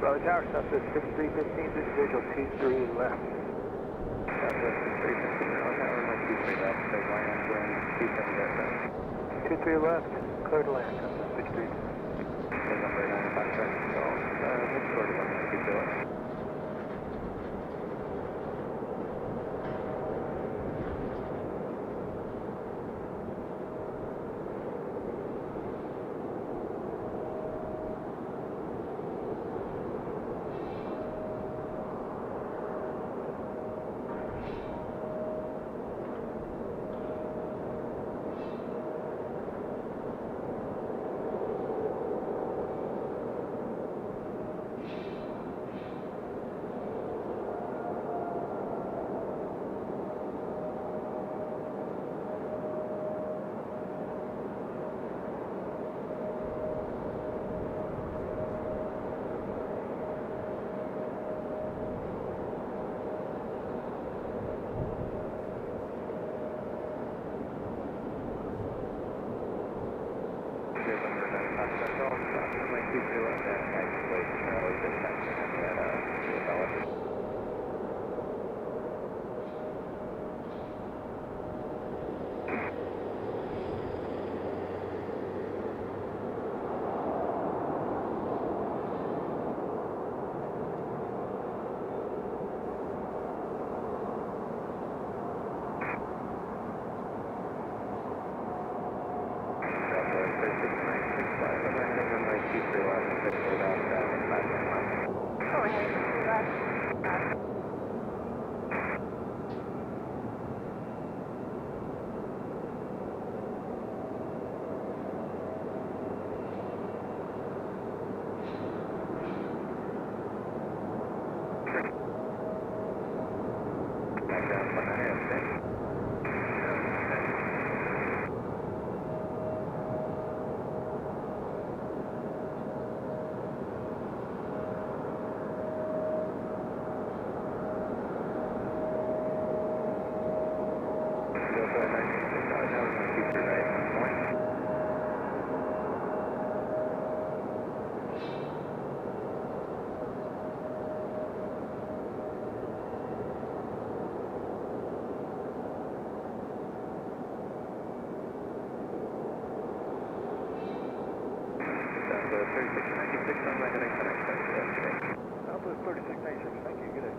Bravo Tower, Southwest 5315, this is visual 23 left. Southwest 5315, Tower, runway 23 left, straight line, wind 27 aircraft. 23 left, clear to land, Southwest 53. Number 95 traffic control, mid-short 11, 23 left. Southwest 3696, thank you, good day.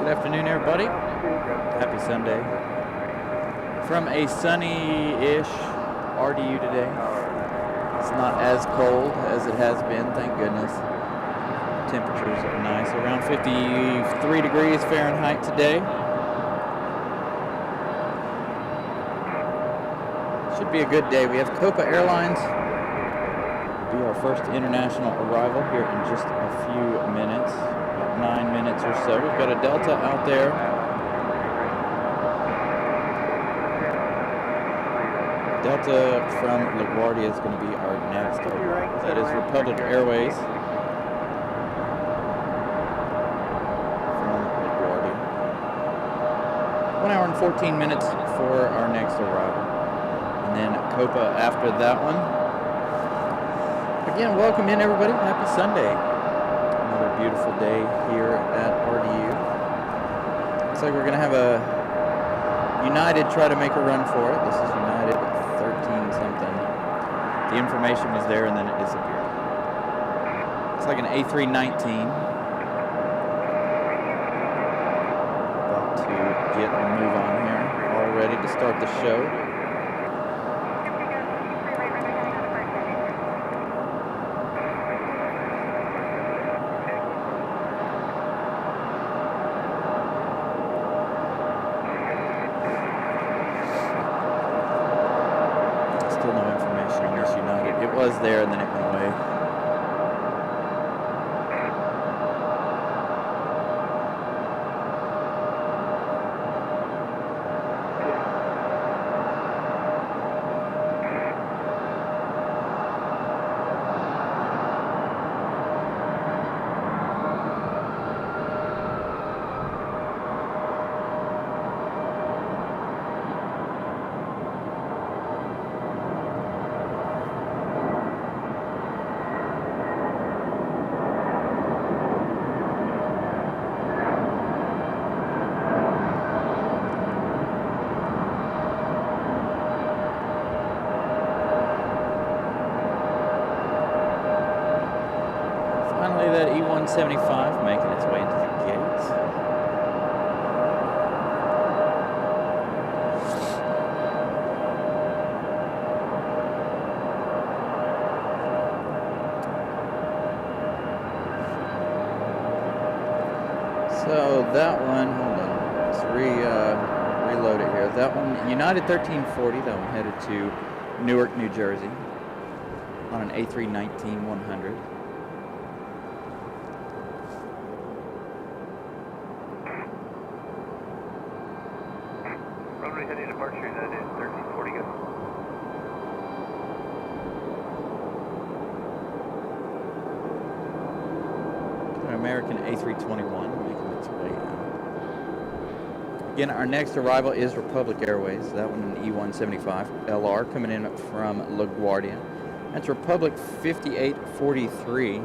Good afternoon, everybody. Happy Sunday. From a sunny-ish RDU today. It's not as cold as it has been, thank goodness. temperatures are nice, around 53 degrees Fahrenheit today. Should be a good day. We have Copa Airlines. It'll be our first international arrival here in just a few minutes, about 9 minutes or so. We've got a Delta out there. Delta from LaGuardia is going to be our next arrival. That is Republic Airways from LaGuardia. 1 hour and 14 minutes for our next arrival. And then Copa after that one. Again, welcome in everybody. Happy Sunday. Another beautiful day here at RDU. Looks like we're going to have a United try to make a run for it. This is United 13 something. The information was there and then it disappeared. It's like an A319. About to get a move on here. All ready to start the show. There and then it went away. That E175 making its way into the gates. So that one, hold on, let's reload it here. That one, United 1340, that one headed to Newark, New Jersey on an A319-100. Runway heading departure, United 1340, go. An American A321 making its way in. Again, our next arrival is Republic Airways. That one an E175 LR coming in from LaGuardia. That's Republic 5843.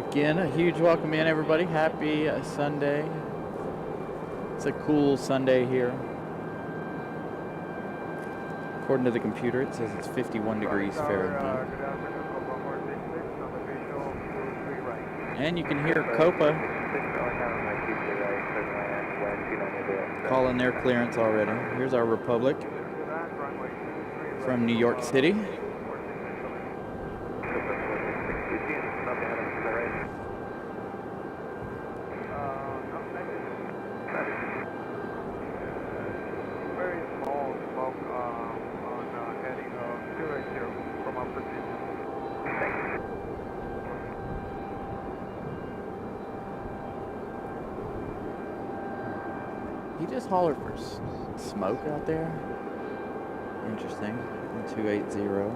Again, a huge welcome in, everybody. Happy Sunday. It's a cool Sunday here. According to the computer, it says it's 51 degrees Fahrenheit. And you can hear Copa calling their clearance already. Here's our Republic from New York City. He just hollered for smoke out there. Interesting. 280.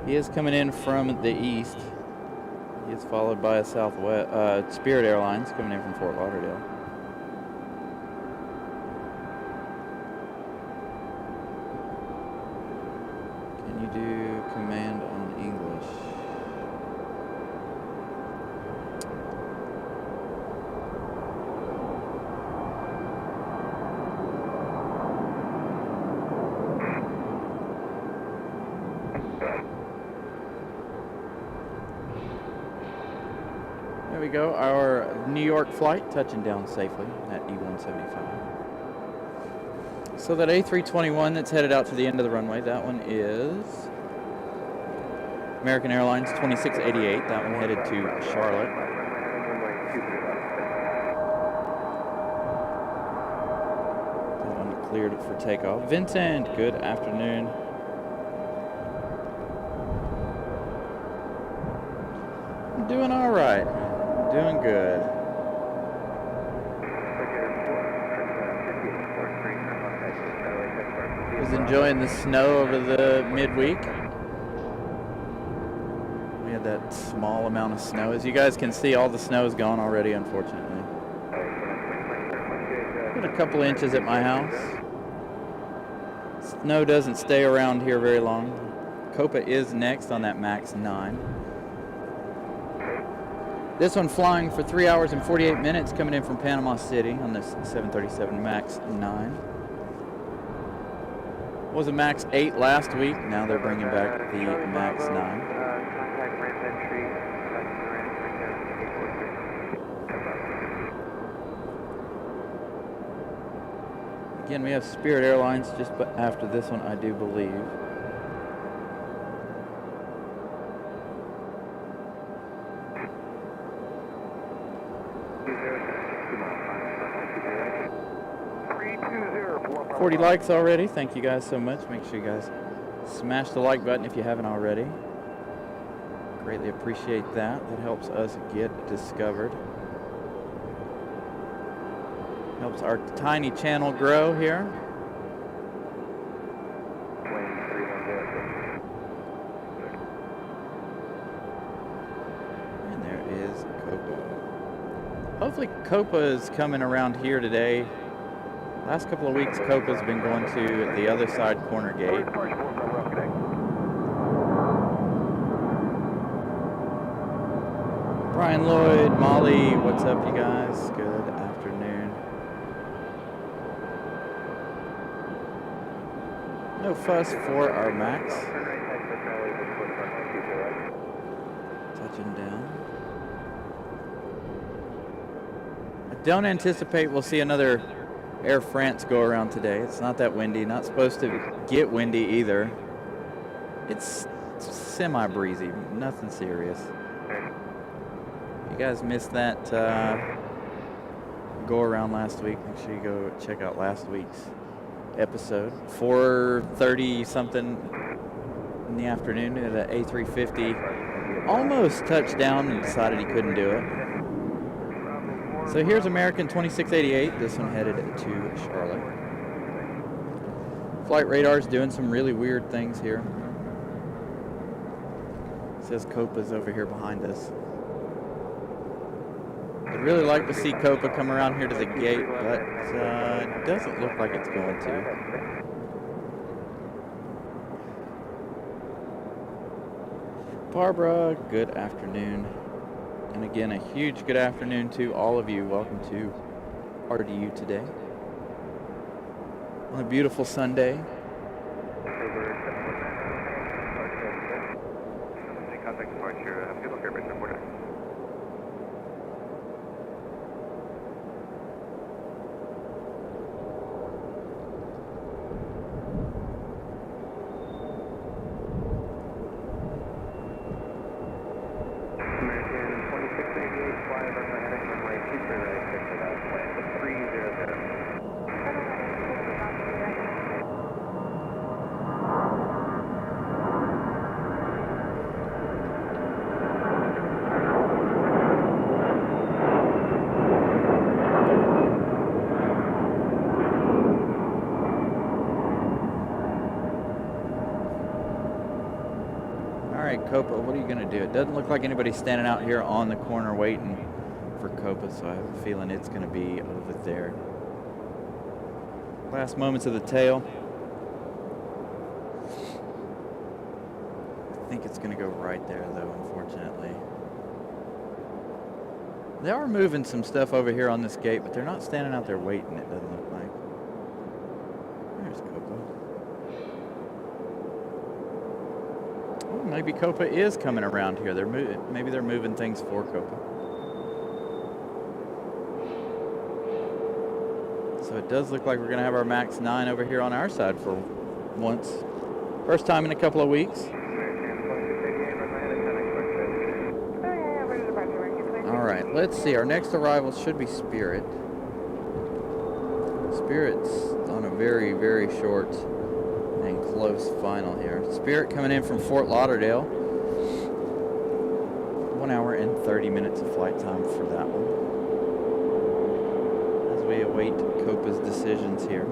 He is coming in from the east. He is followed by a Southwest Spirit Airlines coming in from Fort Lauderdale. Can you do command on English? There we go, our New York flight touching down safely at E175. So that A321 that's headed out to the end of the runway, that one is American Airlines 2688. That one headed to Charlotte. That one cleared for takeoff. Vincent, good afternoon. I'm doing all right. Doing good. Was enjoying the snow over the midweek. We had that small amount of snow. As you guys can see, all the snow is gone already, unfortunately. Got a couple inches at my house. Snow doesn't stay around here very long. Copa is next on that MAX 9. This one flying for 3 hours and 48 minutes, coming in from Panama City on this 737 MAX 9. Was a MAX 8 last week. Now they're bringing back the MAX 9. Again, we have Spirit Airlines just after this one, I do believe. $40 likes already. Thank you guys so much. Make sure you guys smash the like button if you haven't already. Greatly appreciate that. That helps us get discovered. Helps our tiny channel grow here. And there is Copa. Hopefully Copa is coming around here today. Last couple of weeks, Copa's been going to the other side corner gate. Brian Lloyd, Molly, what's up, you guys? Good afternoon. No fuss for our MAX. Touching down. I don't anticipate we'll see another Air France go around today. It's not that windy. Not supposed to get windy either. It's semi-breezy. Nothing serious. You guys missed that go around last week. Make sure you go check out last week's episode. 4:30 something in the afternoon. The A350 almost touched down and decided he couldn't do it. So here's American 2688. This one headed to Charlotte. Flight radar's doing some really weird things here. It says Copa's over here behind us. I'd really like to see Copa come around here to the gate, but it doesn't look like it's going to. Barbara, good afternoon. And again, a huge good afternoon to all of you. Welcome to RDU today. On a beautiful Sunday. Copa, what are you going to do? It doesn't look like anybody's standing out here on the corner waiting for Copa, so I have a feeling it's going to be over there. Last moments of the tail. I think it's going to go right there, though, unfortunately. They are moving some stuff over here on this gate, but they're not standing out there waiting, it doesn't look like. There's Copa. Maybe Copa is coming around here. Maybe they're moving things for Copa. So it does look like we're going to have our MAX 9 over here on our side for once. First time in a couple of weeks. All right, let's see. Our next arrival should be Spirit. Spirit's on a very, very short and close final here. Spirit coming in from Fort Lauderdale. 1 hour and 30 minutes of flight time for that one. As we await Copa's decisions here.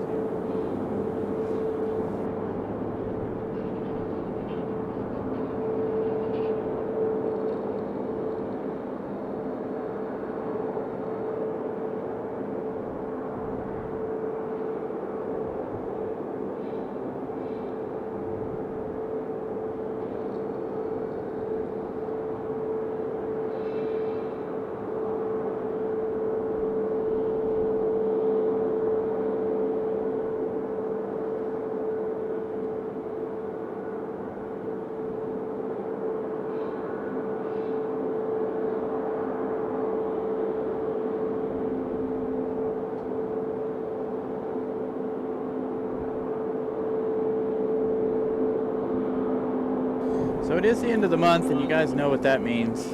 So it is the end of the month, and you guys know what that means.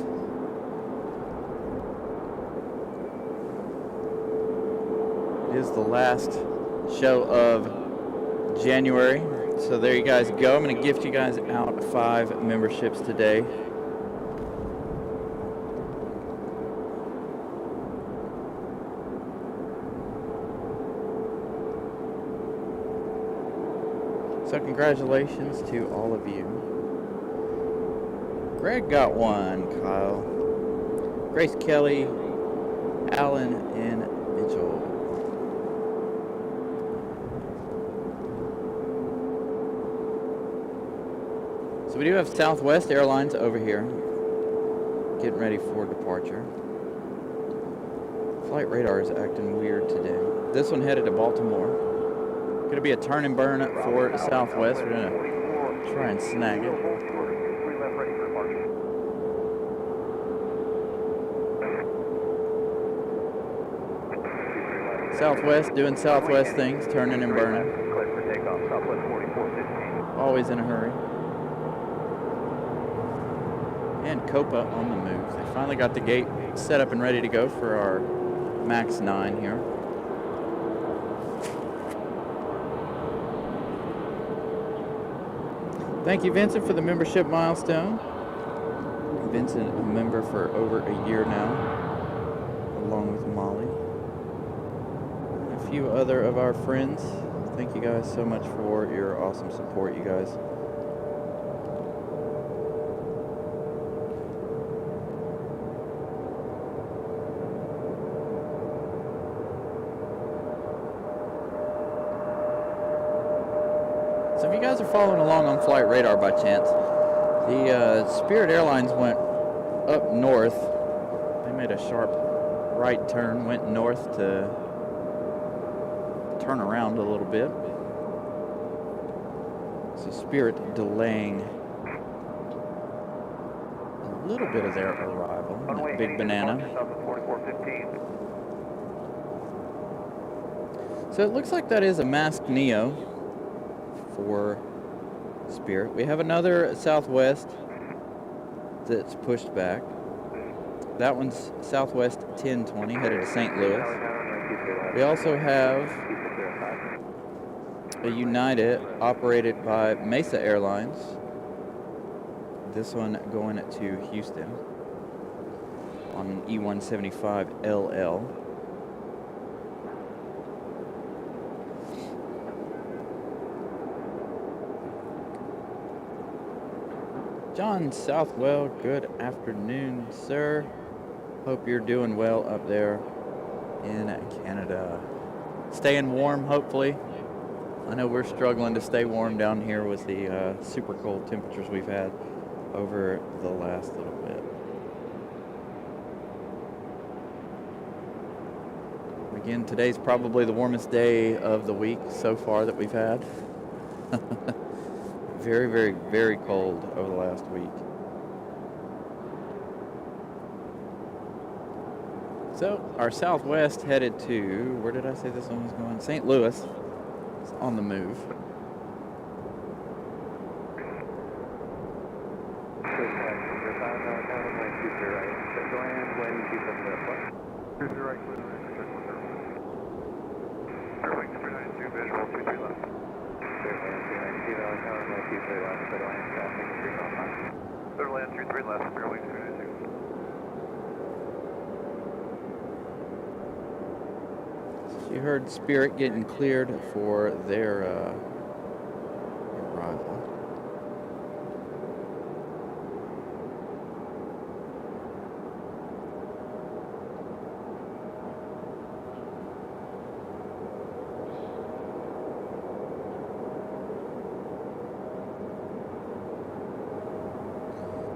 It is the last show of January. So there you guys go. I'm going to gift you guys out 5 memberships today. So congratulations to all of you. Greg got one, Kyle. Grace Kelly, Alan, and Mitchell. So we do have Southwest Airlines over here, getting ready for departure. Flight radar is acting weird today. This one headed to Baltimore. Going to be a turn and burn for Southwest. We're going to try and snag it. Southwest doing Southwest things, turning and burning. Always in a hurry. And Copa on the move. They finally got the gate set up and ready to go for our MAX 9 here. Thank you, Vincent, for the membership milestone. Vincent, a member for over a year now, along with Molly. A few other of our friends. Thank you guys so much for your awesome support, you guys. So if you guys are following along on Flight Radar by chance, the Spirit Airlines went up north. They made a sharp right turn, went north to turn around a little bit. So Spirit delaying a little bit of their arrival. That big banana. So it looks like that is a masked Neo for Spirit. We have another Southwest that's pushed back. That one's Southwest 1020 headed to St. Louis. We also have a United operated by Mesa Airlines. This one going to Houston on an E175 LL. John Southwell, good afternoon, sir. Hope you're doing well up there in Canada. Staying warm, hopefully. I know we're struggling to stay warm down here with the super cold temperatures we've had over the last little bit. Again, today's probably the warmest day of the week so far that we've had. Very, very, very cold over the last week. So our Southwest headed to, where did I say this one was going? St. Louis. It's on the move. You heard Spirit getting cleared for their arrival.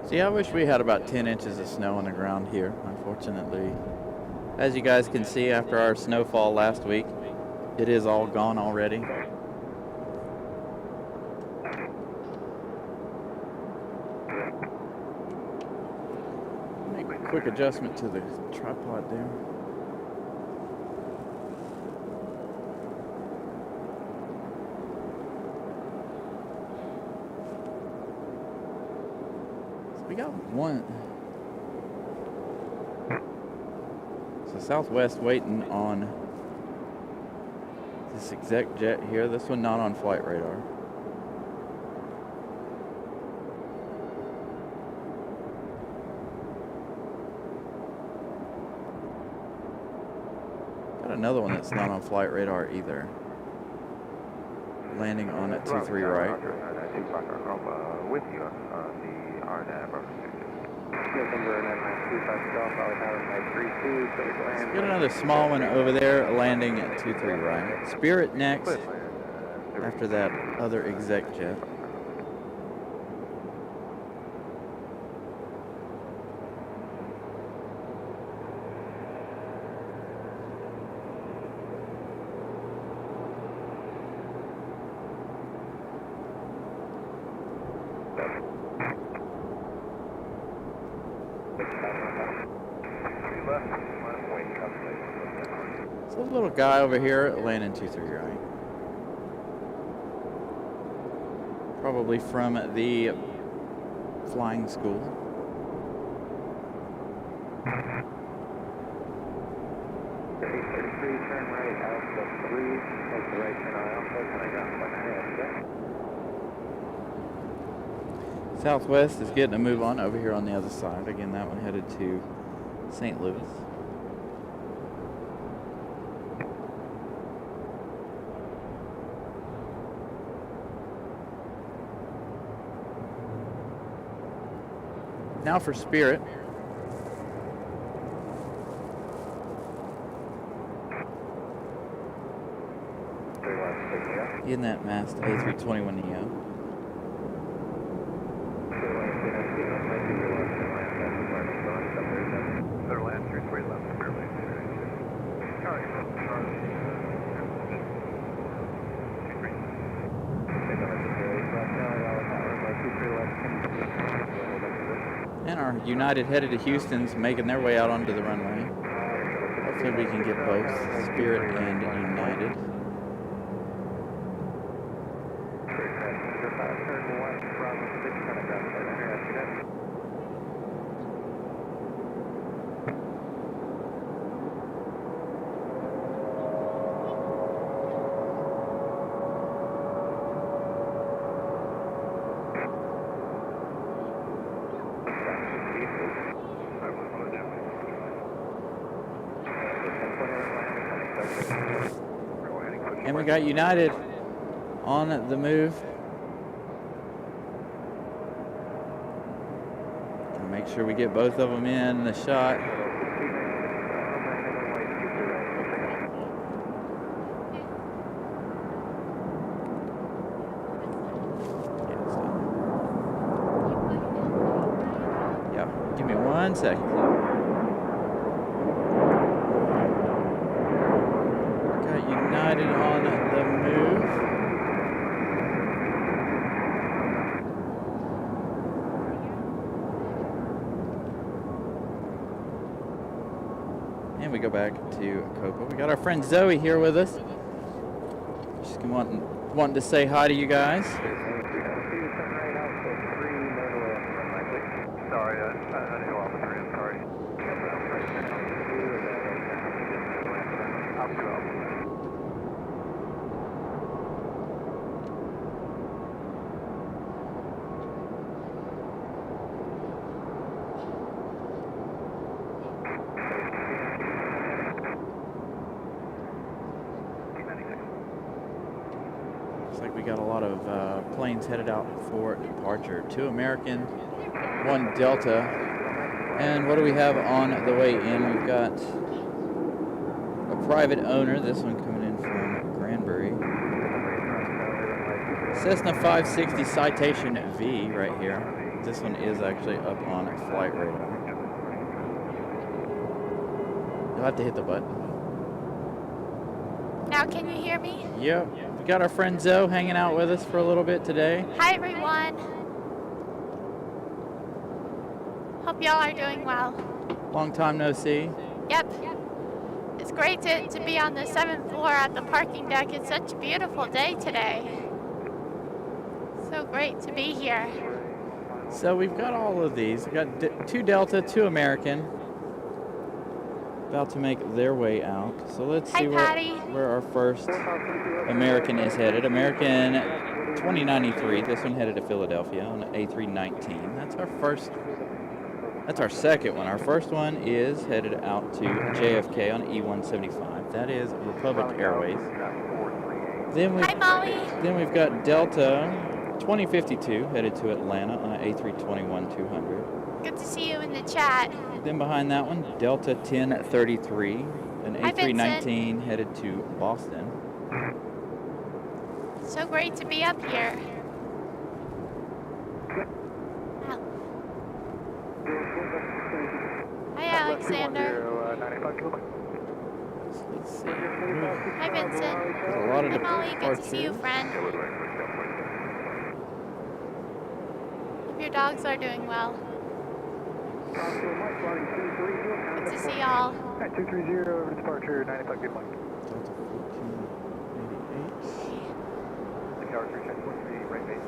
See, I wish we had about 10 inches of snow on the ground here, unfortunately. As you guys can see, after our snowfall last week, it is all gone already. Make a quick adjustment to the tripod there. So we got one. So Southwest waiting on this exec jet here. This one not on flight radar. Got another one that's not on flight radar either. Landing on at 23 right. With you on the RNAV. Got another small one over there landing at 23 right. Spirit next after that other exec jet. So a little guy over here landing 23 right. Probably from the flying school. Turn right out the 3, take the right turn aisle, Southwest is getting a move on over here on the other side. Again, that one headed to St. Louis. Now for Spirit. In that mast A321neo. And our United headed to Houston's making their way out onto the runway. Hopefully we can get both Spirit and United. And we got United on the move. Make sure we get both of them in the shot. Yeah, give me 1 second. United on the move. And we we go back to Copa. We got our friend Zoe here with us. She's wanting to say hi to you guys. Sorry, I didn't go off the grid, sorry. I'll go. Looks like we got a lot of planes headed out for departure. 2 American, 1 Delta. And what do we have on the way in? We've got a private owner. This one coming in from Granbury. Cessna 560 Citation V right here. This one is actually up on flight radar. You'll have to hit the button. Now can you hear me? Yep. We got our friend Zoe hanging out with us for a little bit today. Hi everyone. Hope y'all are doing well. Long time no see. Yep. It's great to be on the 7th floor at the parking deck. It's such a beautiful day today. So great to be here. So we've got all of these. We've got 2 Delta, 2 American. About to make their way out. So let's see where our first American is headed. American 2093. This one headed to Philadelphia on an A319. That's our second one. Our first one is headed out to JFK on E175. That is Republic Airways. Hi, Molly. Then we've got Delta 2052 headed to Atlanta on an A321-200. Good to see you in the chat. Then behind that one, Delta 1033, an A319 headed to Boston. So great to be up here. Wow. Hi, Alexander. Let's see. Hi, Vincent. There's a lot of Hi, Molly. Good to see you, friend. Hope your dogs are doing well. Good to see y'all. 230 over departure, 95, good morning. Delta 1488. Tower 3 check, what's the right base?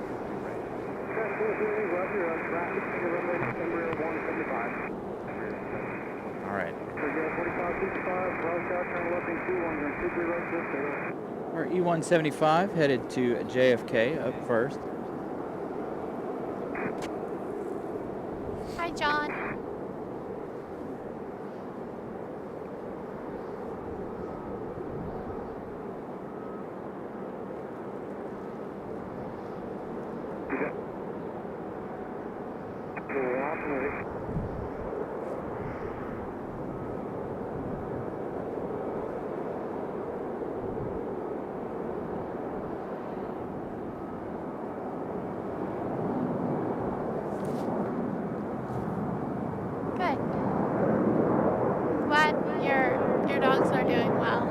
All right. Our E175 headed to JFK up first. Hi, John. Your dogs are doing well.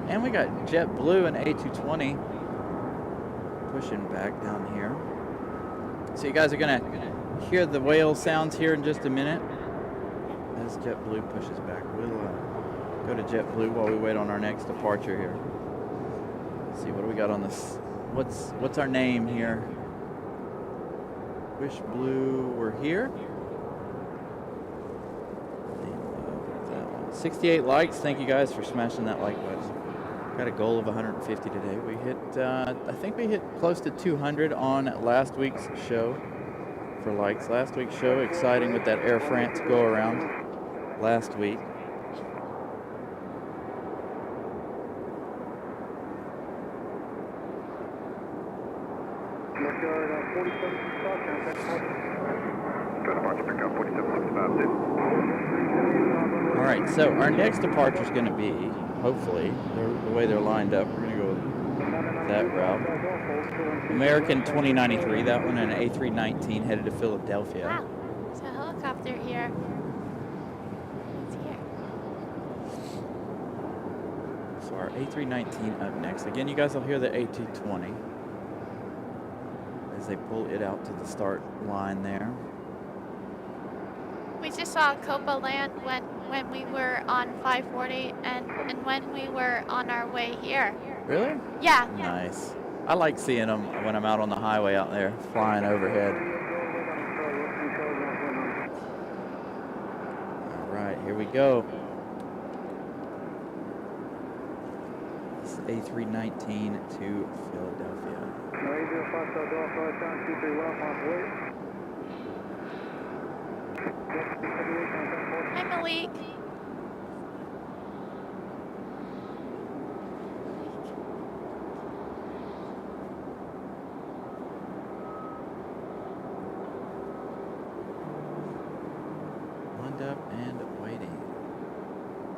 And we got JetBlue and A220 pushing back down here. So you guys are gonna hear the whale sounds here in just a minute as JetBlue pushes back. We'll go to JetBlue while we wait on our next departure here. Let's see, what do we got on this? What's our name here? Wish Blue, we're here. That one. 68 likes. Thank you guys for smashing that like button. Got a goal of 150 today. We hit, I think we hit close to 200 on last week's show for likes. Last week's show, exciting with that Air France go around last week. All right, so our next departure is going to be, hopefully, the way they're lined up, we're going to go with that route. American 2093, that one, an A319 headed to Philadelphia. Wow, there's a helicopter here. It's here. So So our A319 up next. Again, you guys will hear the A220 as they pull it out to the start line there. We just saw Copa land when we were on 540 and when we were on our way here. Really? Yeah. Nice. I like seeing them when I'm out on the highway out there flying overhead. All right, here we go. This is A319 to Philadelphia. Hi, Malik. Lined up and waiting.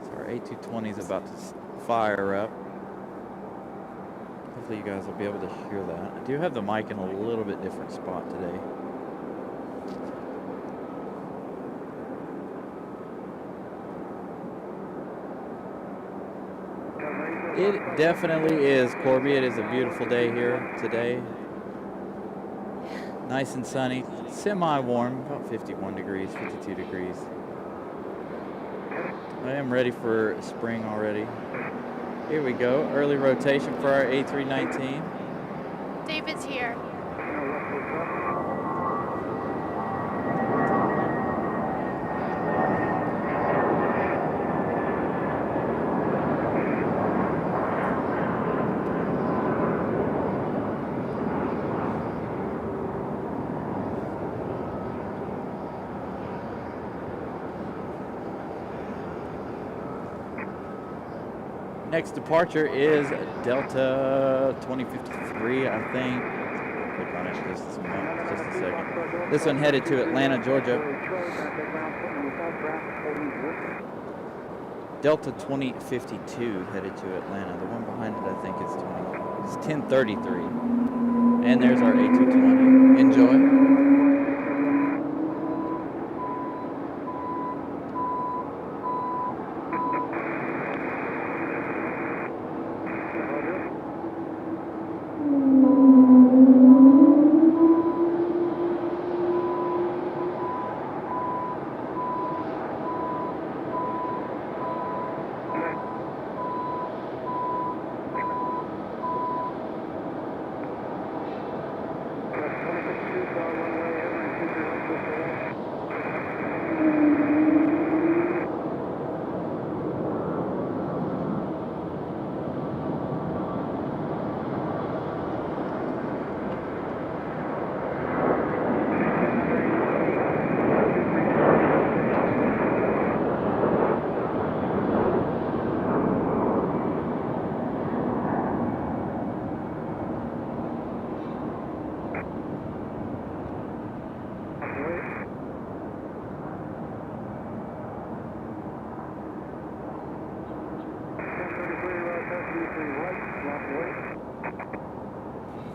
So our A220 is about to fire up. Hopefully you guys will be able to hear that. I do have the mic in a little bit different spot today. It definitely is, Corby. It is a beautiful day here today. Nice and sunny, semi-warm, about 51 degrees, 52 degrees. I am ready for spring already. Here we go, early rotation for our A319. David's here. Next departure is Delta 2053, I think. Click on it just a second. This one headed to Atlanta, Georgia. Delta 2052 headed to Atlanta. The one behind it, I think, is 1033. And there's our A220. Enjoy.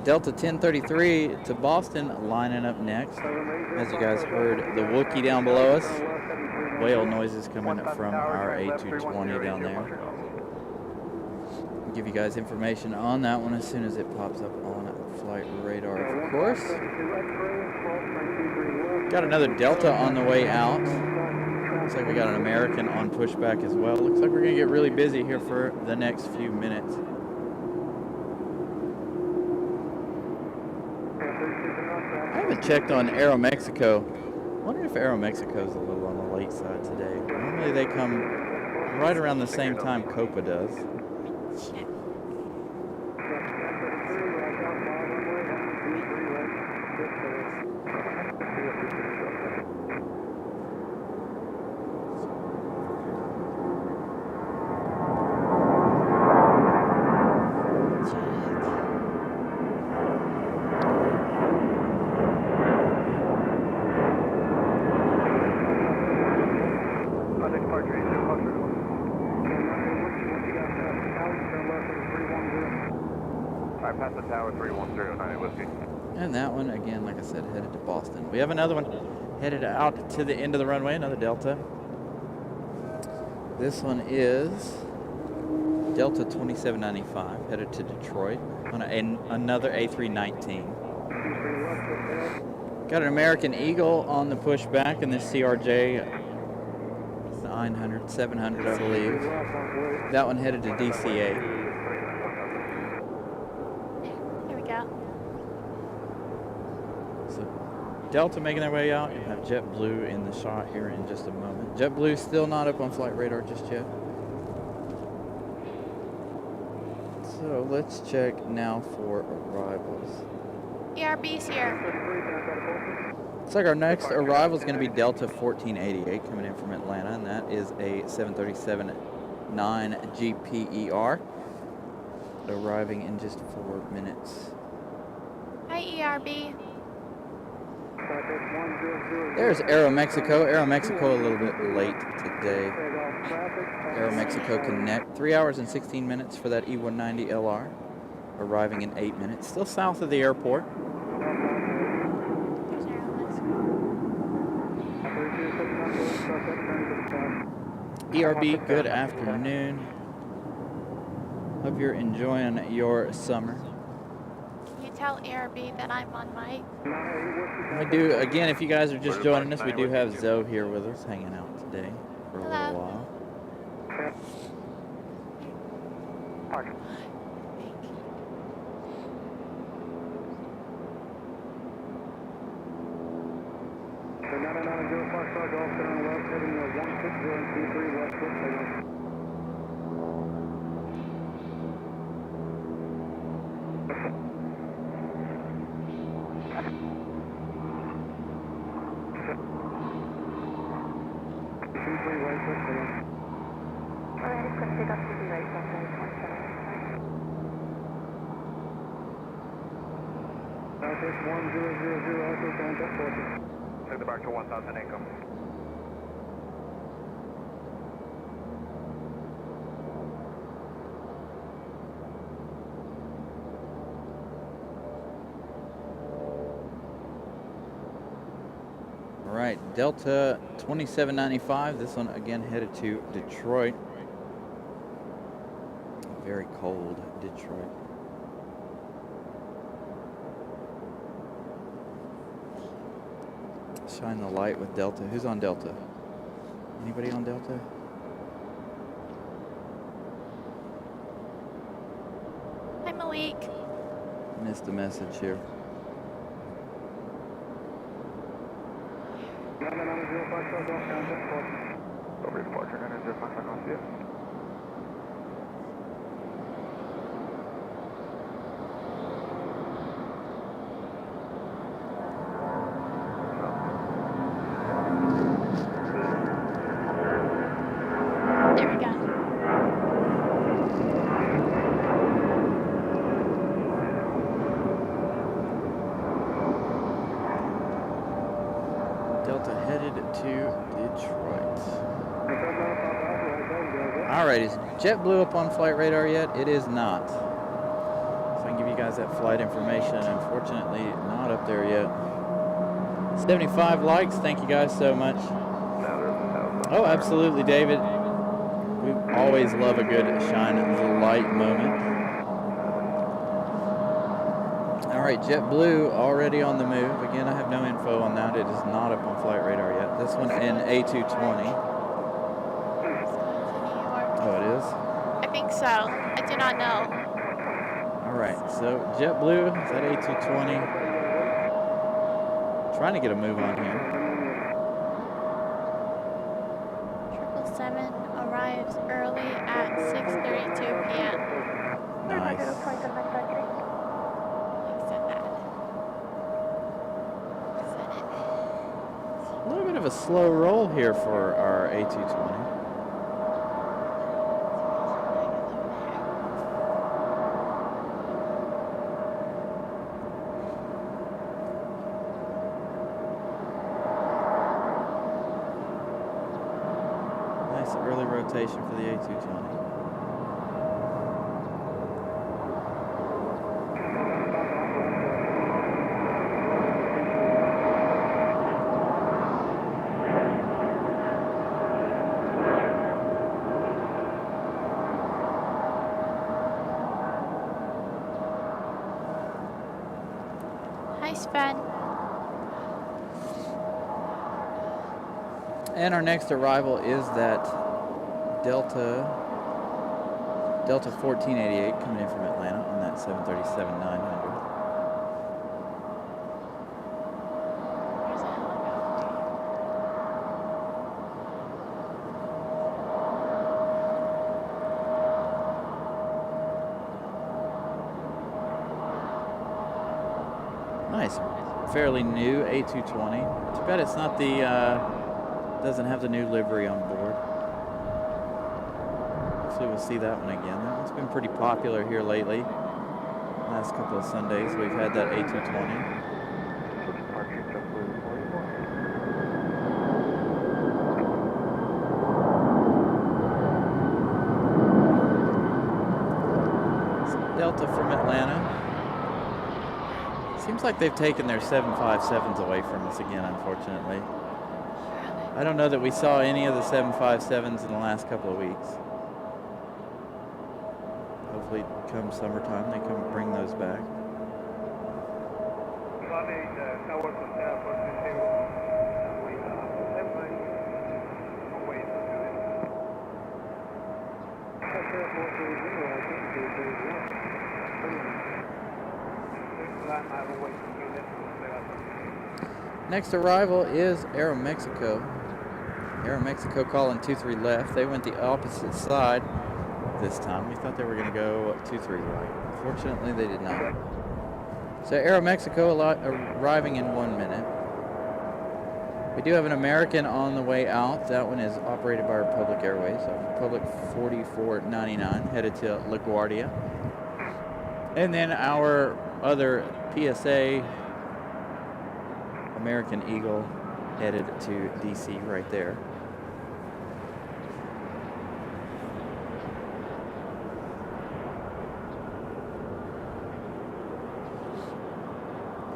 Delta 1033 to Boston lining up next. As you guys heard the Wookiee down below us. Whale noises coming from our A220 down there. I'll give you guys information on that one as soon as it pops up on flight radar, of course. Got another Delta on the way out. Looks like we got an American on pushback as well. Looks like we're going to get really busy here for the next few minutes. I haven't checked on Aeromexico. I wonder if Aeromexico is a little on the late side today. Normally they come right around the same time Copa does. And that one, again, like I said, headed to Boston. We have another one headed out to the end of the runway, another Delta. This one is Delta 2795 headed to Detroit on another A319. Got an American Eagle on the pushback in this CRJ 900, 700, I believe. That one headed to DCA. Here we go. So Delta making their way out. You have JetBlue in the shot here in just a moment. JetBlue still not up on flight radar just yet. So let's check now for arrivals. ERB's here. Looks like our next arrival is going to be Delta 1488 coming in from Atlanta, and that is a 737-9 GPER arriving in just 4 minutes. Hi, ERB. There's Aeromexico. Aeromexico a little bit late today. Aeromexico Connect, 3 hours and 16 minutes for that E190 LR, arriving in 8 minutes. Still south of the airport. There's Aeromexico. ERB, good afternoon. Hope you're enjoying your summer. Can you tell ERB that I'm on mic? We do, again, if you guys are just joining us, we do have Zoe here with us, hanging out today for a little while. Take the back to 1000 income. All right, Delta 2795, this one again headed to Detroit. Very cold Detroit. Shine the light with Delta. Who's on Delta? Anybody on Delta? Hi, Malik. Missed a message here. Over departure, 905 on you. There we go. Delta headed to Detroit. Alright, is JetBlue up on flight radar yet? It is not. So I can give you guys that flight information. Unfortunately, not up there yet. 75 likes. Thank you guys so much. Oh, absolutely, David. We always love a good shine the light moment. All right, JetBlue already on the move. Again, I have no info on that. It is not up on flight radar yet. This one in A220. Oh, it is? I think so. I do not know. All right, so JetBlue is at A220. Trying to get a move on here. 777 arrives early at 6:32 p.m. Nice. A little bit of a slow roll here for our A220. Nice early rotation for the A220. Nice, Ben. And our next arrival is that Delta 1488 coming in from Atlanta on that 737-900. There's a helicopter. Nice, fairly new A220. Too bad it's not the, doesn't have the new livery on board. Hopefully we'll see that one again. That one's been pretty popular here lately. Last couple of Sundays we've had that A220. Departure JetBlue 44. Delta from Atlanta. Seems like they've taken their 757s away from us again, unfortunately. I don't know that we saw any of the 757s in the last couple of weeks. Hopefully come summertime they come bring those back. Next arrival is Aeromexico. Aeromexico calling 23 left. They went the opposite side this time. We thought they were going to go 23 right. Unfortunately, they did not. So Aeromexico arriving in 1 minute. We do have an American on the way out. That one is operated by Republic Airways. So Republic 4499 headed to LaGuardia. And then our other PSA American Eagle headed to DC right there.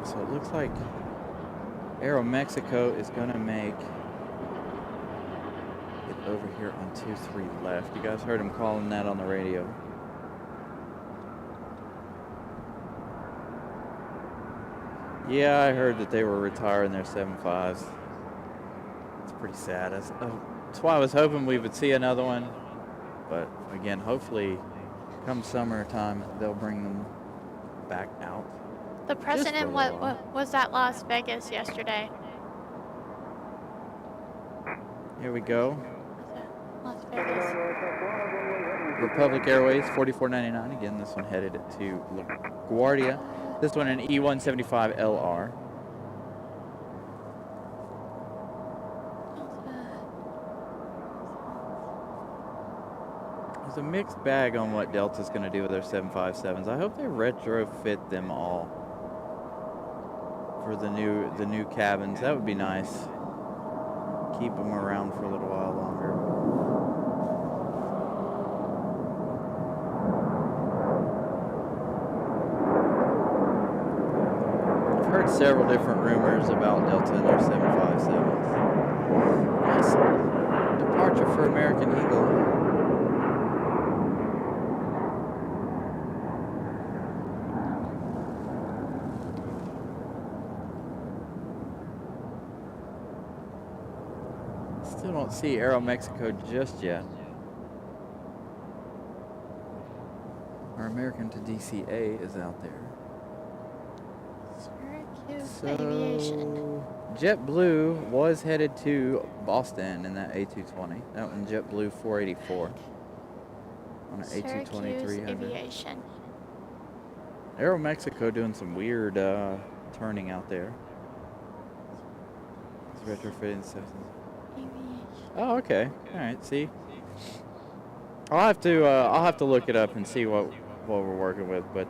So it looks like Aeromexico is going to make it over here on 23 left. You guys heard him calling that on the radio. Yeah, I heard that they were retiring their 75s. It's pretty sad. That's why I was hoping we would see another one. But again, hopefully come summertime, they'll bring them back out. The president was at Las Vegas yesterday. Here we go. Las Vegas. Republic Airways 4499. Again, this one headed to LaGuardia. This one an E175LR. There's a mixed bag on what Delta's going to do with their 757s. I hope they retrofit them all for the new cabins. That would be nice. Keep them around for a little while longer. Several different rumors about Delta and their 757s. Nice departure for American Eagle. Still don't see Aeromexico just yet. Our American to DCA is out there. So, Aviation. JetBlue was headed to Boston in that A220. That one, JetBlue 484 on an A220 300. Aviation. Aeromexico doing some weird turning out there. It's retrofitting stuff. Oh, okay. All right. See, I'll have to look it up and see what we're working with, but.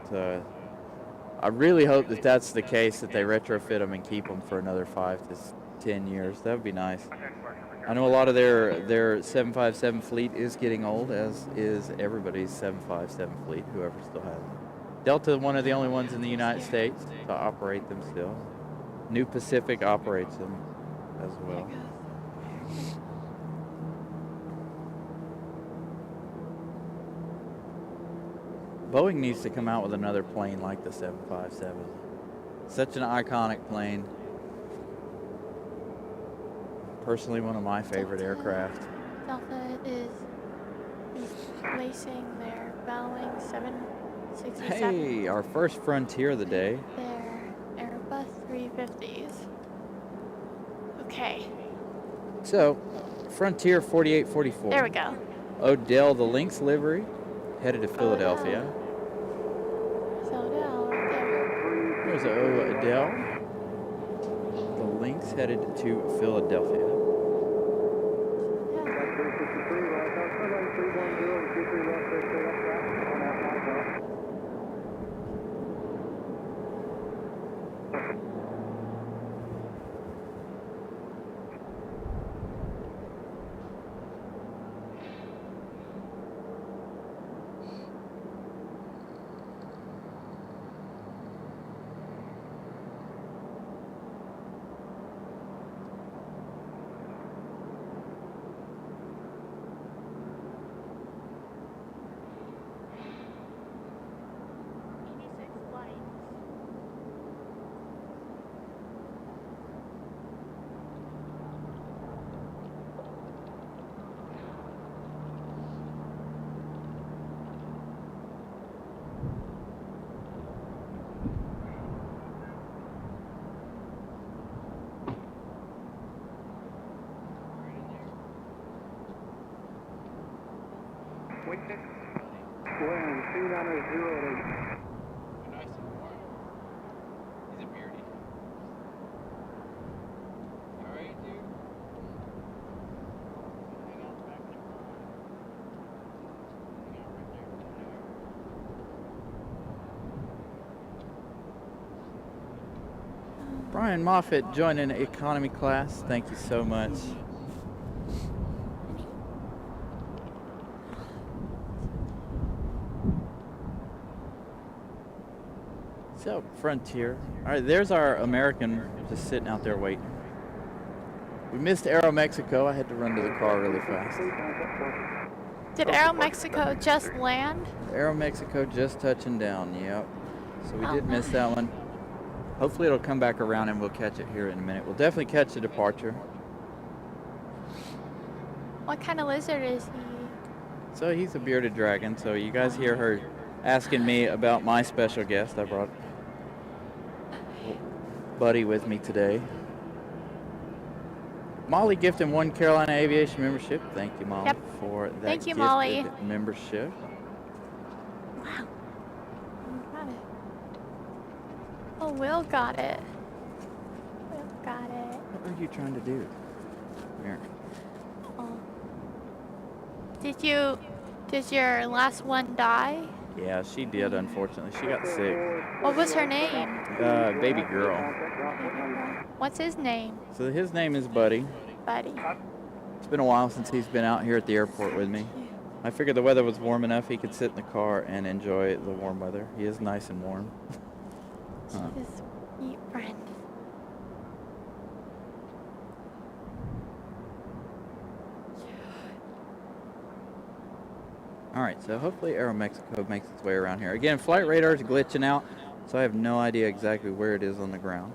I really hope that that's the case, that they retrofit them and keep them for another 5 to 10 years. That would be nice. I know a lot of their 757 fleet is getting old, as is everybody's 757 fleet, whoever still has them. Delta, one of the only ones in the United States to operate them still. New Pacific operates them as well. Boeing needs to come out with another plane like the 757. Such an iconic plane. Personally, one of my favorite aircraft. Delta is replacing their Boeing 767. Hey, our first Frontier of the day. Their Airbus 350s. Okay. So, Frontier 4844. There we go. Odell, the Lynx livery, headed to Philadelphia. Odell right there. There's Odell. The Lynx headed to Philadelphia. Wind 29008. Nice and warm. He's a beauty. All right, dude. Hang out back there. Hang out right there. Brian Moffitt joining economy class. Thank you so much. So, Frontier. All right, there's our American just sitting out there waiting. We missed Aeromexico. I had to run to the car really fast. Did Aeromexico just land? Aeromexico just touching down, yep. So we Oh, did miss that one. Hopefully it'll come back around and we'll catch it here in a minute. We'll definitely catch the departure. What kind of lizard is he? So he's a bearded dragon. So you guys hear her asking me about my special guest. I brought Buddy with me today. Molly gifted 1 Carolina Aviation membership. Thank you, Molly, Yep. for that Thank you, gifted Molly. membership. Wow. Got it. Oh, Will got it. Will got it. What are you trying to do? Here. Oh. Did your last one die? Yeah, she did, unfortunately. She got sick. What was her name? Baby girl. What's his name? So his name is Buddy. Buddy. It's been a while since he's been out here at the airport with me. I figured the weather was warm enough he could sit in the car and enjoy the warm weather. He is nice and warm. His sweet friend. All right, so hopefully Aeromexico makes its way around here. Again, flight radar is glitching out, so I have no idea exactly where it is on the ground.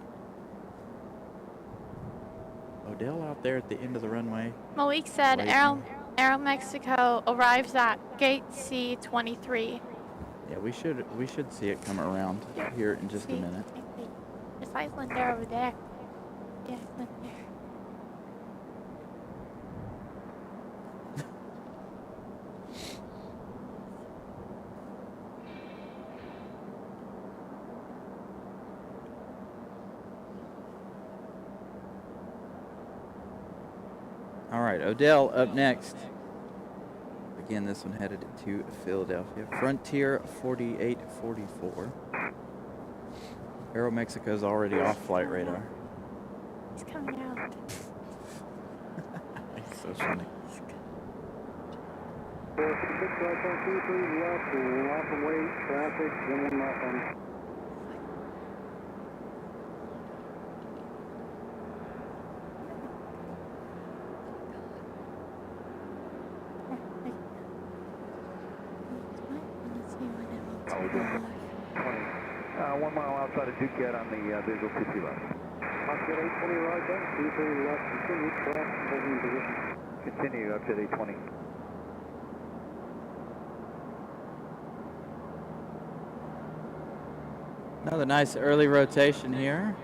Odell out there at the end of the runway. Malik said Waiting. Aeromexico arrives at gate C23. Yeah, we should see it come around here in just a minute. There's Icelandair over there. Yeah, Icelandair. All right, Odell up next. Again, this one headed to Philadelphia. Frontier 4844. Aeromexico's already off flight radar. He's coming out. It's so funny. 6 left, off away, traffic, then 1 left on. 1 mile outside of Duquette on the visual 23 left. Oscar 820 Roger, 23 left, continue, correct, holding position. Continue up to 820. Another nice early rotation here.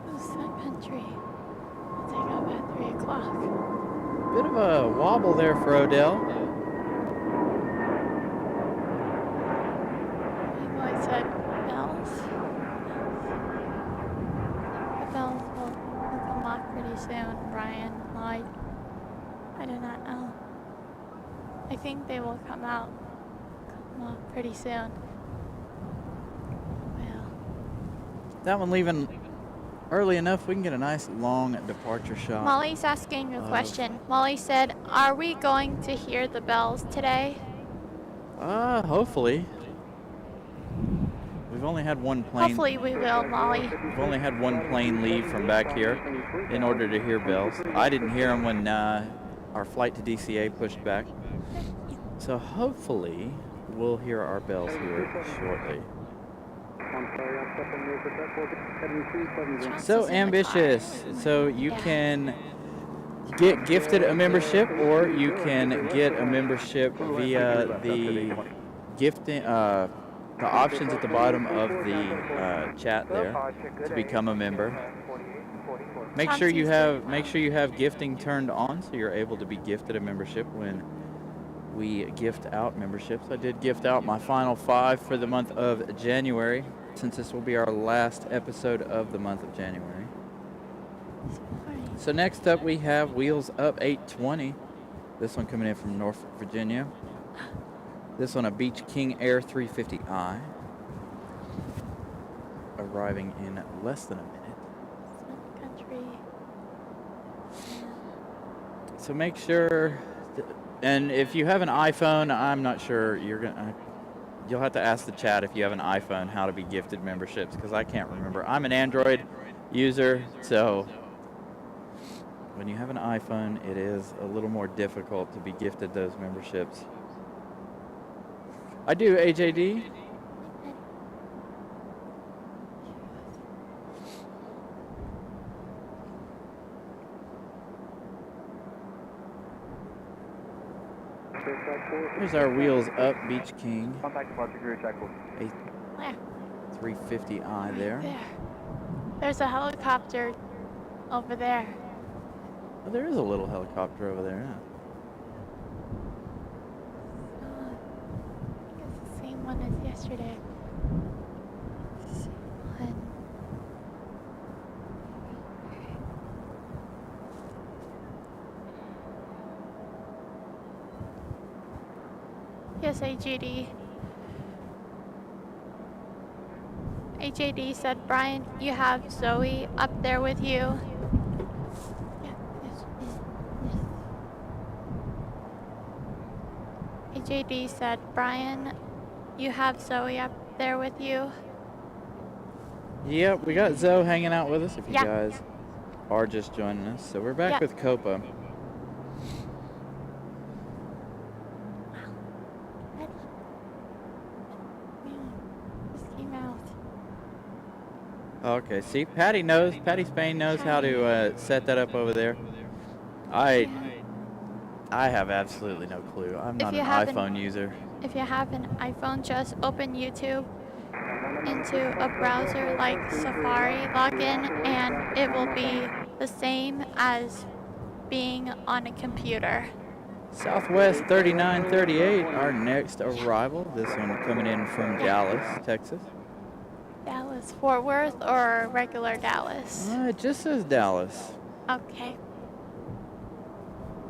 Who's that country? We'll take off at 3 o'clock. Bit of a wobble there for Odell. Like I said, bells. The bells will come off pretty soon, Brian. Like, I do not know. I think they will come off pretty soon. Well, That one leaving early enough, we can get a nice long departure shot. Molly's asking a question. Molly said, "Are we going to hear the bells today?" Hopefully. We've only had one plane. Hopefully we will, Molly. We've only had one plane leave from back here in order to hear bells. I didn't hear them when our flight to DCA pushed back. So hopefully we'll hear our bells here shortly. So ambitious. So you can get gifted a membership, or you can get a membership via the gifting, the options at the bottom of the chat there to become a member. Make sure you have gifting turned on so you're able to be gifted a membership when we gift out memberships. I did gift out my final 5 for the month of January, since this will be our last episode of the month of January. So next up we have Wheels Up 820. This one coming in from Norfolk, Virginia. This one a Beach King Air 350i. Arriving in less than a minute. Country. So make sure, and if you have an iPhone, I'm not sure you'll have to ask the chat if you have an iPhone how to be gifted memberships, because I can't remember. I'm an Android user, so when you have an iPhone, it is a little more difficult to be gifted those memberships. I do, AJD. Here's our Wheels Up Beach King. Contact departure crew check. Where? 350i there. There. There's a helicopter over there. Oh, there is a little helicopter over there. Yeah. I think it's the same one as yesterday. Same one. Yes, AJD. AJD said, Brian, you have Zoe up there with you. Yeah, yes. AJD said, Brian, you have Zoe up there with you. Yep, we got Zoe hanging out with us if you Yeah. guys are just joining us. So we're back Yeah. with Copa. Just came out. Okay, see, Patty Spain knows how to set that up over there. I have absolutely no clue. I'm not an iPhone user. If you have an iPhone, just open YouTube into a browser like Safari, log in, and it will be the same as being on a computer. Southwest 3938, our next arrival. This one coming in from Dallas, Texas. Dallas, Fort Worth, or regular Dallas? It just says Dallas. Okay.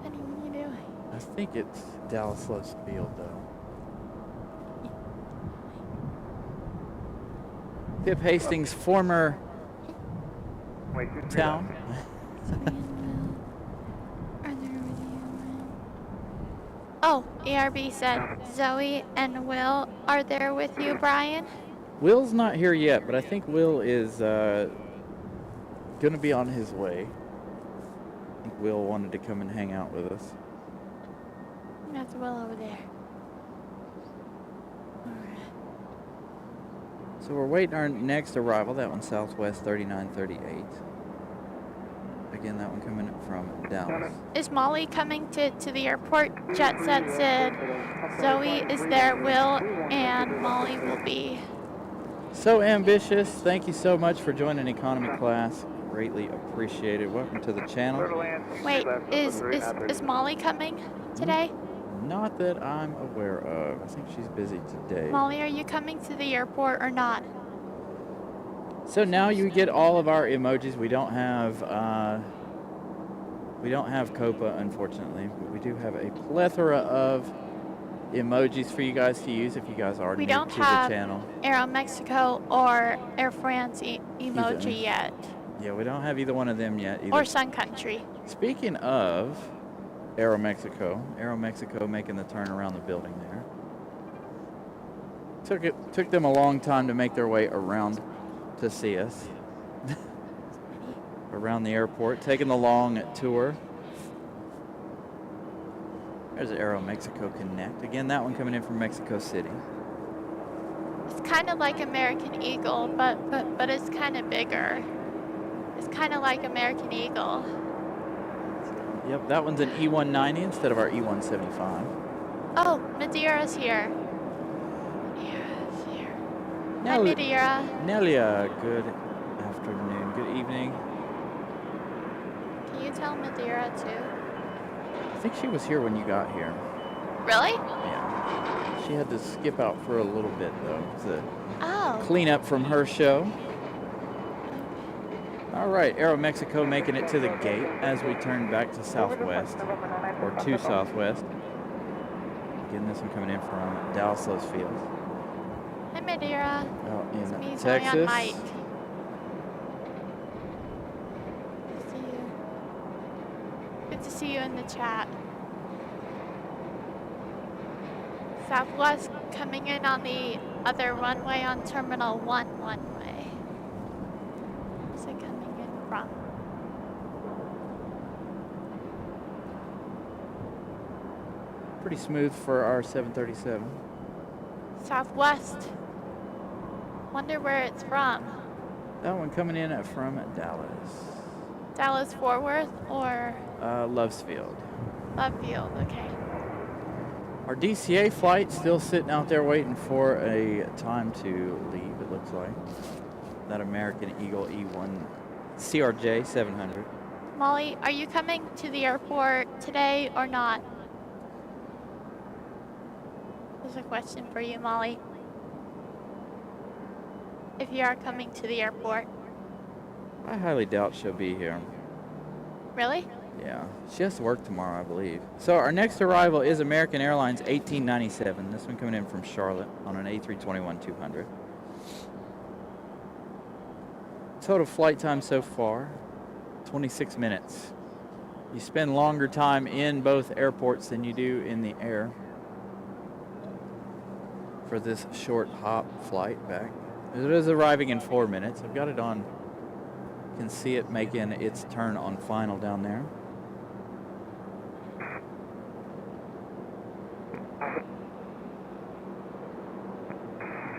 Honey, what are you doing? I think it's Dallas Love Field, though. Pip Hastings' former town. Oh, ERB said Zoe and Will are there with you, Brian? Will's not here yet, but I think Will is going to be on his way. I think Will wanted to come and hang out with us. That's Will over there. Alright. So we're waiting our next arrival. That one's Southwest 3938. Again, that one coming from Dallas. Is Molly coming to the airport? JetSet said Zoe is there, Will, and Molly will be. So ambitious. Thank you so much for joining economy class. Greatly appreciated. Welcome to the channel. Wait, is Molly coming today? Not that I'm aware of. I think she's busy today. Molly, are you coming to the airport or not? So now you get all of our emojis. We don't have Copa, unfortunately, but we do have a plethora of emojis for you guys to use if you guys are new to the channel. Aeromexico or Air France emoji yet. Yeah, we don't have either one of them yet either. Or Sun Country. Speaking of Aeromexico making the turn around the building there. Took them a long time to make their way around to see us. Around the airport, taking the long tour. There's Aeromexico Connect. Again, that one coming in from Mexico City. It's kind of like American Eagle, but it's kind of bigger. It's kind of like American Eagle. Yep, that one's an E190 instead of our E175. Oh, Madeira's here. Madeira's here. Hi, Madeira. Nelia, good afternoon, good evening. Can you tell Madeira too? I think she was here when you got here. Really? Yeah. She had to skip out for a little bit though to clean up from her show. All right, Aeromexico making it to the gate as we turn back to Southwest, or to Southwest. Again, this one coming in from Dallas Love Field. Hi, Madeira. Out in It's me, Texas. Zoe on mic. Good to see you in the chat. Southwest coming in on the other runway on Terminal 1 runway. Where's it coming in from? Pretty smooth for our 737. Southwest. Wonder where it's from. That one coming in from Dallas. Dallas Fort Worth or Lovesfield. Lovefield, okay. Our DCA flight still sitting out there waiting for a time to leave, it looks like. That American Eagle E1 CRJ 700. Molly, are you coming to the airport today or not? There's a question for you, Molly. If you are coming to the airport. I highly doubt she'll be here. Really? Yeah, she has to work tomorrow, I believe. So our next arrival is American Airlines 1897. This one coming in from Charlotte on an A321-200. Total flight time so far, 26 minutes. You spend longer time in both airports than you do in the air for this short hop flight back. It is arriving in 4 minutes. I've got it on. You can see it making its turn on final down there.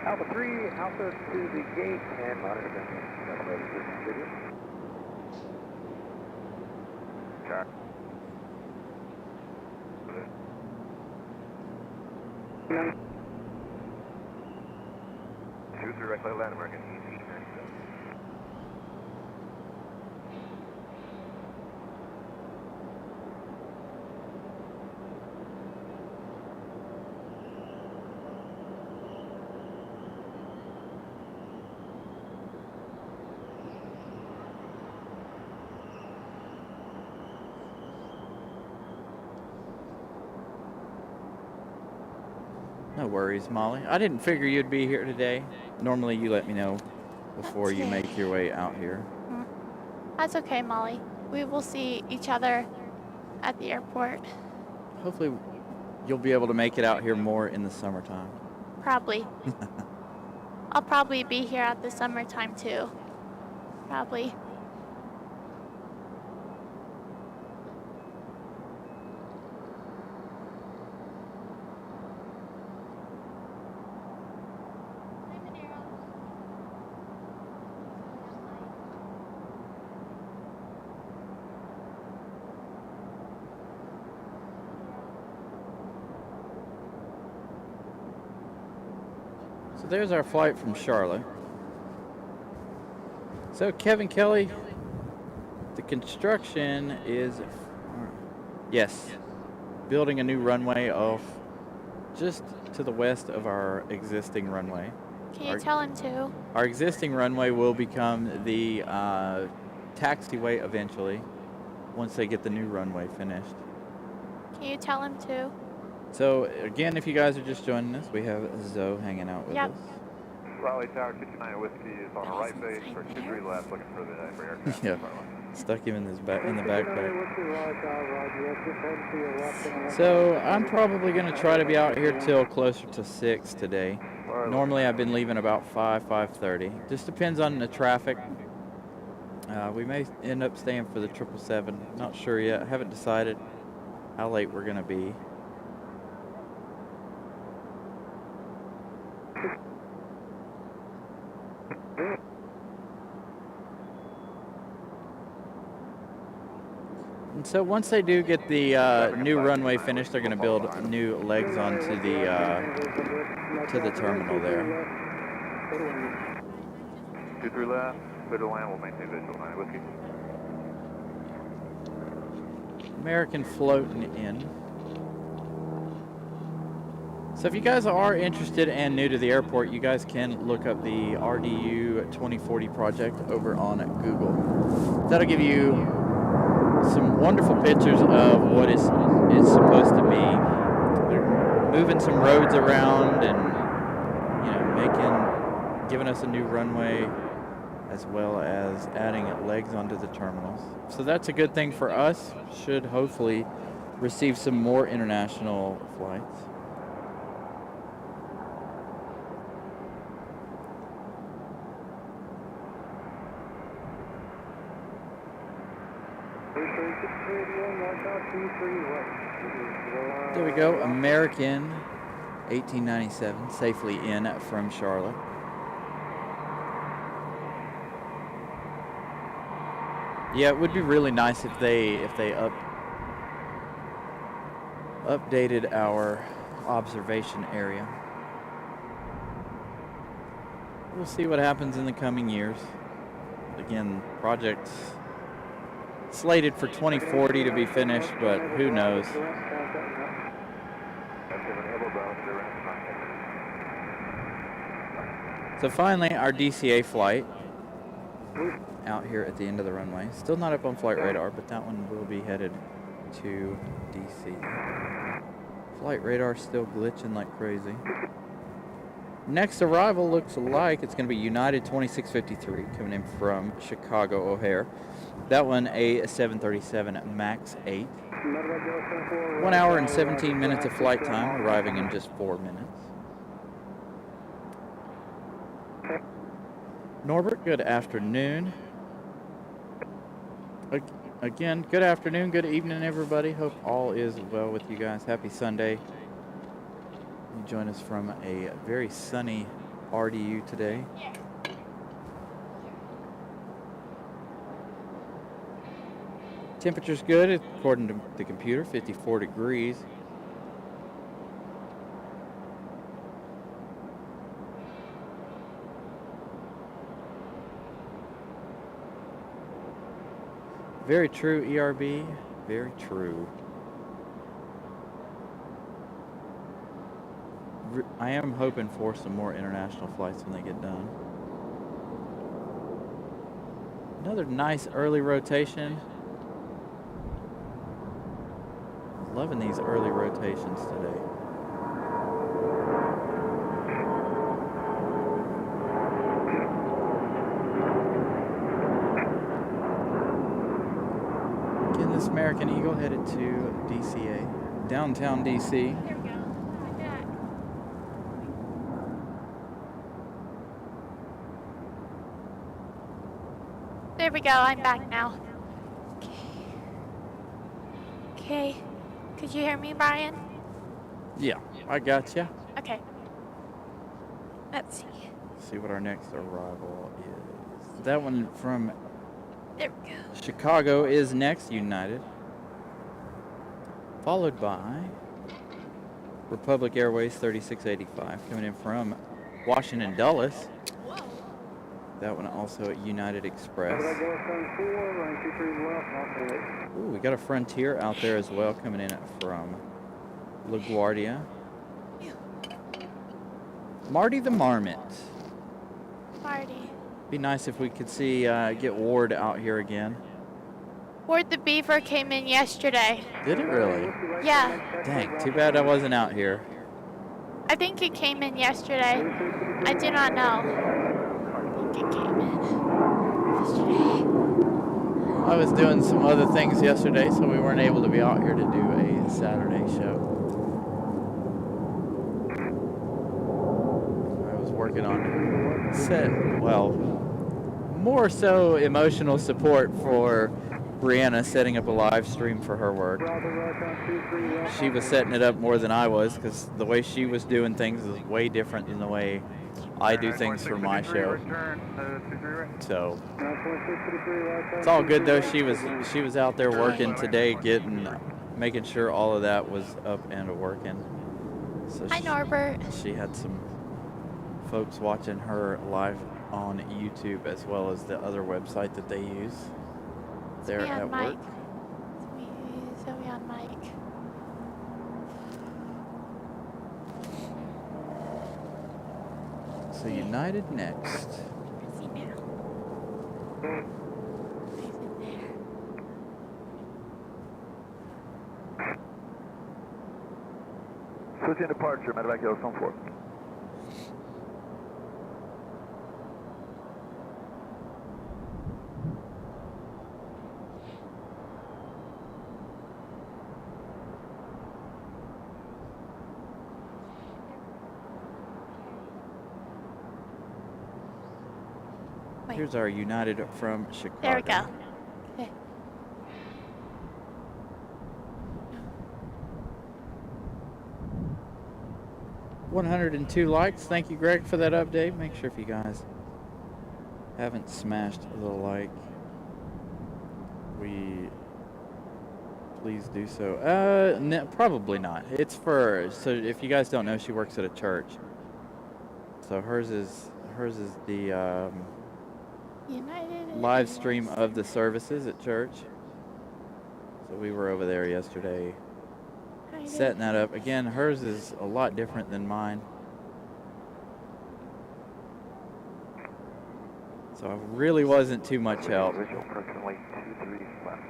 Alpha 3, Alpha to the gate, and monitor them. Chart. 2 through right land American, easy. No worries, Molly. I didn't figure you'd be here today. Normally you let me know before you make your way out here. That's okay, Molly. We will see each other at the airport. Hopefully you'll be able to make it out here more in the summertime. Probably. I'll probably be here at the summertime too. Probably. So there's our flight from Charlotte. So Kevin Kelly, the construction is, yes, building a new runway off just to the west of our existing runway. Can you tell him to? Our existing runway will become the taxiway eventually once they get the new runway finished. Can you tell him to? So again, if you guys are just joining us, we have Zoe hanging out with us. Raleigh Tower 229 Whiskey is on the right base for 23 left, looking for the aircraft. Yeah, stuck him in the backpack. So I'm probably going to try to be out here till closer to 6 today. Normally I've been leaving about 5:30. Just depends on the traffic. We may end up staying for the 777. Not sure yet. Haven't decided how late we're going to be. And so once they do get the new runway finished, they're going to build new legs onto the terminal there. 23 left, clear to land, we'll maintain visual 9 Whiskey. American floating in. So if you guys are interested and new to the airport, you guys can look up the RDU 2040 project over on Google. That'll give you some wonderful pictures of what it's supposed to be. They're moving some roads around and, you know, giving us a new runway, as well as adding legs onto the terminals. So that's a good thing for us. Should hopefully receive some more international flights. There we go, American 1897, safely in from Charlotte. Yeah, it would be really nice if they updated our observation area. We'll see what happens in the coming years. Again, project's slated for 2040 to be finished, but who knows? So finally, our DCA flight out here at the end of the runway. Still not up on flight radar, but that one will be headed to DC. Flight radar still glitching like crazy. Next arrival looks like it's going to be United 2653 coming in from Chicago O'Hare. That one a 737 MAX 8. 1 hour and 17 minutes of flight time, arriving in just 4 minutes. Norbert, good afternoon. Again, good afternoon, good evening, everybody. Hope all is well with you guys. Happy Sunday. You join us from a very sunny RDU today. Temperature's good, according to the computer, 54 degrees. Very true, ERB. Very true. I am hoping for some more international flights when they get done. Another nice early rotation. Loving these early rotations today. Again, this American Eagle headed to DCA, downtown DC. There we go. I'm back. There we go. I'm back now. Okay. Could you hear me, Brian? Yeah, I got you. Okay. Let's see. See what our next arrival is. That one from There we go. Chicago is next, United. Followed by Republic Airways 3685 coming in from Washington Dulles. That one also at United Express. Ooh, we got a Frontier out there as well coming in from LaGuardia. Marty the Marmot. Marty. Be nice if we could see get Ward out here again. Ward the Beaver came in yesterday. Did it really? Yeah. Dang, too bad I wasn't out here. I think it came in yesterday. I do not know. I think it came in yesterday. I was doing some other things yesterday, so we weren't able to be out here to do a Saturday show. I was working on more so emotional support for Brianna, setting up a live stream for her work. She was setting it up more than I was, because the way she was doing things is way different than the way I do things for my show. So it's all good though. She was out there working today, making sure all of that was up and working. So Hi, Norbert. She had some folks watching her live on YouTube as well as the other website that they use. They're at work. Zoe on mic. So United next. Where's he now? He's in there. Switching departure, medevac Yellowstone 4. Here's our United from Chicago. There we go. Okay. 102 likes. Thank you, Greg, for that update. Make sure if you guys haven't smashed the like, please do so. No, probably not. It's so if you guys don't know, she works at a church. So hers is the United live stream of the services at church. So we were over there yesterday setting that up. Again, hers is a lot different than mine. So it really wasn't too much help. Approximately 23 left.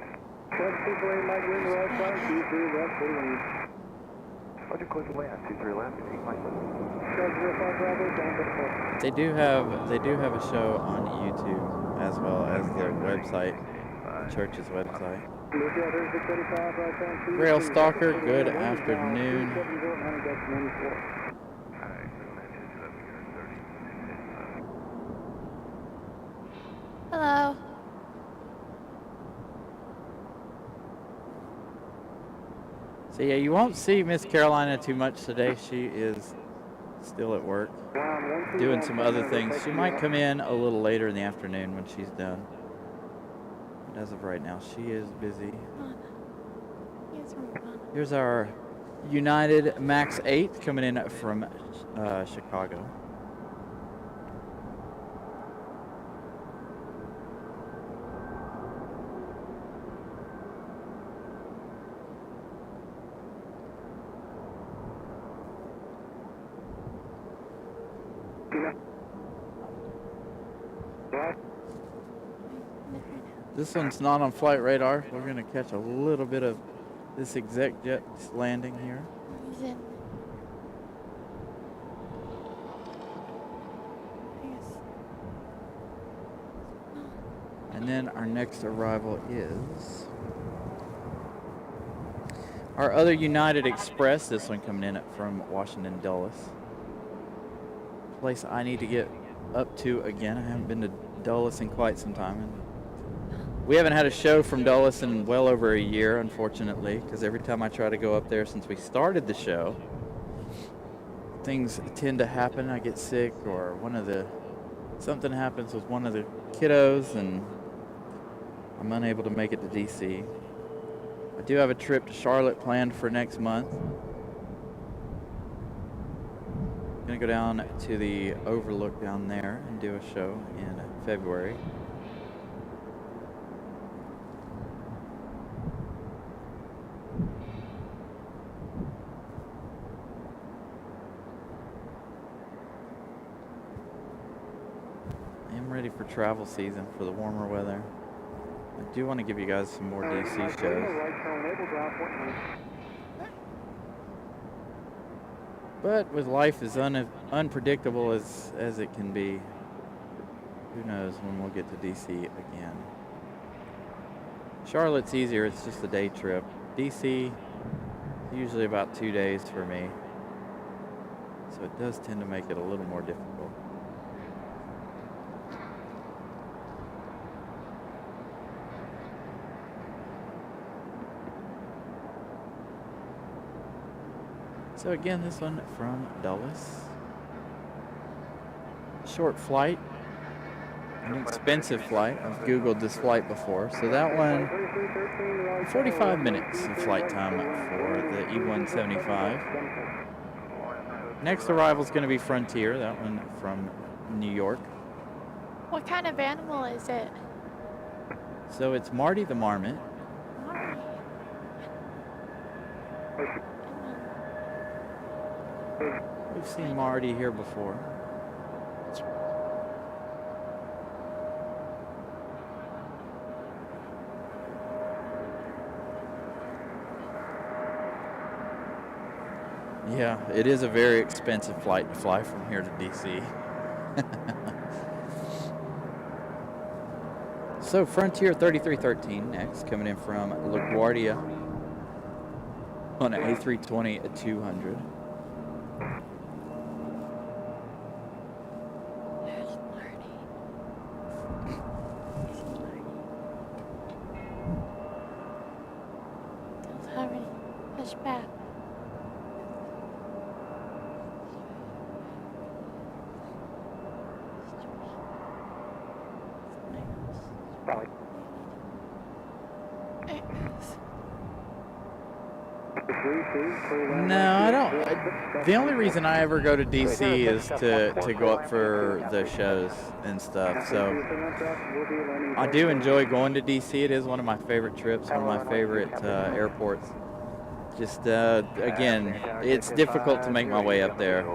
Roger, close the land. 23 left. They do have a show on YouTube as well as their website, church's website. Rail Stalker, good afternoon. Hello. So yeah, you won't see Miss Carolina too much today. She is still at work, doing some other things. She might come in a little later in the afternoon when she's done. But as of right now, she is busy. Here's our United Max 8 coming in from Chicago. This one's not on flight radar. We're going to catch a little bit of this exec jet landing here. He's in. And then our next arrival is our other United Express. This one coming in from Washington Dulles. Place I need to get up to again. I haven't been to Dulles in quite some time. And we haven't had a show from Dulles in well over a year, unfortunately, because every time I try to go up there since we started the show, things tend to happen. I get sick, or something happens with one of the kiddos, and I'm unable to make it to DC. I do have a trip to Charlotte planned for next month. Gonna go down to the overlook down there and do a show in February. I'm ready for travel season for the warmer weather. I do want to give you guys some more DC shows. But with life as unpredictable as it can be, who knows when we'll get to DC again. Charlotte's easier, it's just a day trip. DC, usually about 2 days for me. So it does tend to make it a little more difficult. So again, this one from Dulles. Short flight, an expensive flight. I've Googled this flight before. So that one, 45 minutes of flight time for the E175. Next arrival is going to be Frontier, that one from New York. What kind of animal is it? So it's Marty the Marmot. Marty. We've seen Marty here before. Yeah, it is a very expensive flight to fly from here to DC. So Frontier 3313 next, coming in from LaGuardia on an A320 at 200. There's Marty. Don't hurry. Push back. No, I don't. The only reason I ever go to DC is to go up for the shows and stuff. So I do enjoy going to DC. It is one of my favorite trips, one of my favorite airports. Just, again, it's difficult to make my way up there.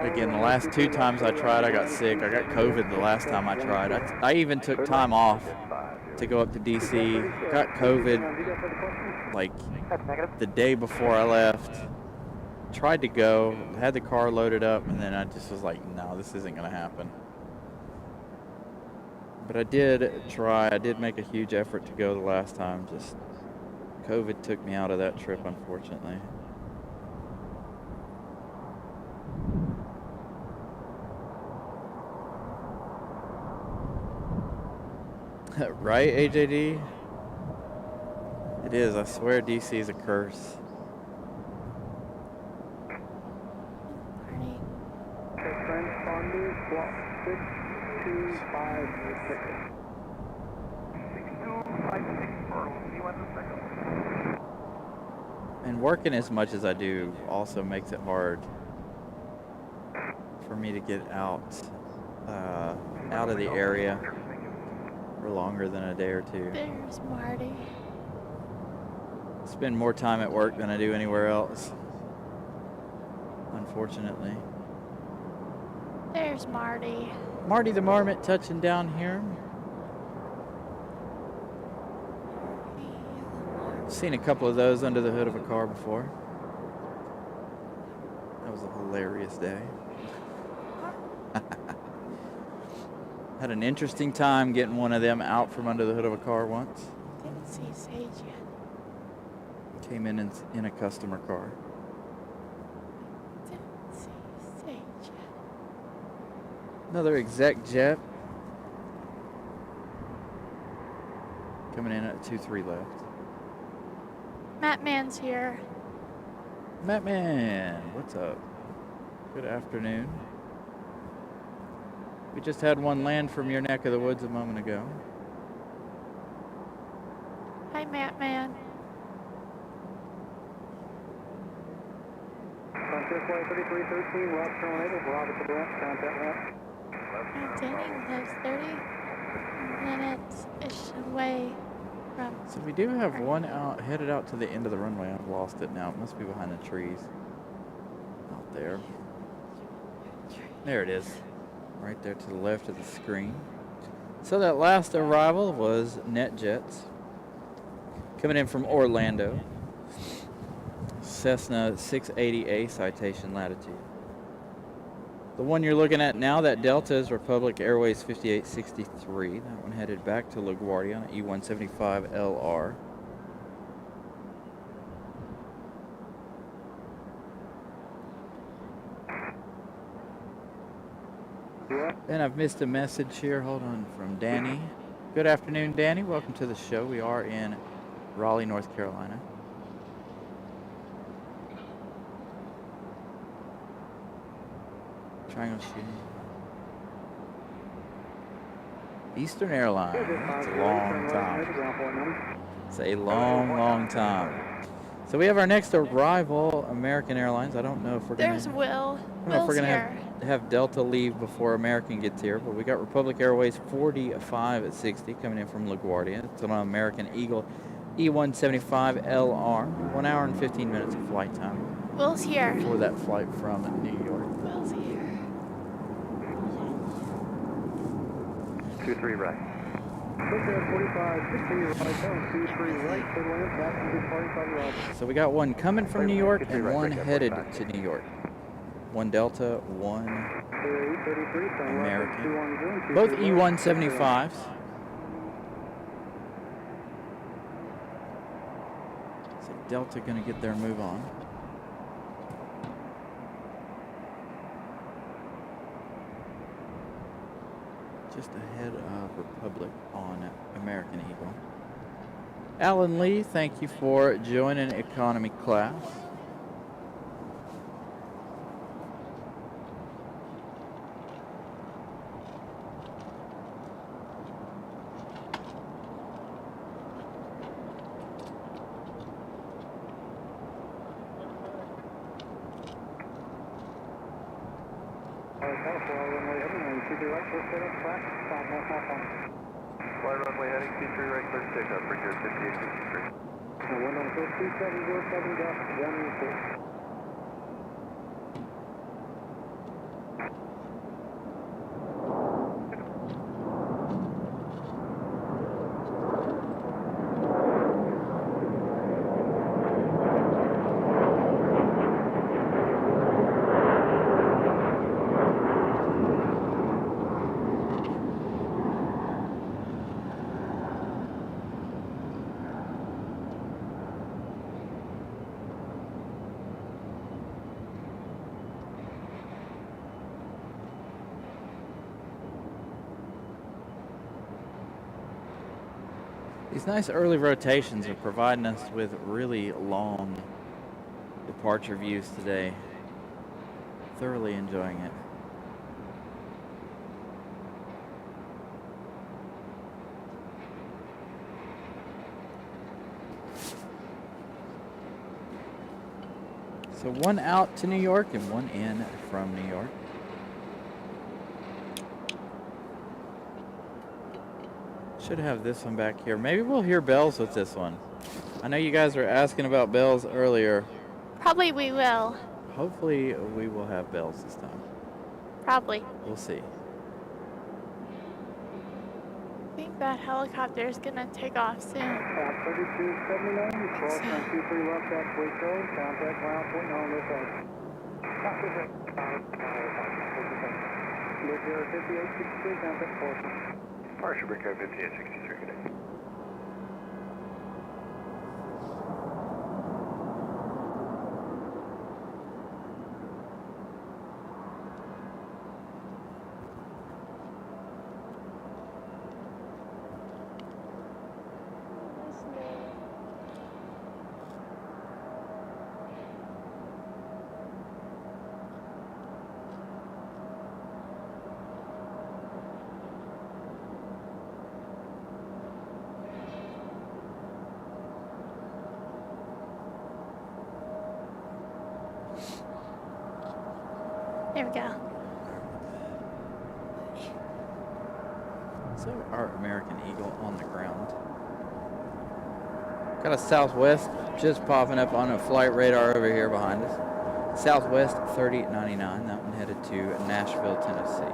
Again, the last 2 times I tried, I got sick. I got COVID the last time I tried. I even took time off to go up to DC. Got COVID like the day before I left. Tried to go, had the car loaded up, and then I just was like, no, this isn't going to happen. But I did try. I did make a huge effort to go the last time. Just COVID took me out of that trip, unfortunately. Right, AJD? It is. I swear DC is a curse. Marty. Transponders, block 6256. 6256 for E1 And working as much as I do also makes it hard for me to get out of the area for longer than a day or two. There's Marty. Spend more time at work than I do anywhere else, unfortunately. There's Marty. Marty the Marmot touching down here. Seen a couple of those under the hood of a car before. That was a hilarious day. Had an interesting time getting one of them out from under the hood of a car once. Didn't see Sage yet. Came in a customer car. Didn't see Sage yet. Another exec jet. Coming in at 2-3 left. Matt Man's here. Matt Man, what's up? Good afternoon. We just had one land from your neck of the woods a moment ago. Hi, Matt Man. Flight 3313, left turn able, Bravo to the left, contact left. Maintaining those 30 minutes-ish away from. So we do have one out headed out to the end of the runway. I've lost it now. It must be behind the trees. Out there. There it is. Right there to the left of the screen. So that last arrival was NetJets. Coming in from Orlando. Cessna 680A citation latitude. The one you're looking at now, that Delta, is Republic Airways 5863. That one headed back to LaGuardia on an E175LR. And I've missed a message here. Hold on, from Danny. Good afternoon, Danny. Welcome to the show. We are in Raleigh, North Carolina. Triangle shooting. Eastern Airlines. It's a long time. It's a long, long time. So we have our next arrival, American Airlines. I don't know if we're going There's to... Will. I don't know if we're Will's going here. to have Delta leave before American gets here, but we got Republic Airways 45 at 60 coming in from LaGuardia. It's on American Eagle E175LR. 1 hour and 15 minutes of flight time Will's here. for that flight from New York. Will's here. 23 right. Quick 45, 60 right, 23 right, clear land, back to 45 right. So we got one coming from New York and Right, one right, headed 45. to New York. One Delta, one American. Both E175s. So Delta going to get their move on. Just ahead of Republic on American Eagle. Alan Lee, thank you for joining economy class. Fly runway heading C3 right, clear takeoff, bring your 5863. Wind on 2707, gust 1 These nice early rotations are providing us with really long departure views today. Thoroughly enjoying it. So one out to New York and one in from New York. Should have this one back here. Maybe we'll hear bells with this one. I know you guys were asking about bells earlier. Probably we will. Hopefully we will have bells this time. Probably. We'll see. I think that helicopter is gonna take off soon. 3279, cross on 23 left at Wake Road, contact ground point on this side. Live 5863, contact portion. Departure, bring your 5863, good day. There we go. So our American Eagle on the ground. Got a Southwest just popping up on a flight radar over here behind us. Southwest 3099. That one headed to Nashville, Tennessee.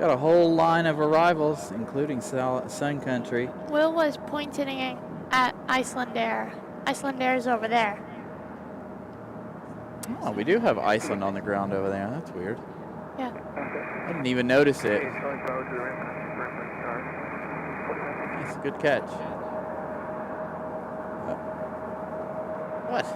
Got a whole line of arrivals, including Sun Country. Will was pointing at Icelandair. Icelandair is over there. Oh, we do have Iceland on the ground over there. That's weird. Yeah. I didn't even notice it. That's a good catch. What?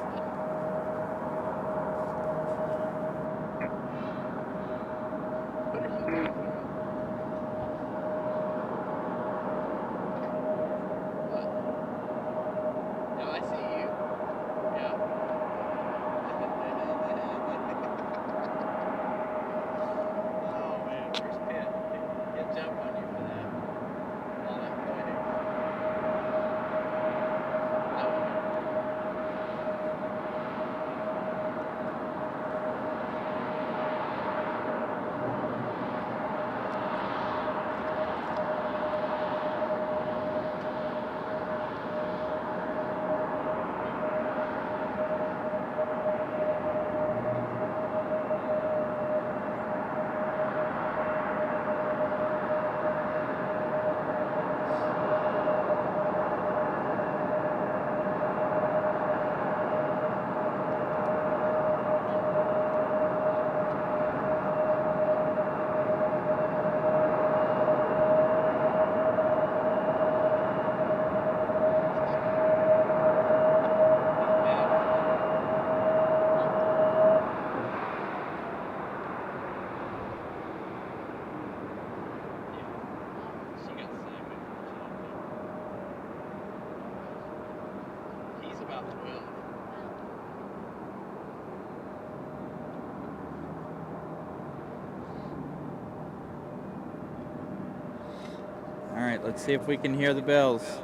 All right, let's see if we can hear the bells.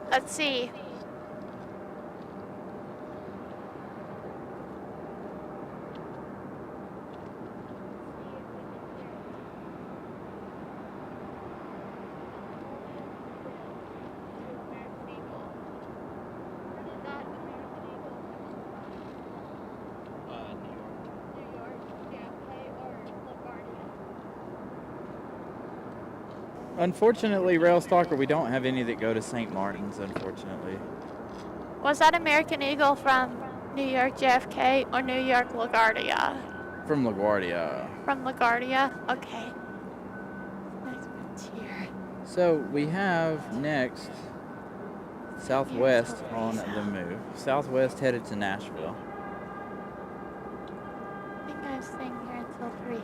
Let's see. Unfortunately, Rail Stalker, we don't have any that go to St. Martin's, unfortunately. Was that American Eagle from New York JFK or New York LaGuardia? From LaGuardia. From LaGuardia? Okay. Next here. So we have next Southwest on the move. Southwest headed to Nashville. I think I'm staying here until 3.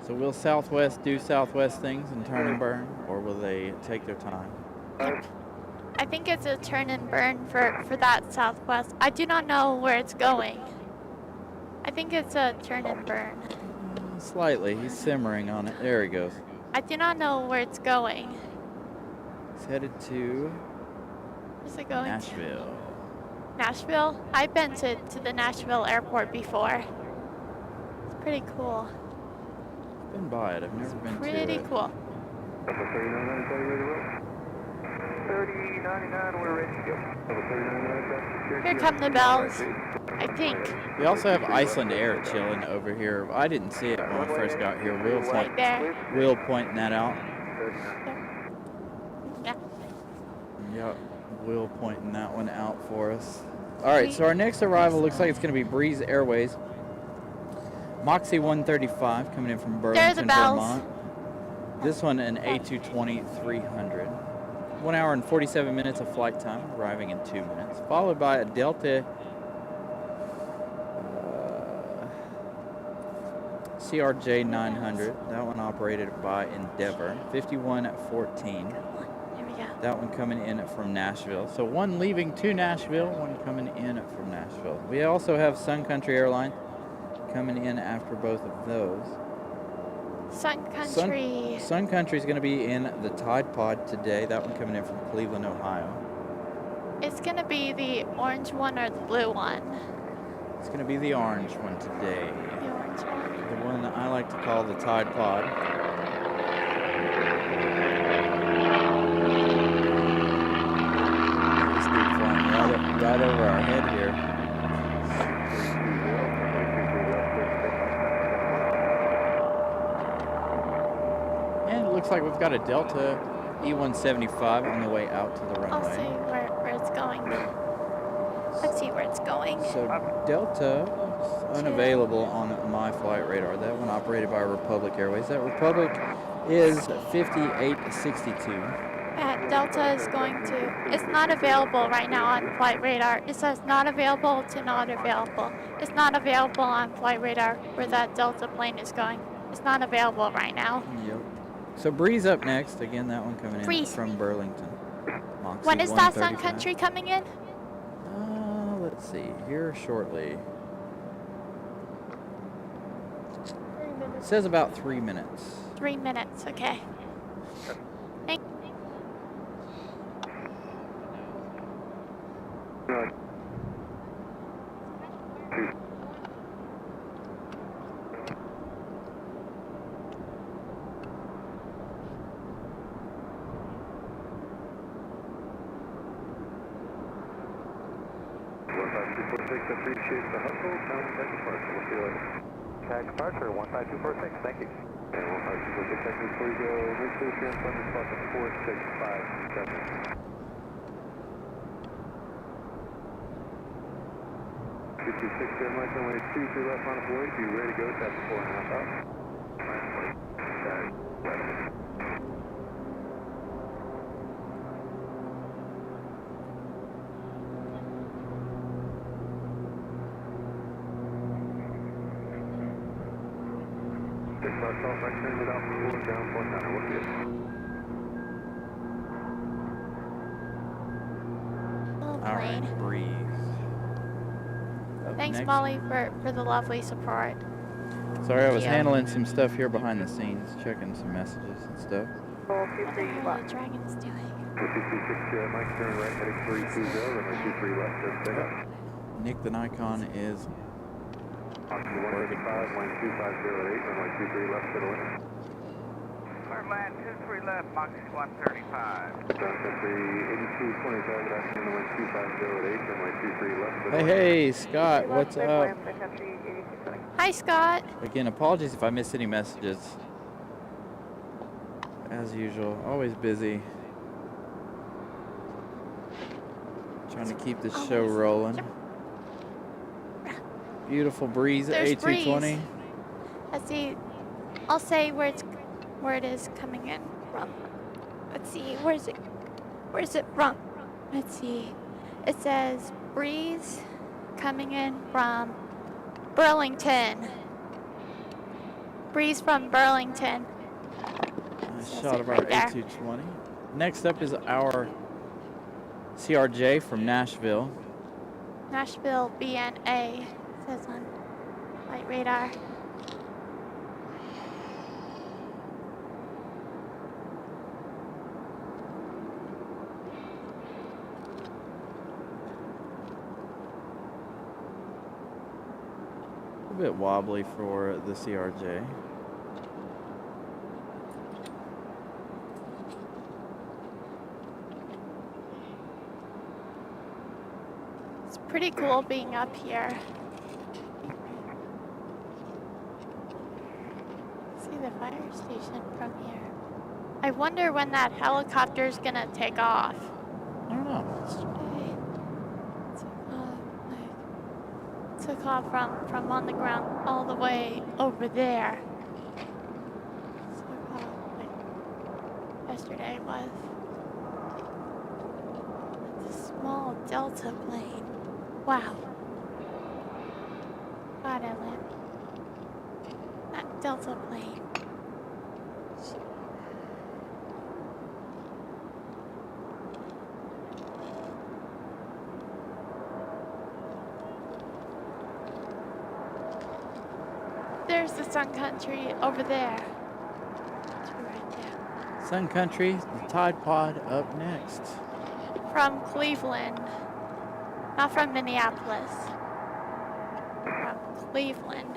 So will Southwest do Southwest things and turn and burn, or will they take their time? I think it's a turn and burn for that Southwest. I do not know where it's going. I think it's a turn and burn. Slightly. He's simmering on it. There he goes. I do not know where it's going. He's headed to Where's it going Nashville. to? Nashville? I've been to the Nashville airport before. It's pretty cool. Been by it. I've never been to it. Pretty cool. 3099, we're ready to go. Here come the bells, I think. We also have Icelandair chilling over here. I didn't see it when we first got here. Right there. Will pointing that out. Yeah. Yeah, Will pointing that one out for us. All right, so our next arrival looks like it's going to be Breeze Airways. Moxie 135 coming in from Burlington, Vermont. This one an A220-300. 1 hour and 47 minutes of flight time, arriving in 2 minutes. Followed by a Delta CRJ 900. That one operated by Endeavor. 5114. There we go. That one coming in from Nashville. So one leaving to Nashville, one coming in from Nashville. We also have Sun Country Airlines coming in after both of those. Sun Country. Sun Country is going to be in the Tide Pod today. That one coming in from Cleveland, Ohio. It's gonna be the orange one or the blue one? It's going to be the orange one today. The orange one. The one that I like to call the Tide Pod. This dude flying right over our head here. And it looks like we've got a Delta E175 on the way out to the runway. I'll see where it's going. Let's see where it's going. So Delta is unavailable on my flight radar. That one operated by Republic Airways. That Republic is 5862. Delta is going to, it's not available right now on flight radar. It says not available to not available. It's not available on flight radar where that Delta plane is going. It's not available right now. Yep. So Breeze up next. Again, that one coming in Breeze. from Burlington. Moxie When is that Sun 135. Country coming in? Let's see, here shortly. It says about 3 minutes. 3 minutes, okay. Thank Appreciate the hustle. Tag departure. We'll see you later. Tag departure 15246. Thank you. And 15246, thank you. Please go. Make sure you're in front of the spot at 4657. 226 there, Mike. Runway 23 left on its way. Be ready to go. Tap 4.5 out. Tag. All right, Breeze. Up Thanks, next. Molly, for the lovely support. Sorry, I was Yeah. handling some stuff here behind the scenes, checking some messages and stuff. What the hell are the dragons doing? 226 Mike, turn right, heading 320, runway 23 left, just pick up. Nick the Nikon is Oxygen 135, line 2508, runway 23 left, to the left. Clear land 23 left, Moxie 135. Ground country 8220, target action, runway 2508, runway 23 left, to the Hey, left. hey, Scott, what's up? Hi, Scott. Again, apologies if I missed any messages. As usual, always busy. Trying to keep this show Always. rolling. Beautiful Breeze There's A220. Breeze. Let's see. I'll say where it is coming in from. Let's see. Where's it from? Let's see. It says Breeze coming in from Burlington. Breeze from Burlington. Nice Says shot it of our right there. A220. Next up is our CRJ from Nashville. Nashville BNA says on flight radar. A bit wobbly for the CRJ. It's pretty cool being up here. See the fire station from here. I wonder when that helicopter's gonna take off. I don't know. Took off from on the ground all the way over there. Took off like yesterday was. It's a small Delta plane. Wow. God, I live. That Delta plane. There's the Sun Country over there. Two right there. Sun Country, the Tide Pod up next. from Cleveland. Not from Minneapolis. From Cleveland.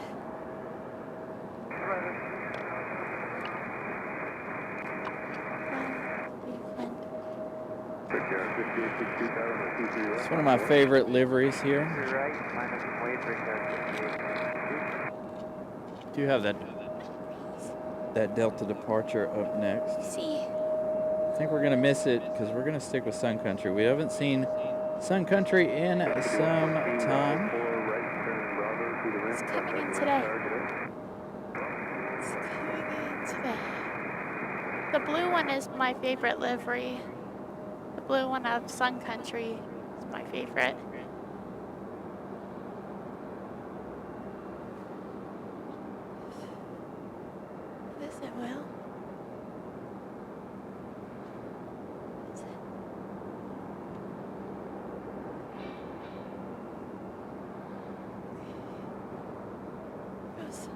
It's one of my favorite liveries here. Right, minus some weight, Do have that Delta departure up next. See. I think we're gonna miss it because we're gonna stick with Sun Country. We haven't seen Sun Country in some time. It's coming in today. It's coming in today. The blue one is my favorite livery. The blue one of Sun Country is my favorite. What is it, Will? What is it? Goes.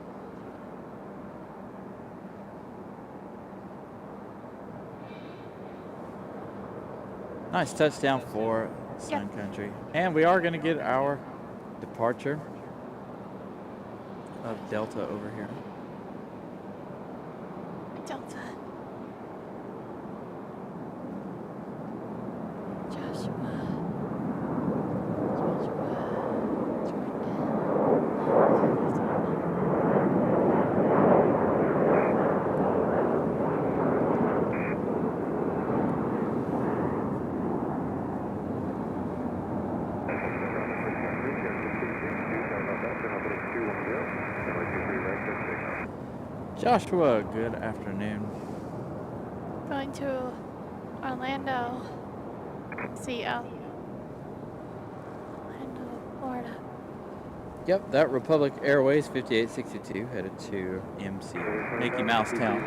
Nice touchdown for Sun Country. And we are going to get our departure of Delta over here. Delta. Joshua. Joshua, good afternoon. Going to Orlando. CO. Orlando, Florida. Yep, that Republic Airways 5862 headed to MC, Mickey Mouse Town.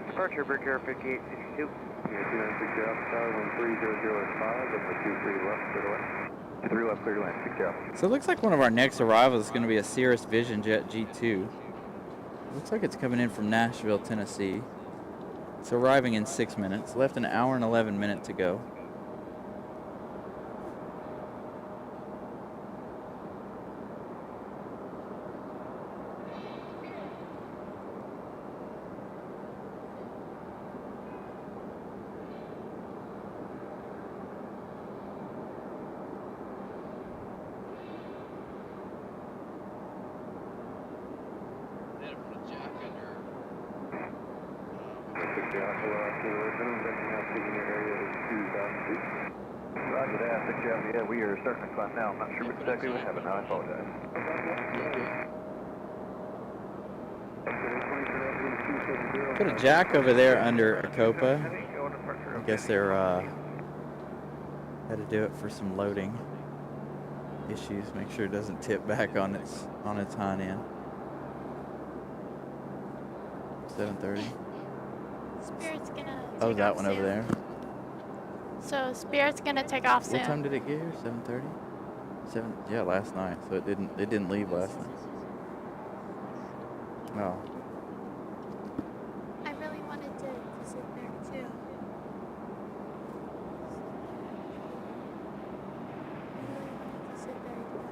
Departure, Brickyard 5862. Yeah, 296 outside, 13005, and 23 left, clear to land. 23 left, clear to land, good job. So it looks like one of our next arrivals is going to be a Cirrus Vision Jet G2. Looks like it's coming in from Nashville, Tennessee. It's arriving in 6 minutes. Left an hour and 11 minutes to go. Roger that, good job. Yeah, we are starting to climb now. I'm not sure exactly what happened now. I apologize. Put a jack over there under a Copa. I guess they're had to do it for some loading issues. Make sure it doesn't tip back on its hind end. 7:30. Spirit's gonna Oh, take that off one soon. over there. So Spirit's gonna take off soon. What time did it get here? 7:30. 7. Yeah, last night. So it didn't leave last night. Oh. I really wanted to sit there too. I really wanted to sit there too.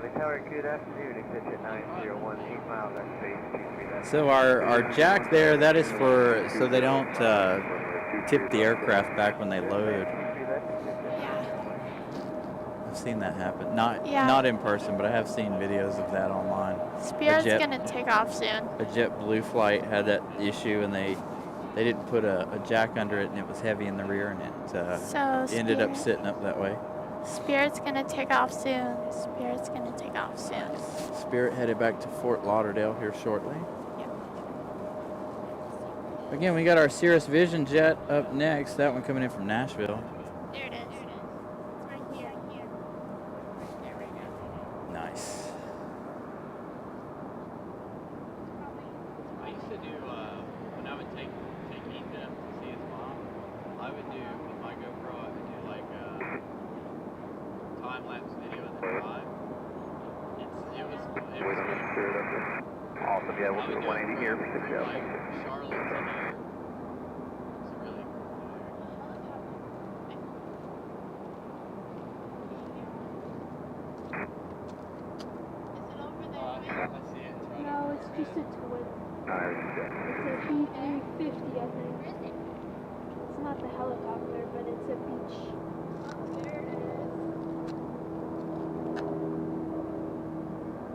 Raleigh Tower, good afternoon. Exit 901, 8 miles, that's base 23 left. So our jack there, that is for so they don't tip the aircraft back when they load. Yeah. I've seen that happen. Not Yeah. not in person, but I have seen videos of that online. Spirit's gonna take off soon. A JetBlue flight had that issue, and they didn't put a jack under it, and it was heavy in the rear, and it So ended up sitting up that way. Spirit's gonna take off soon. Spirit's gonna take off soon. Spirit headed back to Fort Lauderdale here shortly. Yep. Again, we got our Cirrus Vision jet up next. That one coming in from Nashville. There it is. It's right here. There we go. Nice. I used to do, when I would take Ethan to see his mom, I would do, with my GoPro, I would do like a time-lapse video of the drive. It was Awesome, yeah, we'll I do would a 180 here for 6 like hours. Charlotte to here. It's really cool. I see it. It's right No, over it's there. just a twin. Alright, It's a B350, I think. It's not the helicopter, but it's a beach. There it is.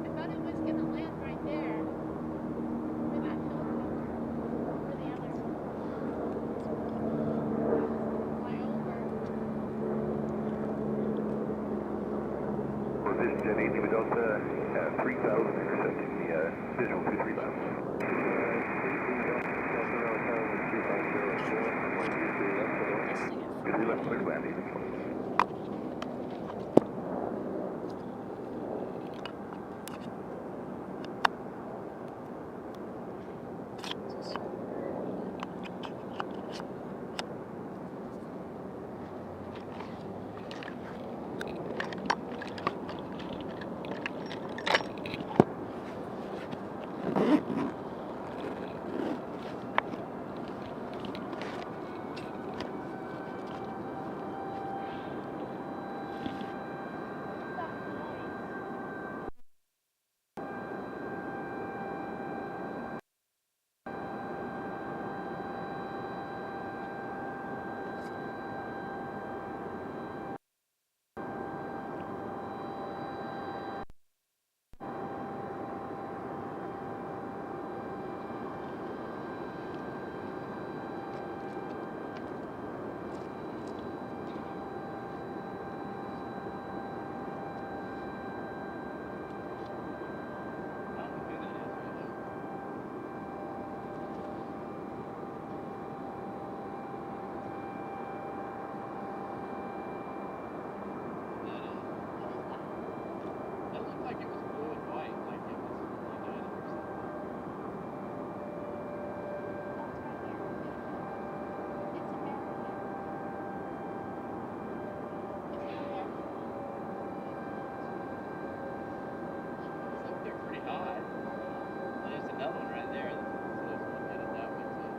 I thought it was gonna land right there. Where that helicopter. Where the other one. Fly over. Position Jet 8 Lima Delta, 3000 intercepting the visual 23 left. 23 left, clear to landing. That looked like it was blue and white, like it was United or something. It's up there pretty high. There's another one right there. So there's one headed that way too.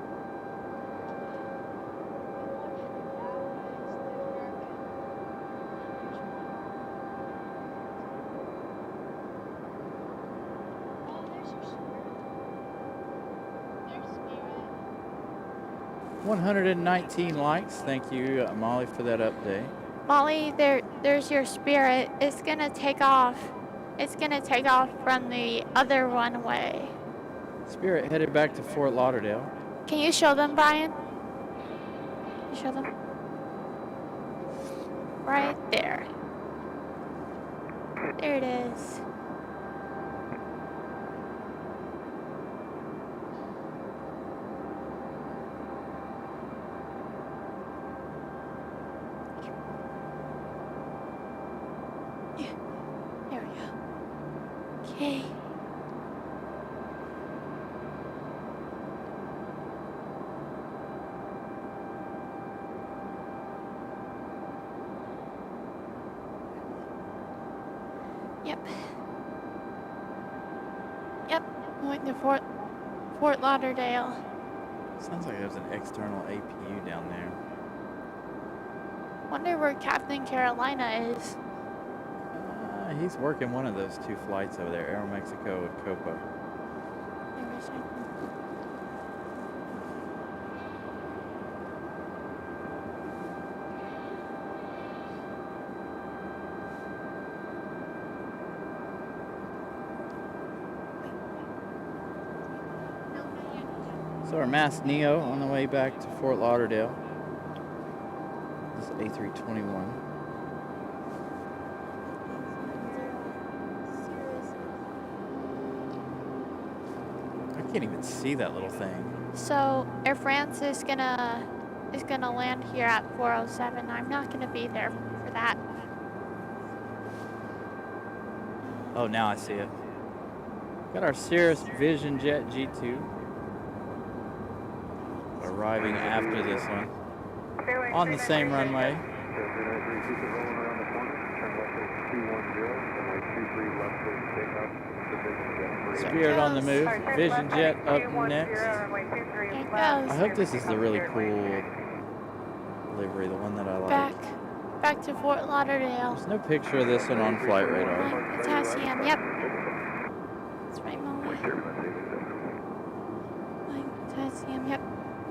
Oh, there's your Spirit. There's Spirit. 119 likes. Thank you, Molly, for that update. Molly, there's your Spirit. It's gonna take off. It's gonna take off from the other runway. Spirit headed back to Fort Lauderdale. Can you show them, Brian? You show them? Right there. There it is. Yeah. There we go. Okay. Yep. Yep. Going to Fort Lauderdale. Sounds like there's an external APU down there. Wonder where Captain Carolina is. He's working one of those two flights over there, Aeromexico and Copa. So our Mass Neo on the way back to Fort Lauderdale. This is A321. I can't even see that little thing. So Air France is gonna land here at 4:07. I'm not gonna be there for that. Oh, now I see it. Got our Cirrus Vision Jet G2 arriving after this one on the same runway. Spirit on the move. Vision Jet up next. I hope this is the really cool livery, the one that I like. Back to Fort Lauderdale. There's no picture of this one on flight radar. Flying potassium, yep. That's right, Molly. Flying potassium, yep.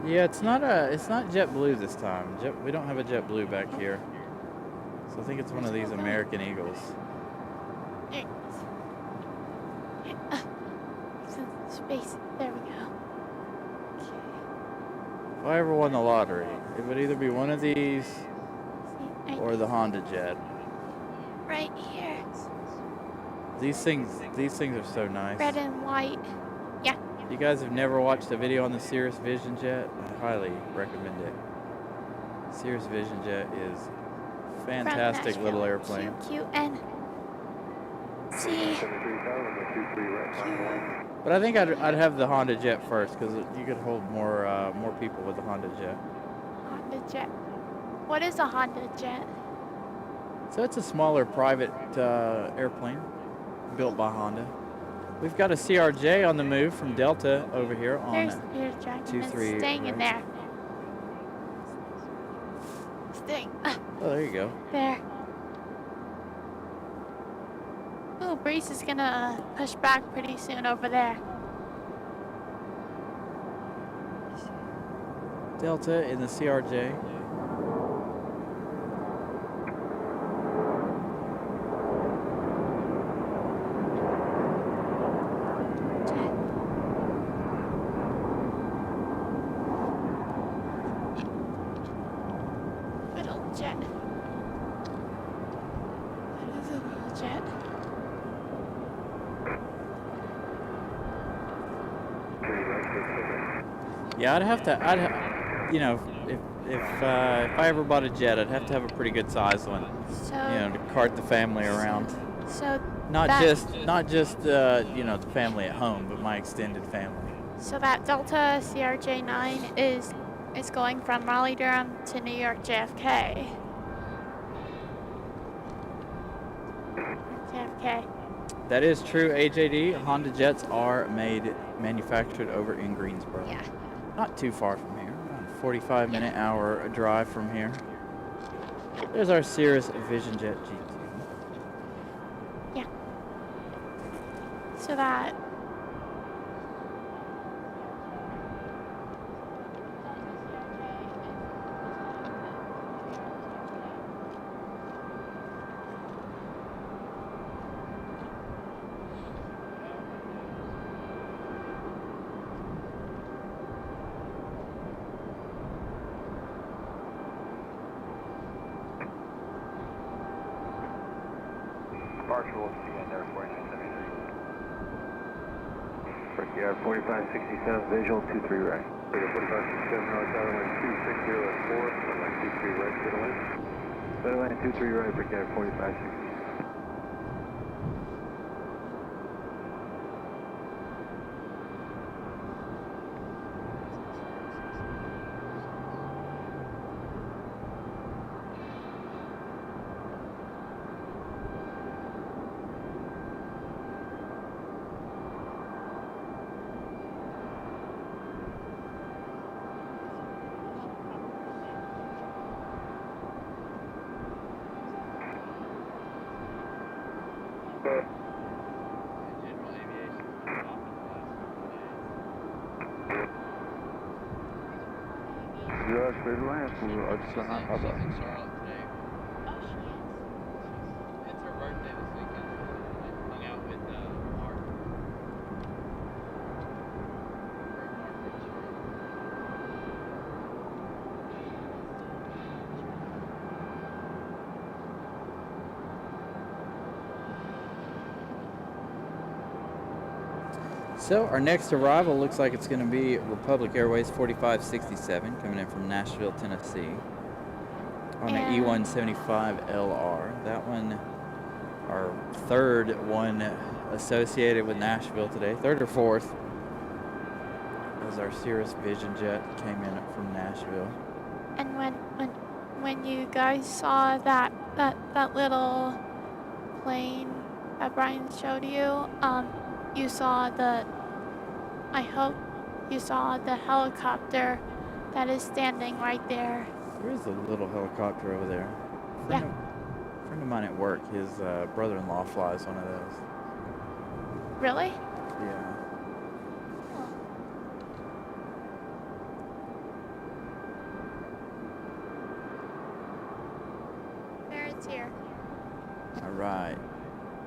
Yeah, it's not JetBlue this time. We don't have a JetBlue back here. So I think it's one of these American Eagles. Space. There we go. Okay. If I ever won the lottery, it would either be one of these or the Honda Jet. Right here. These things are so nice. Red and white. Yeah. If you guys have never watched a video on the Cirrus Vision Jet, I highly recommend it. Cirrus Vision Jet is a fantastic little airplane. QQN. C. But I think I'd have the Honda Jet first because you could hold more people with the Honda Jet. Honda Jet. What is a Honda Jet? So it's a smaller private airplane built by Honda. We've got a CRJ on the move from Delta over here on Here's Dragon. 23. Staying in there. Staying. Oh, there you go. There. Ooh, Breeze is gonna push back pretty soon over there. Delta in the CRJ. Little jet. That is a little jet. Yeah, if I ever bought a jet, I'd have to have a pretty good sized one, So, to cart the family around. so Not that, just the family at home, but my extended family. So that Delta CRJ9 is going from Raleigh, Durham to New York JFK. JFK. That is true, AJD. Honda jets are manufactured over in Greensboro. Yeah. Not too far from here. Around 45-minute-hour drive from here. There's our Cirrus Vision Jet G2. Yeah. So that. Partial again there, 4973. Brickyard 4567, visual 23 right. 4567, North Airline 260 at 4, Airline 23 right, get away. Airline 23 right, Brickyard 4567. Ja, ik weet het niet. Als ze She's aan in hadden. Charlotte today. It's her birthday this weekend. I hung out with Mark. So our next arrival looks like it's going to be Republic Airways 4567 coming in from Nashville, Tennessee on the And- E175LR. That one, our third one associated with Nashville today, third or fourth, was our Cirrus Vision jet came in from Nashville. And when you guys saw that little plane that Brian showed you, you saw I hope you saw the helicopter that is standing right there. There is a little helicopter over there. Yeah. Friend of mine at work, his brother-in-law flies one of those. Really? Yeah. There it's here. All right.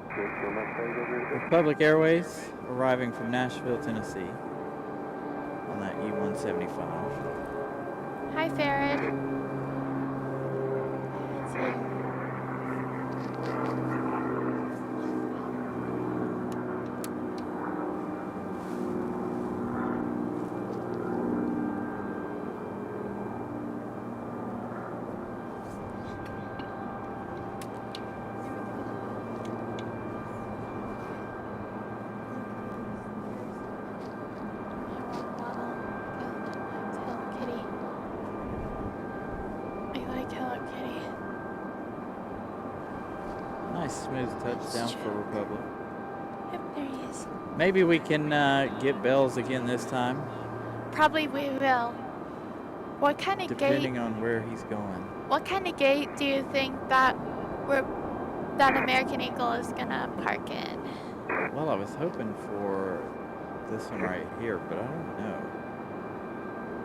So much over here. Republic Airways arriving from Nashville, Tennessee on that E175. Hi, Farad. It's him. Nice smooth touchdown for Republic. Yep, there he is. Maybe we can get bells again this time, Probably we will. What kind of gate? depending on where he's going. What kind of gate do you think that that American Eagle is gonna park in? Well, I was hoping for this one right here, but I don't know.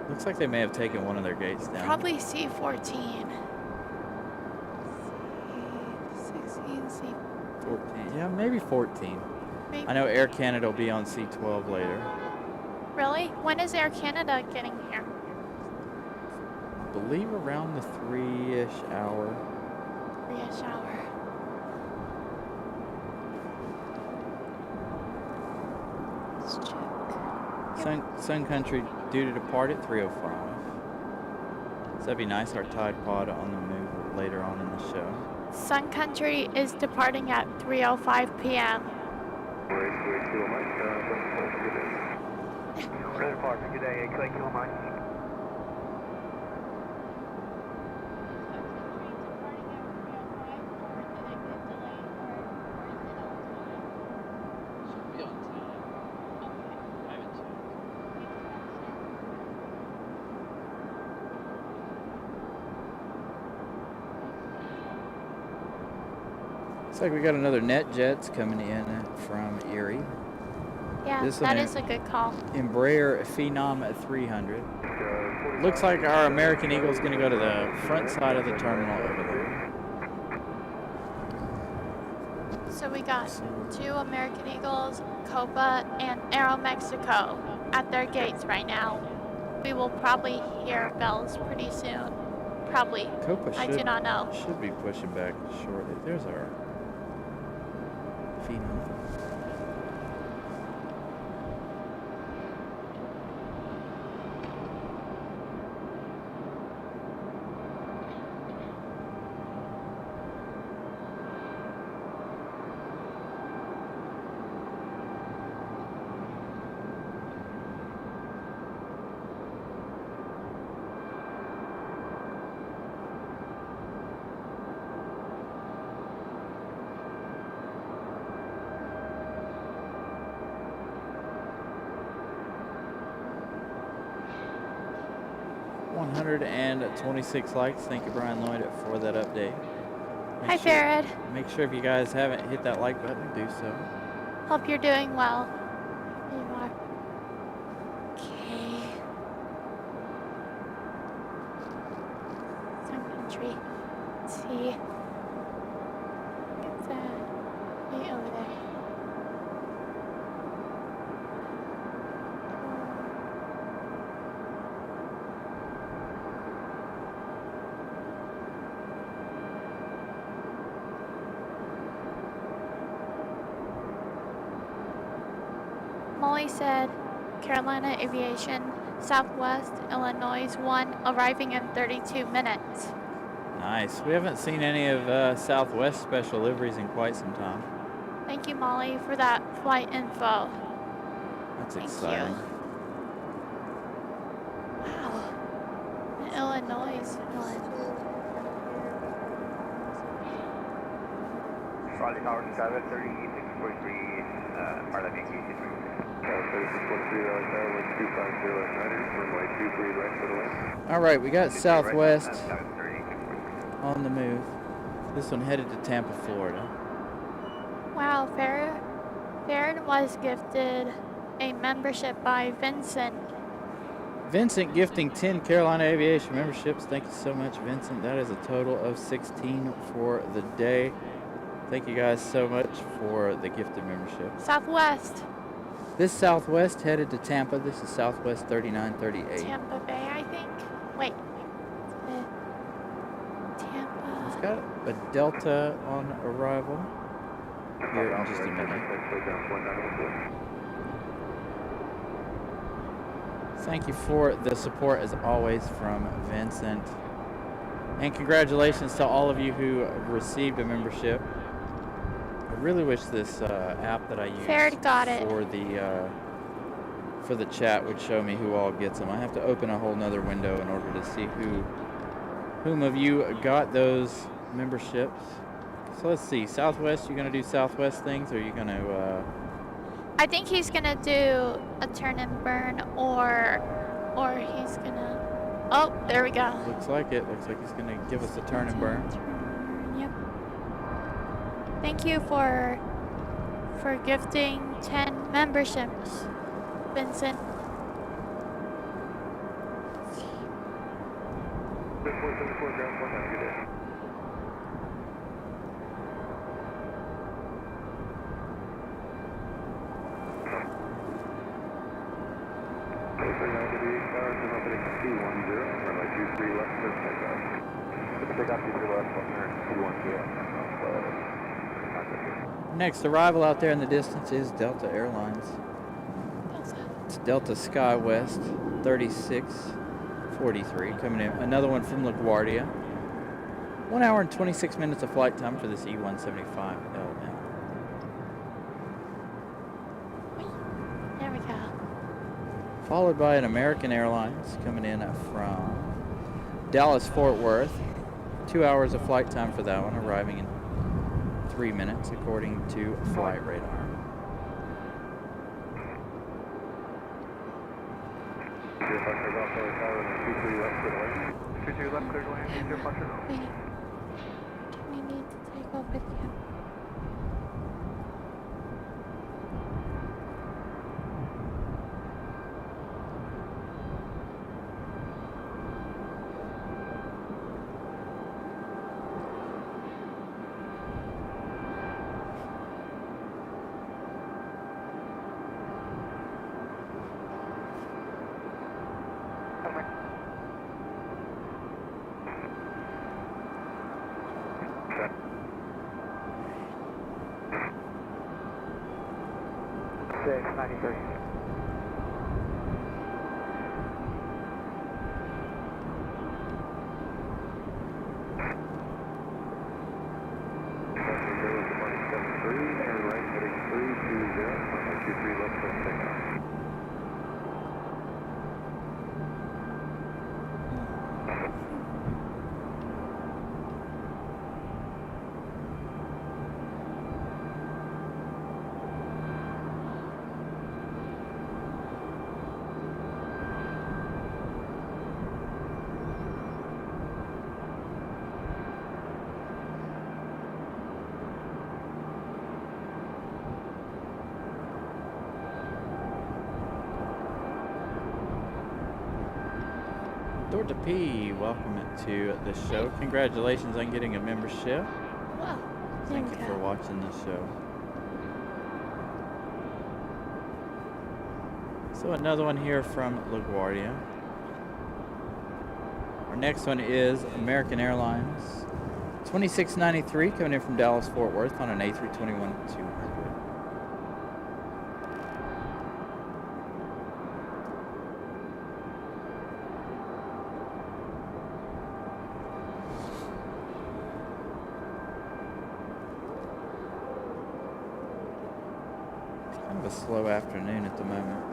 Looks like they may have taken one of their gates down. Probably C14. C16, C. 14. Yeah, maybe 14. Maybe. I know Air Canada will be on C12 later. Really? When is Air Canada getting here? I believe around the 3-ish hour. 3-ish hour. Let's check. Sun Country due to depart at 3:05. So that'd be nice, our Tide Pod on the move later on in the show. Sun Country is departing at 3:05 p.m. Red Department, good day, 8 Kilo Mike. Should be on time. I haven't checked. Looks like we got another NetJets coming in from Erie. Yeah, This one that in- is a good call. Embraer Phenom 300. Looks like our American Eagle is going to go to the front side of the terminal over there. So we got 2 American Eagles, Copa, and Aeromexico at their gates right now. We will probably hear bells pretty soon. Probably. Copa I do not know. should be pushing back shortly. There's our Phenom. And 26 likes. Thank you, Brian Lloyd, for that update. Hi, Farad. Make sure if you guys haven't hit that like button, do so. Hope you're doing well. You are. Okay. entry. Let's see. It's way over there. Molly said Carolina Aviation, Southwest Illinois 1, arriving in 32 minutes. Nice. We haven't seen any of Southwest special liveries in quite some time. Thank you, Molly, for that flight info. That's Thank exciting. you. Wow. In Illinois 1. Raleigh Tower Skyler 3643, Marlin Aviation. 3643 Raleigh Tower, 1250 United, runway 23 right for the wind. All right, we got Southwest Right, 3643. on the move. This one headed to Tampa, Florida. Wow, Farron was gifted a membership by Vincent. Vincent gifting 10 Carolina Aviation memberships. Thank you so much, Vincent. That is a total of 16 for the day. Thank you guys so much for the gifted membership. Southwest. This Southwest headed to Tampa. This is Southwest 3938. Tampa Bay, I think. Wait. Tampa. It's got a Delta on arrival here in just a minute. Thank you for the support as always from Vincent. And congratulations to all of you who received a membership. I really wish this app that I use Farrad got it. for the chat would show me who all gets them. I have to open a whole nother window in order to see whom of you got those memberships. So let's see, Southwest, you gonna do Southwest things, or are you gonna I think he's gonna do a turn and burn, or he's gonna. Oh, there we go. looks like it. Looks like he's gonna give us a turn and burn. Yep. Thank you for gifting 10 memberships, Vincent. Next arrival out there in the distance is Delta Airlines. It's Delta SkyWest 3643 coming in. Another one from LaGuardia. 1 hour and 26 minutes of flight time for this E-175LM. There we go. Followed by an American Airlines coming in from Dallas Fort Worth. 2 hours of flight time for that one, arriving in 3 minutes according to flight radar. Wait. We need to take off with you. Dorta P, welcome to the show. Congratulations on getting a membership. Whoa. Thank you for watching the show. So another one here from LaGuardia. Our next one is American Airlines. 2693 coming in from Dallas Fort Worth on an A321-200. It's kind of a slow afternoon at the moment.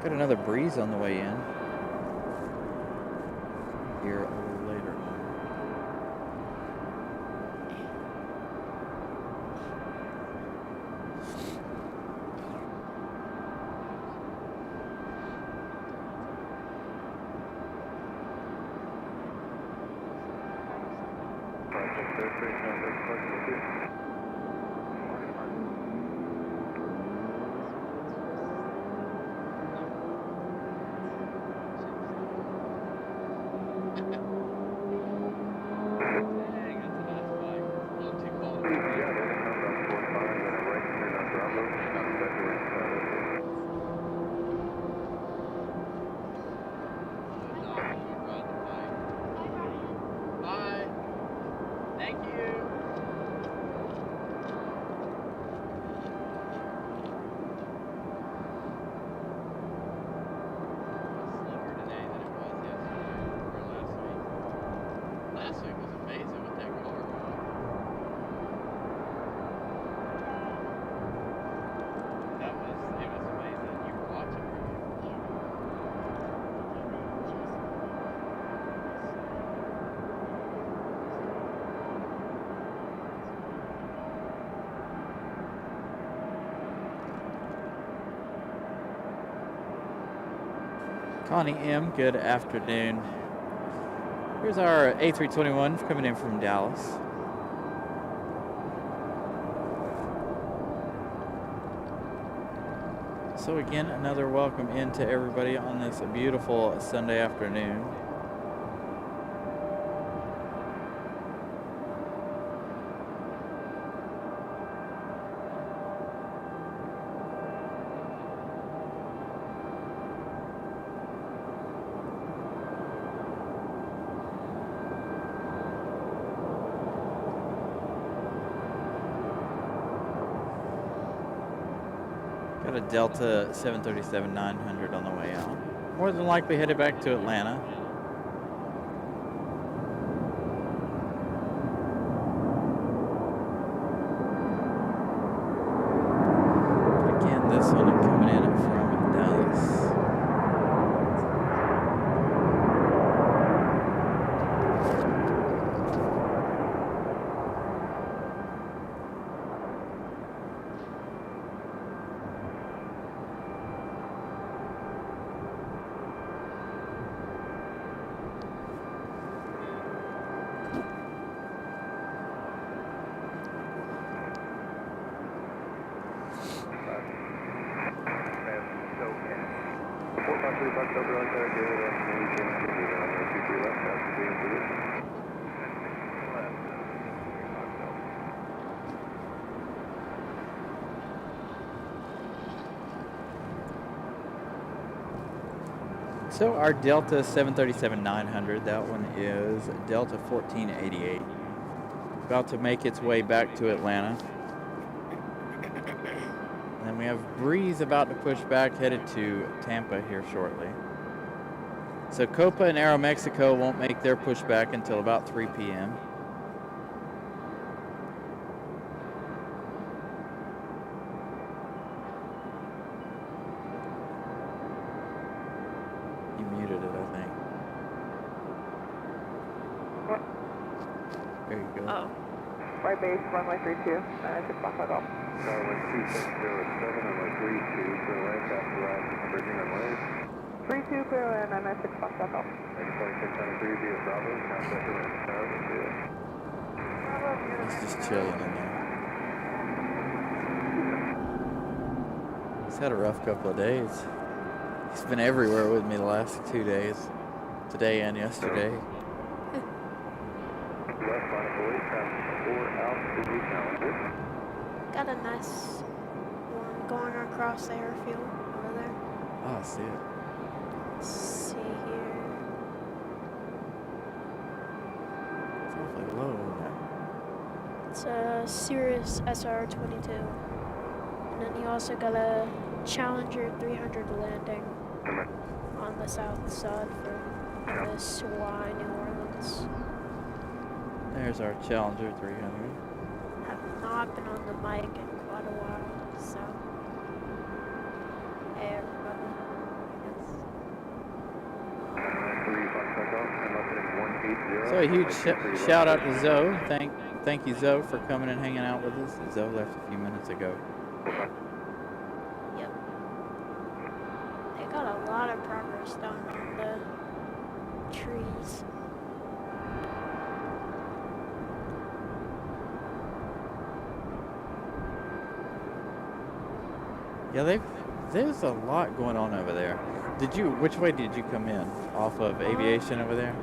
Got another breeze on the way in. Here a little later on. Connie M, good afternoon. Here's our A321 coming in from Dallas. So again, another welcome in to everybody on this beautiful Sunday afternoon. Got a Delta 737-900 on the way out. More than likely headed back to Atlanta. Again, this one coming in from Dallas. So our Delta 737-900, that one is Delta 1488. About to make its way back to Atlanta. And then we have Breeze about to push back, headed to Tampa here shortly. So Copa and Aeromexico won't make their push back until about 3 p.m. Muted it, I think. What? There you go. Oh. Right base, runway 32, 96 Fox Echo. Runway 2607, runway 32, clear land, after rise, bridging runway. 32, clear land, 96 Fox Echo. 2693, via Bravo, contact the range tower, It's just chilling in there. He's had a rough couple of days. He's been everywhere with me the last 2 days. Today and yesterday. Left line of away, traffic 4 out to the Challenger. Got a nice one going across the airfield over there. Oh, I see it. Let's see here. It's awfully low, isn't it? It's a Cirrus SR-22. And then you also got a Challenger 300 landing on the south side from SY New Orleans. There's our Challenger 300. Have not been on the mic in quite a while, so. Hey everybody. So a huge shout out to Zoe. Thank you, Zoe, for coming and hanging out with us. Zoe left a few minutes ago. Yep. They got a lot of progress done on the trees. Yeah, there's a lot going on over there. Which way did you come in? Off of Aviation over there?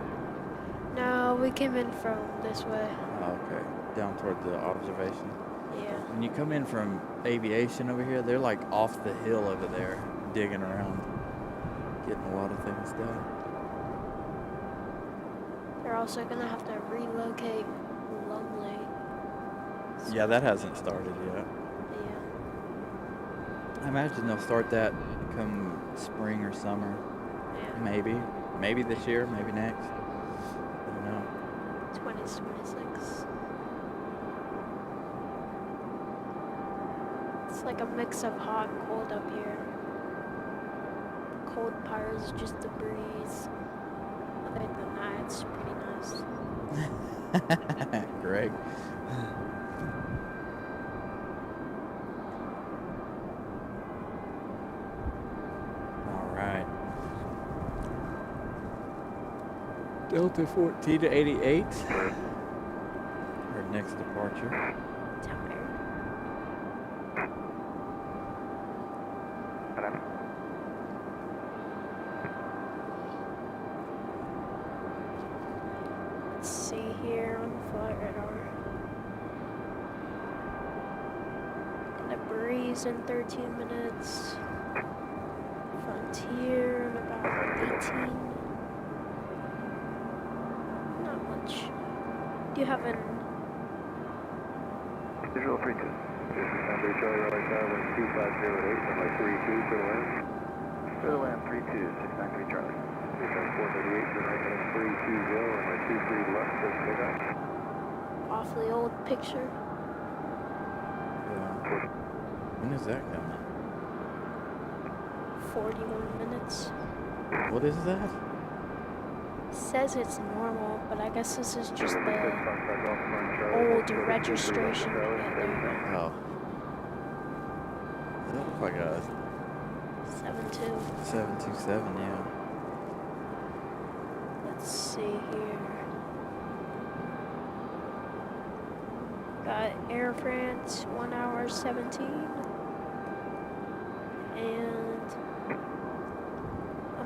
No, we came in from this way. Oh, okay. Down toward the observation. Yeah. When you come in from Aviation over here, they're like off the hill over there, digging around, getting a lot of things done. They're also gonna have to relocate Lonely. Yeah, that hasn't started yet. Yeah. I imagine they'll start that come spring or summer. Yeah. Maybe this year, maybe next. I don't know. 2026. It's like a mix of hot and cold up here. Cold part is just the breeze. Other than that, it's pretty nice. Greg. All right. Delta 14 to 88. Our next departure. Let's see here on the flight radar. Got a breeze in 13 minutes. Frontier in about 18. Not much. Do you have an... Visual 32. This is Sunday Charlie Raleigh Tower, 2508, runway 32, clear to land. Clear to land 32, 693 Charlie. 438, runway 320, runway 23 left, clear to take off. awfully old picture? Yeah. When is that coming? 41 minutes. What is that? Says it's normal, but I guess this is just the old registration. Yeah, there you go. Oh. Does that look like a 7-2. 727, yeah. Let's see here. Got Air France 1 hour 17. And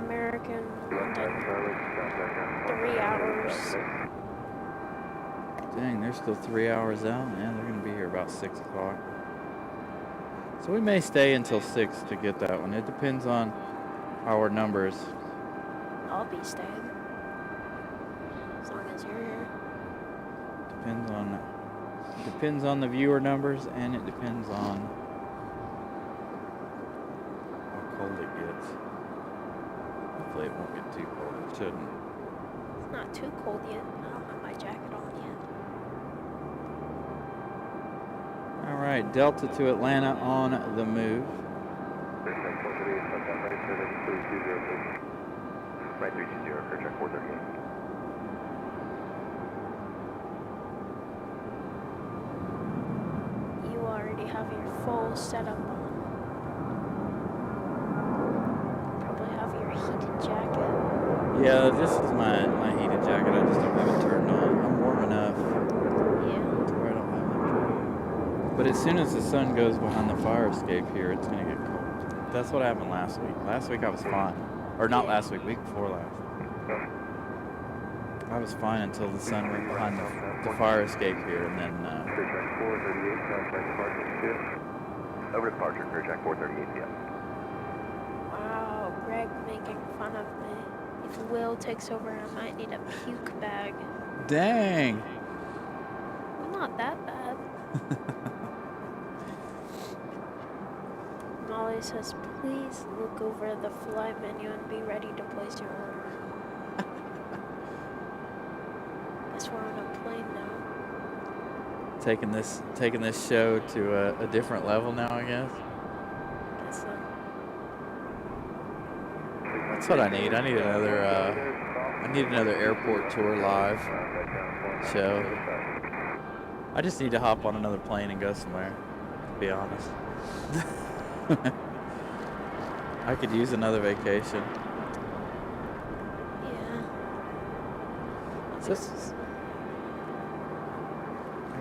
American London 3 hours. Dang, they're still 3 hours out. Man, they're going to be here about 6 o'clock. So we may stay until 6 to get that one. It depends on our numbers. I'll be staying. As long as you're here. Depends on the viewer numbers, and it depends on how cold it gets. Hopefully it won't get too cold. It shouldn't. It's not too cold yet. I don't have my jacket on yet. All right, Delta to Atlanta on the move. Right 320, clear check 438. You already have your full setup on. Probably have your heated jacket. Yeah, this is my heated jacket. I just don't have it turned on. I'm warm enough. Yeah. Where I don't have it. But as soon as the sun goes behind the fire escape here, it's going to get cold. That's what happened last week. Last week I was fine. Or not last week, week before last. I was fine until the sun went behind the fire escape here, and then... Clear track 438, contact departure 2. Over departure, clear track 438, yeah. Wow, Greg making fun of me. If Will takes over, I might need a puke bag. Dang! I'm not that bad. Molly says, please look over the flight menu and be ready to place your order. Guess we're on a plane now. Taking this show to a different level now, I guess. Guess so. That's what I need. I need another airport tour live show. I just need to hop on another plane and go somewhere, to be honest. I could use another vacation. Yeah. Just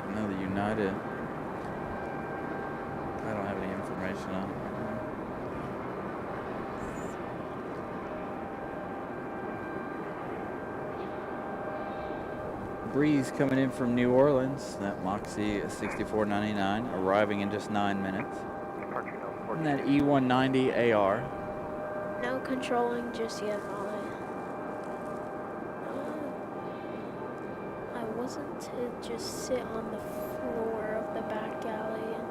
another United. I don't have any information on it. Breeze coming in from New Orleans. That Moxie 6499 arriving in just 9 minutes. And that E190 AR. No controlling just yet, Molly. I wasn't to just sit on the floor of the back alley. And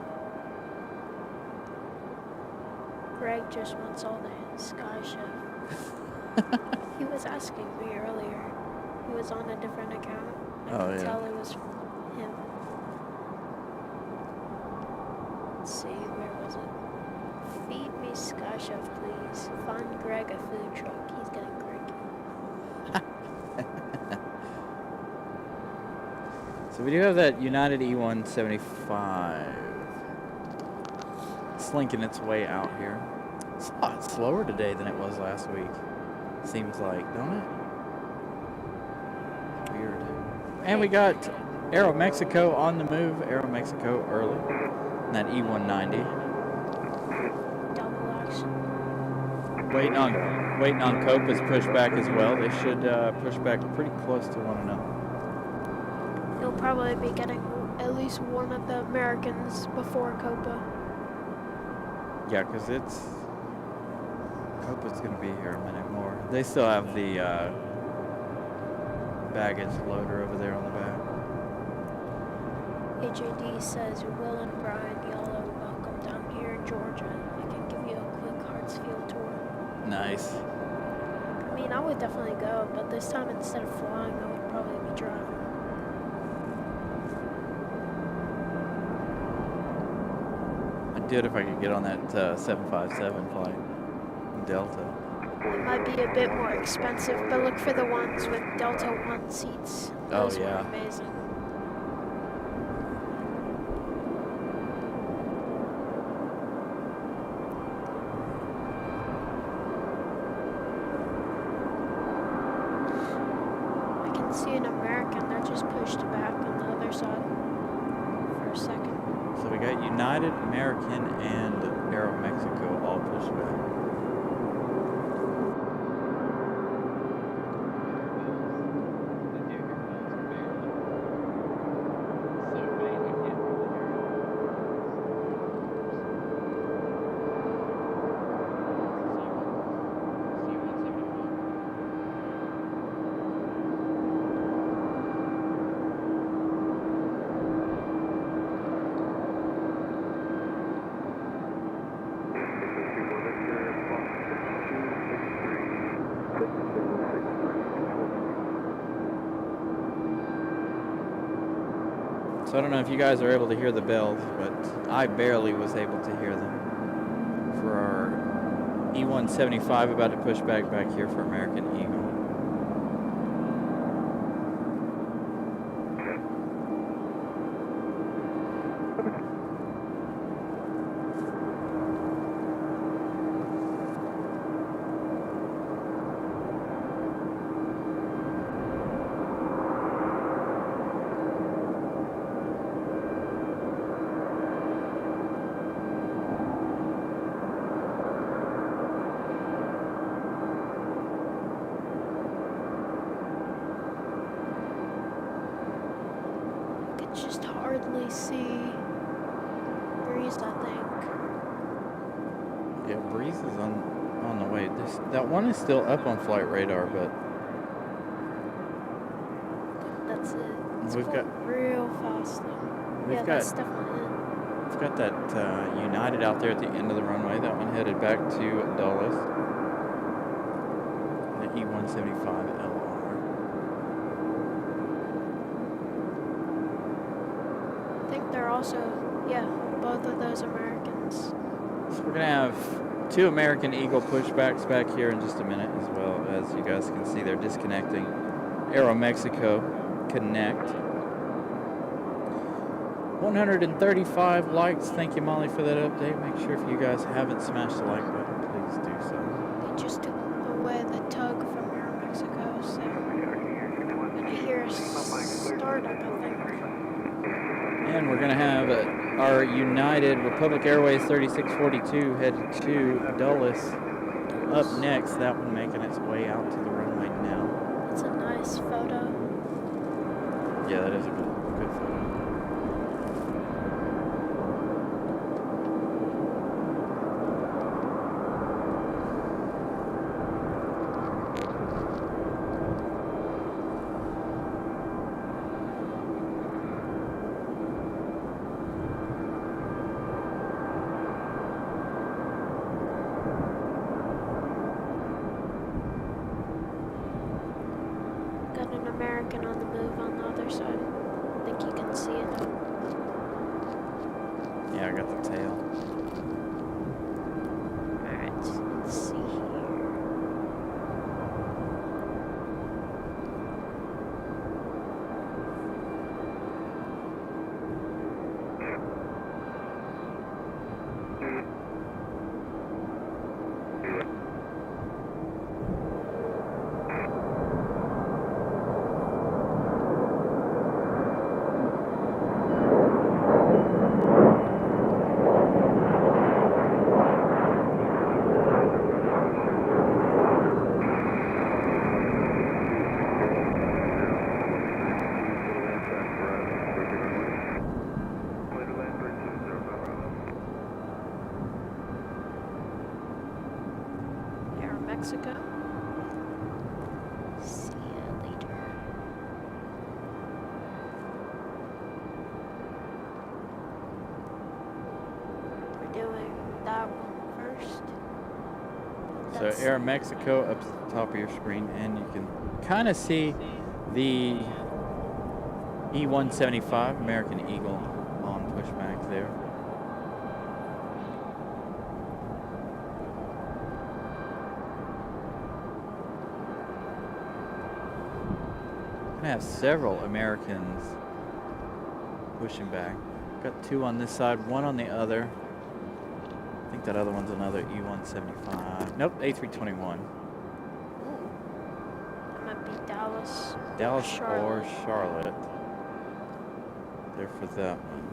Greg just wants all the Sky Chef. He was asking me earlier. He was on a different account. I could tell it was him. Let's see, where was it? Feed me Sky Chef, please. Find Greg a food truck. He's getting cranky. So we do have that United E175 slinking its way out here. It's a lot slower today than it was last week. Seems like, don't it? Weird. And we got Aeromexico on the move. Aeromexico early. And that E190. Double action. Waiting on Copa's pushback as well. They should push back pretty close to one another. He'll probably be getting at least one of the Americans before Copa. Yeah, because Copa's going to be here a minute more. They still have the baggage loader over there on the back. HAD says, Will and Brian, y'all are welcome down here in Georgia. I can give you a quick Hartsfield tour. Nice. I mean, I would definitely go, but this time instead of flying, I would probably be driving. I'd do it if I could get on that 757 flight. Delta. It might be a bit more expensive, but look for the ones with Delta 1 seats. Those were amazing. I can see an American that just pushed back on the other side for a second. So we got United, American, and Aeromexico all pushed back. So I don't know if you guys are able to hear the bells, but I barely was able to hear them. For our E175 about to push back here for American Eagle. only see Breeze, I think. Yeah, Breeze is on the way. That one is still up on flight radar, but That's it. It's We've going got- real fast though. we've Yeah, got that's definitely it. we've got that United out there at the end of the runway. That one headed back to Dulles. The E175LR. I think they're also, yeah, both of those Americans. So we're gonna have 2 American Eagle pushbacks back here in just a minute, as well as you guys can see they're disconnecting. Aeromexico connect. 135 likes. Thank you, Molly, for that update. Make sure if you guys haven't smashed the like button, please do so. They just took away the tug from Aeromexico, so we're gonna hear a startup, I think. And we're gonna have our United Republic Airways 3642 headed to Dulles up next. That one making its way out to the runway now. It's a nice photo. Yeah, that is a good photo. Got an American on the move on the other side. I think you can see it. Yeah, I got the tail. Alright, let's see here. Mexico. See ya later. We're doing that one first. So That's- Aeromexico up at the top of your screen, and you can kind of see the E175 American Eagle on pushback there. Gonna have several Americans pushing back. Got 2 on this side, 1 on the other. I think that other one's another E175. Nope, A321. Ooh. That might be Dallas. Dallas Charlotte. or Charlotte. There for that one.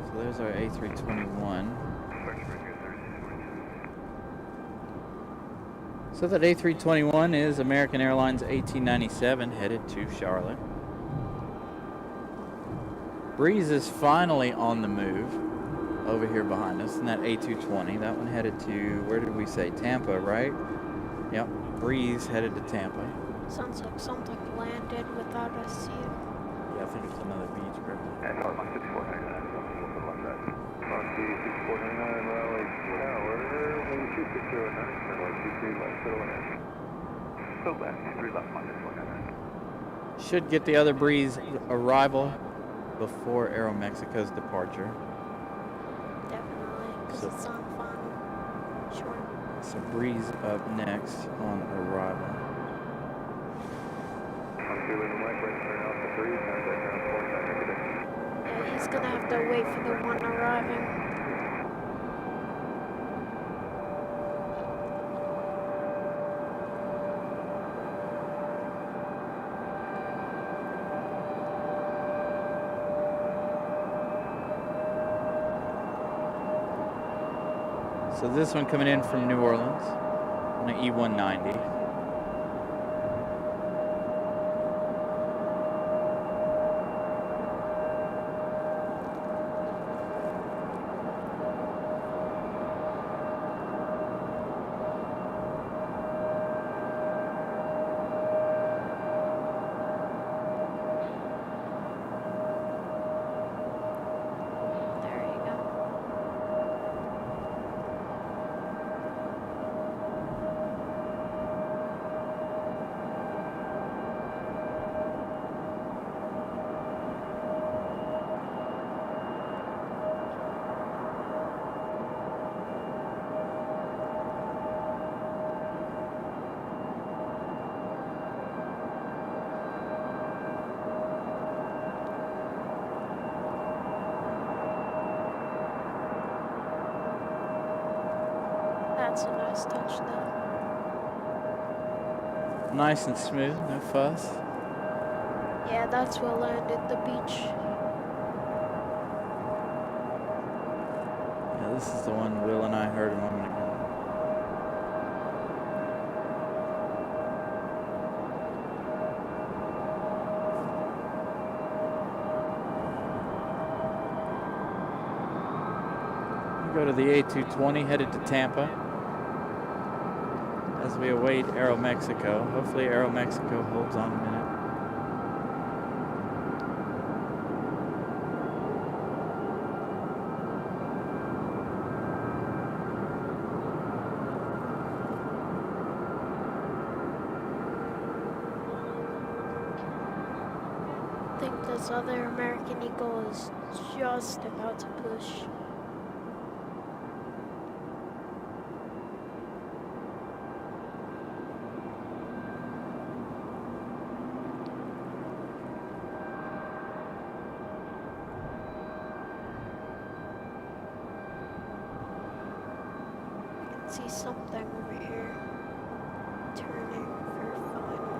So there's our A321. So that A321 is American Airlines 1897 headed to Charlotte. Breeze is finally on the move over here behind us, and that A220. That one headed to, where did we say? Tampa, right? Yep, Breeze headed to Tampa. Sounds like something landed without us seeing. Yeah, I think it's another beach group. And Monkey 6499 Raleigh Tower, wind 2609, runway 23 left, settle in. So left, 3 left, Monkey 499. Should get the other Breeze arrival before Aeromexico's departure. Definitely, because So- it's on final. Sure. So Breeze up next on arrival. Monkey leaving right, right, turn off the 3, contact ground 49, negative. Yeah, he's gonna have to wait for the one arriving. So this one coming in from New Orleans on an E190. There you go. That's a nice touchdown. Nice and smooth, no fuss. Yeah, that's well landed, the beach. Yeah, this is the one Will and I heard a moment ago. We go to the A220 headed to Tampa as we await Aeromexico. Hopefully Aeromexico holds on a minute. I think this other American Eagle is just about to push. I can see something over here turning for final.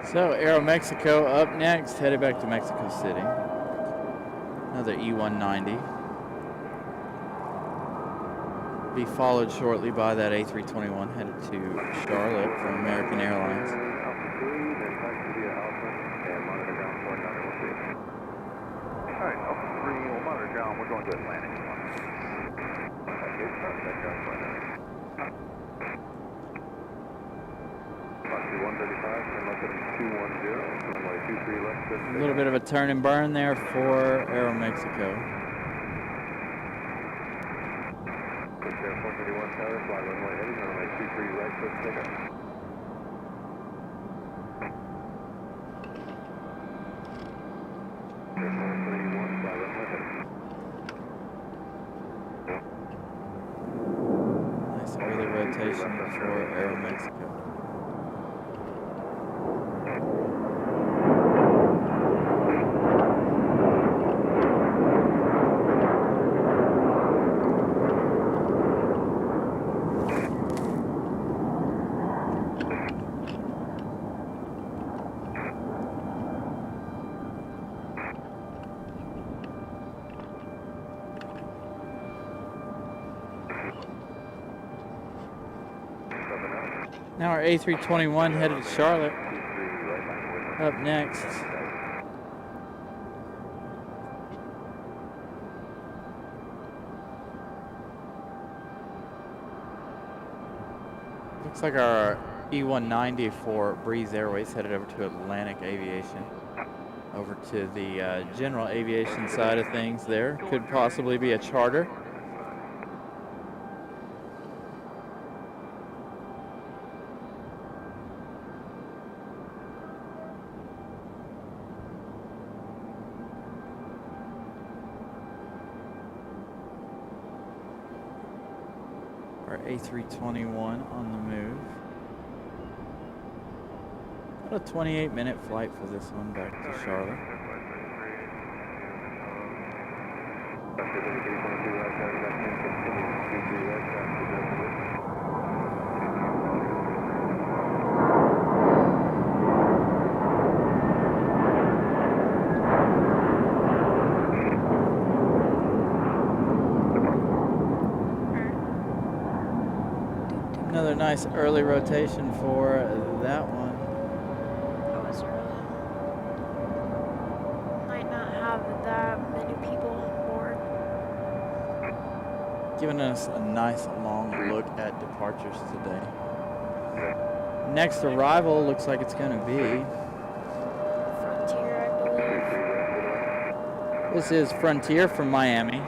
So Aeromexico up next, headed back to Mexico City. Another E190. Be followed shortly by that A321 headed to Charlotte from American Airlines. Altitude, then taxi via Alpha, and monitor ground 49, All right, Alpha 3, we'll monitor ground. We're going to Atlantic. Okay, start that ground 49. Taxi 135, turn left at 210, runway 23 left. A little bit of a turn and burn there for Aeromexico. Quick Air 431 tower, fly runway heading, runway 23 right, let's take up. Air 431, fly runway heading. Nice early rotation for Aeromexico. Now our A321 headed to Charlotte. Up next. Looks like our E190 for Breeze Airways headed over to Atlantic Aviation. Over to the general aviation side of things there. Could possibly be a charter. Our A321 on the move. About a 28-minute flight for this one back to Charlotte. nice early rotation for that one. That was early. Might not have that many people on board. Giving us a nice long look at departures today. Next arrival looks like it's going to be. Frontier, I believe. This is Frontier from Miami.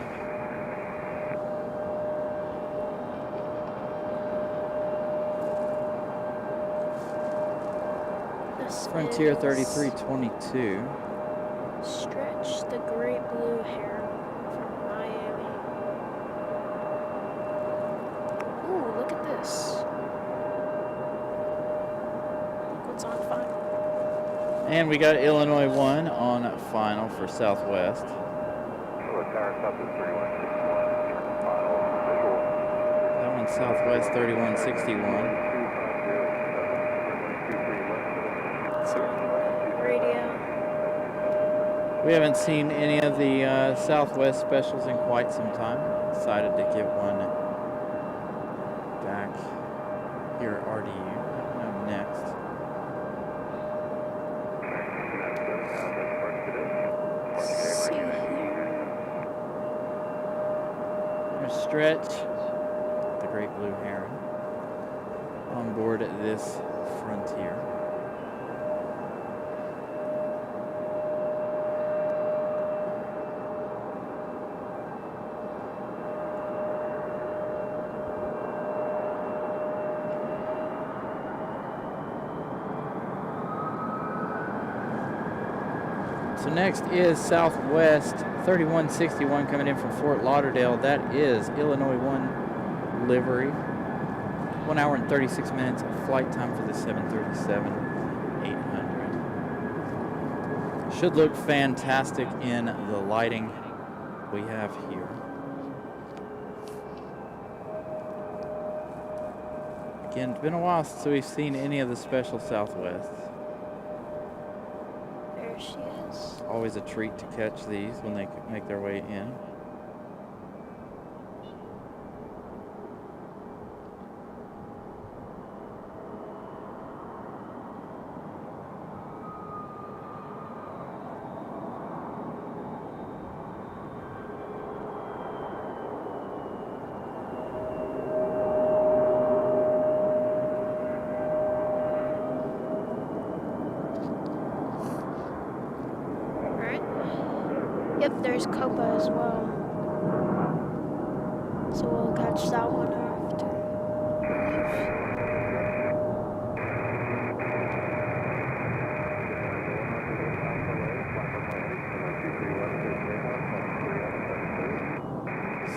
This Frontier is 3322. Stretch the Great Blue Heron from Miami. Ooh, look at this. Look what's on final. And we got Illinois 1 on final for Southwest. That one's Southwest 3161. Radio. We haven't seen any of the Southwest specials in quite some time. Decided to get one back here at RDU. Up next. See here. There's Stretch, the Great Blue Heron, on board at this Frontier. So next is Southwest 3161 coming in from Fort Lauderdale. That is Illinois 1 livery. 1 hour and 36 minutes flight time for the 737-800. Should look fantastic in the lighting we have here. Again, it's been a while since we've seen any of the special Southwests. There she is. Always a treat to catch these when they make their way in. Yep, there's Copa as well. So we'll catch that one after.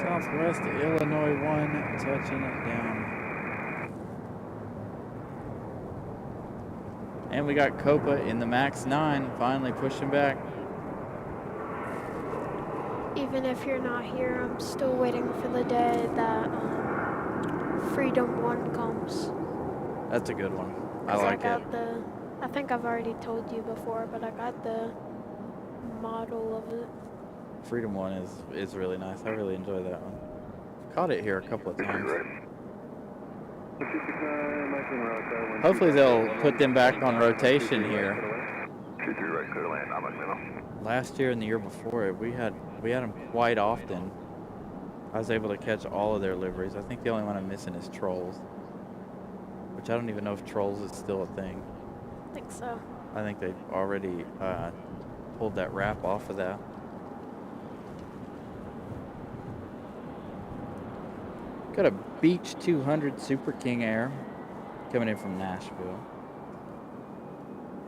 Southwest Illinois 1 touching it down. And we got Copa in the MAX 9 finally pushing back. Even if you're not here, I'm still waiting for the day that Freedom 1 comes. That's a good one. I like it. I think I've already told you before, but I got the model of it. Freedom 1 is really nice. I really enjoy that one. Caught it here a couple of times. Hopefully they'll put them back on rotation here. Last year and the year before, we had them quite often. I was able to catch all of their liveries. I think the only one I'm missing is Trolls, which I don't even know if Trolls is still a thing. I think so. I think they've already pulled that wrap off of that. Got a Beech 200 Super King Air coming in from Nashville.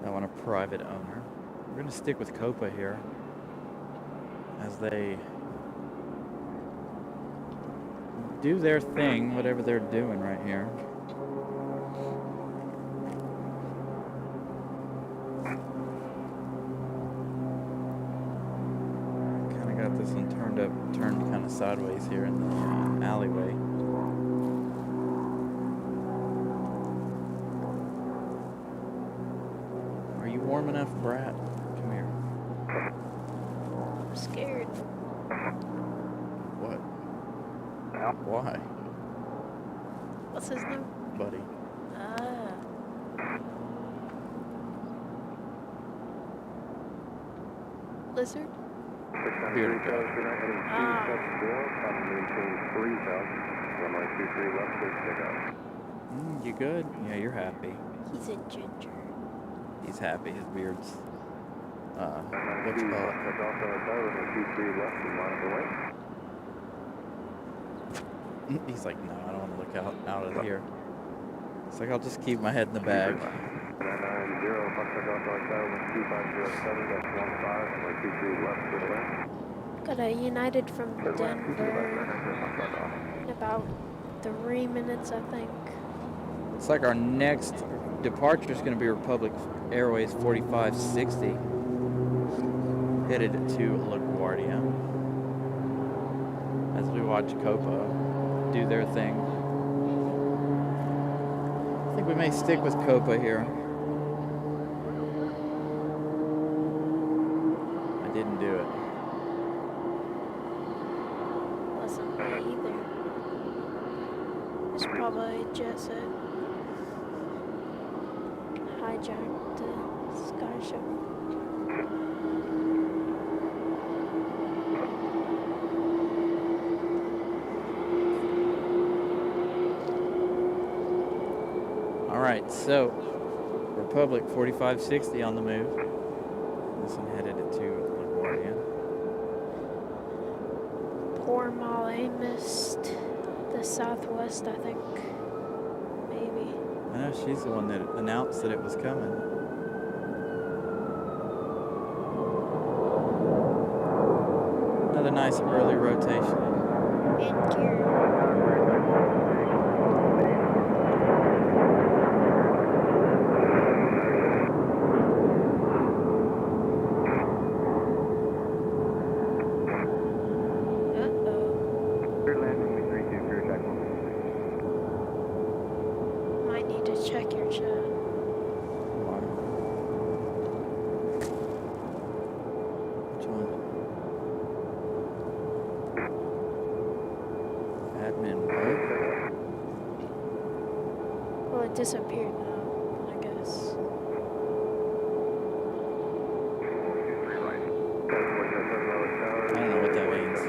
That one a private owner. We're going to stick with Copa here as they do their thing, whatever they're doing right here. Kind of got this one turned kind of sideways here in the alleyway. Are you warm enough, Brad? Come here. I'm scared. What? Why? What's his name? buddy. Ah. Lizard? Bearded dog. Ah. You good? Yeah, you're happy. He's a ginger. He's happy. His beard's, what you call it? He's like, no, I don't want to look out of here. It's like, I'll just keep my head in the bag. Got a United from Denver in about 3 minutes, I think. It's like our next departure is going to be Republic Airways 4560, headed to LaGuardia, as we watch Copa do their thing. I think we may stick with Copa here. I didn't do it. Wasn't me either. It's probably a jet set. Hijacked the sky show. All right, so Republic 4560 on the move. This one headed to LaGuardia. Poor Molly missed the Southwest, I think. Maybe. I know she's the one that announced that it was coming. Another nice early rotation. In gear. Check your chat. Which one? Admin what? Well, it disappeared now, I guess. I don't know what that means.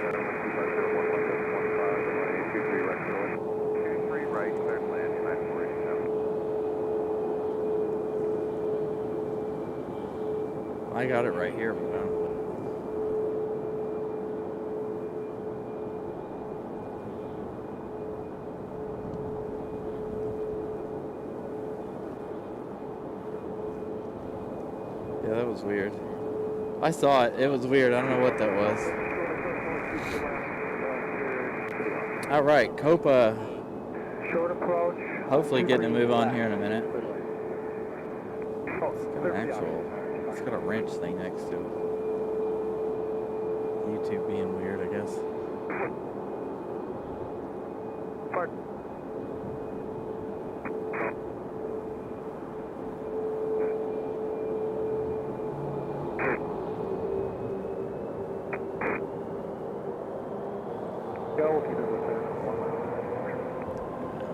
I got it right here, but I don't know. Yeah, that was weird. I saw it. It was weird. I don't know what that was. All right, Copa. Short approach. Hopefully getting a move on here in a minute. It's got a wrench thing next to it. YouTube being weird, I guess. Pardon.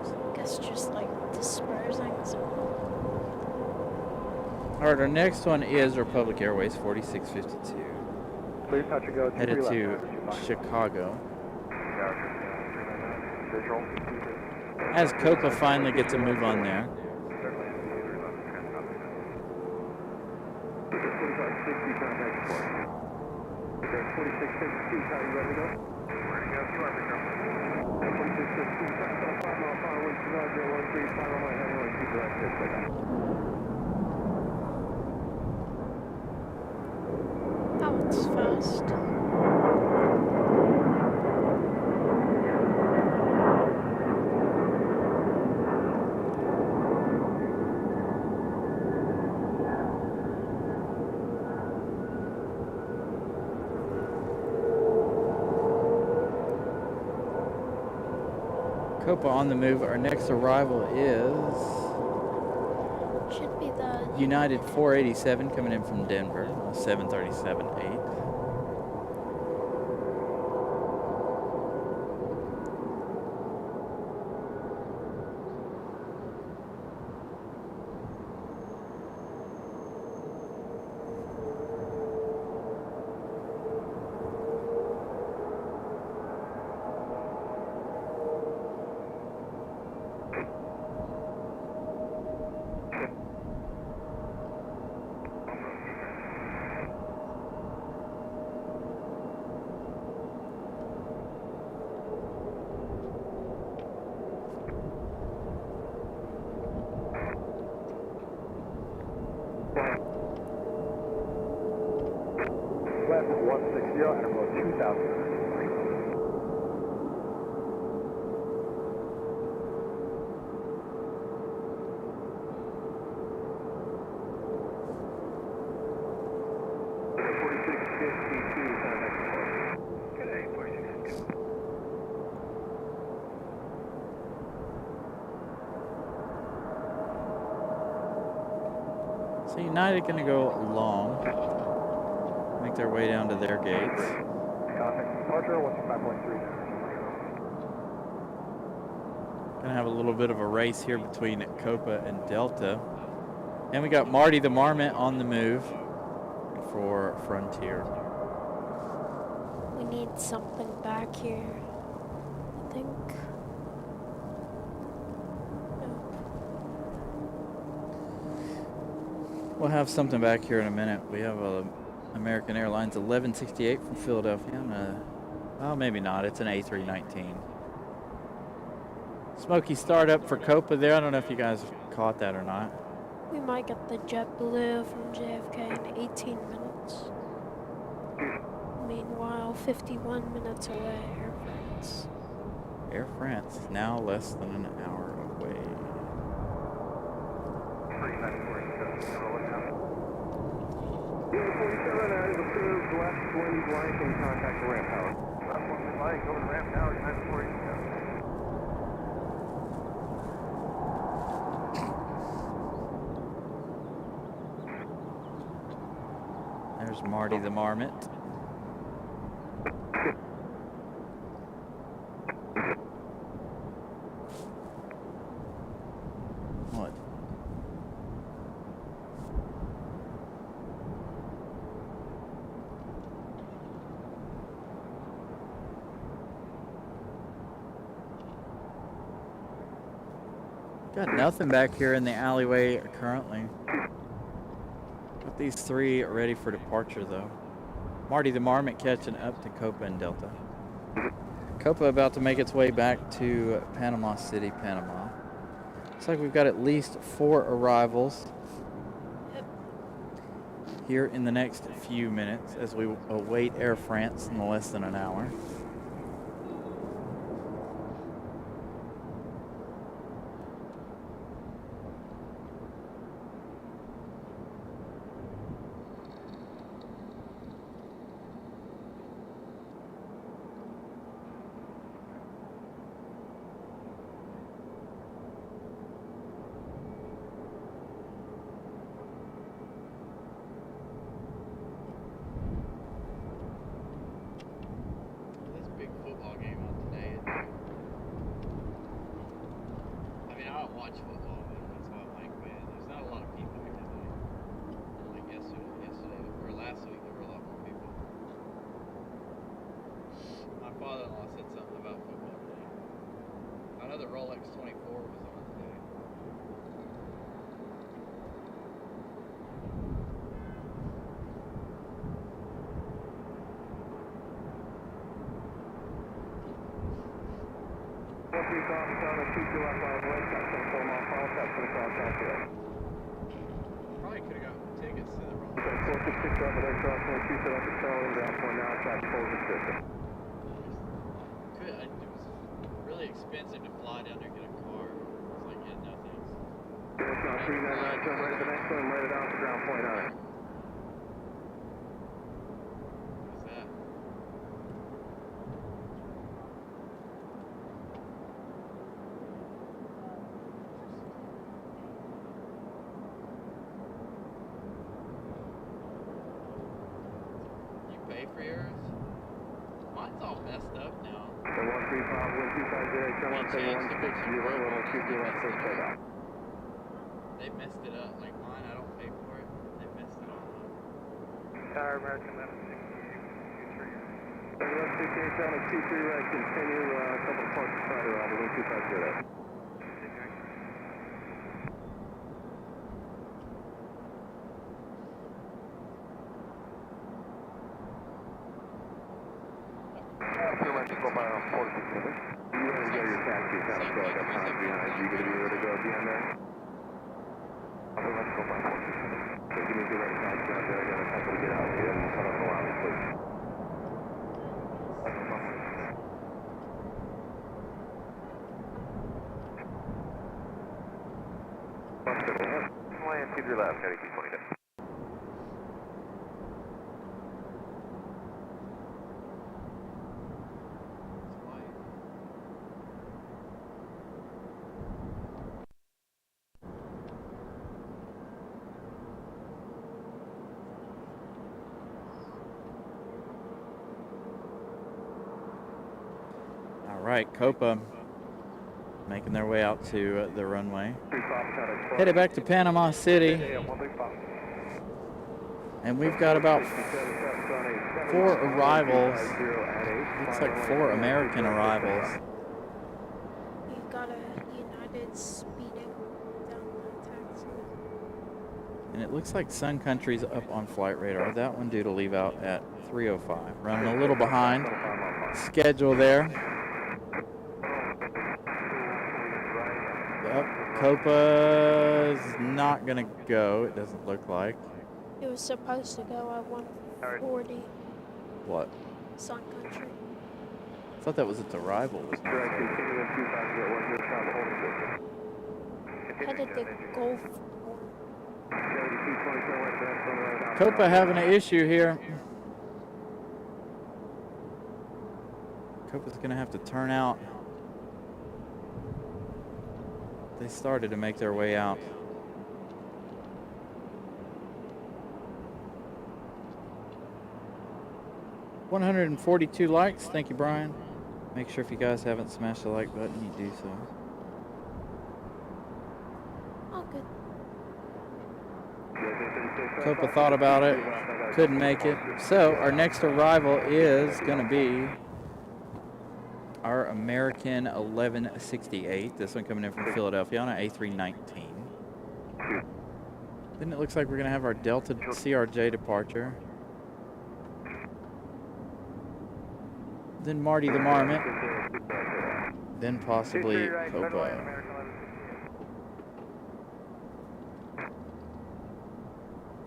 I guess just like dispersing some. All right, our next one is Republic Airways 4652, Please touch and go. headed to Chicago. As Copa finally gets a move on there. That one's fast. Copa on the move. Our next arrival is Should be the United 487 coming in from Denver, 737-8. Left is 160, airflow 2000. So United going to go long, make their way down to their gates. Departure 165.3. Going to have a little bit of a race here between Copa and Delta. And we got Marty the Marmot on the move for Frontier. We need something back here, I think. We'll have something back here in a minute. We have American Airlines 1168 from Philadelphia. Oh, maybe not. It's an A319. Smoky startup for Copa there. I don't know if you guys caught that or not. We might get the JetBlue from JFK in 18 minutes. Meanwhile, 51 minutes away, Air France. Air France is now less than an hour away. Is approved left wind blank and contact the ramp tower. Left wind blank, over the ramp tower, 940. There's Marty the Marmot. What? Got nothing back here in the alleyway currently. Got these three ready for departure though. Marty the Marmot catching up to Copa and Delta. Copa about to make its way back to Panama City, Panama. Looks like we've got at least 4 arrivals here in the next few minutes as we await Air France in less than an hour. Probably could have got tickets to the wrong. It was really expensive to fly down there and get a car. It's like getting nothing. Jump right at the next one, right it off the ground point on it. What's that? You pay for yours? Mine's all messed up now. 135, wind 250, come on, 160, little 2 left, first takeoff. They messed it up. Like mine, I don't pay for it. They messed it all up. Tower American 1168, 1168 down at 23 right, continue a couple of parts inside around the wind 250. Pretty much go by around 46 minutes. You want to get your taxi, kind of go at that time behind you. Going to be ready to go behind there? Pretty much go by 46 minutes. 23 left, heading 220. All right, Copa making their way out to the runway. Headed back to Panama City. And we've got about 4 arrivals. Looks like 4 American arrivals. You've got a United speeding down the taxi. And it looks like Sun Country's up on flight radar. That one due to leave out at 3:05. Running a little behind schedule there. Copa's not gonna go, it doesn't look like. It was supposed to go at 140. What? Sun Country. I thought that was its arrival. Headed to Gulf. Copa having an issue here. Copa's gonna have to turn out. They started to make their way out. $142 likes. Thank you, Brian. Make sure if you guys haven't smashed the like button, you do so. Oh, good. Copa thought about it, couldn't make it. So our next arrival is going to be our American 1168. This one coming in from Philadelphia on an A319. Then it looks like we're going to have our Delta CRJ departure. Then Marty the Marmot. Then possibly Copa.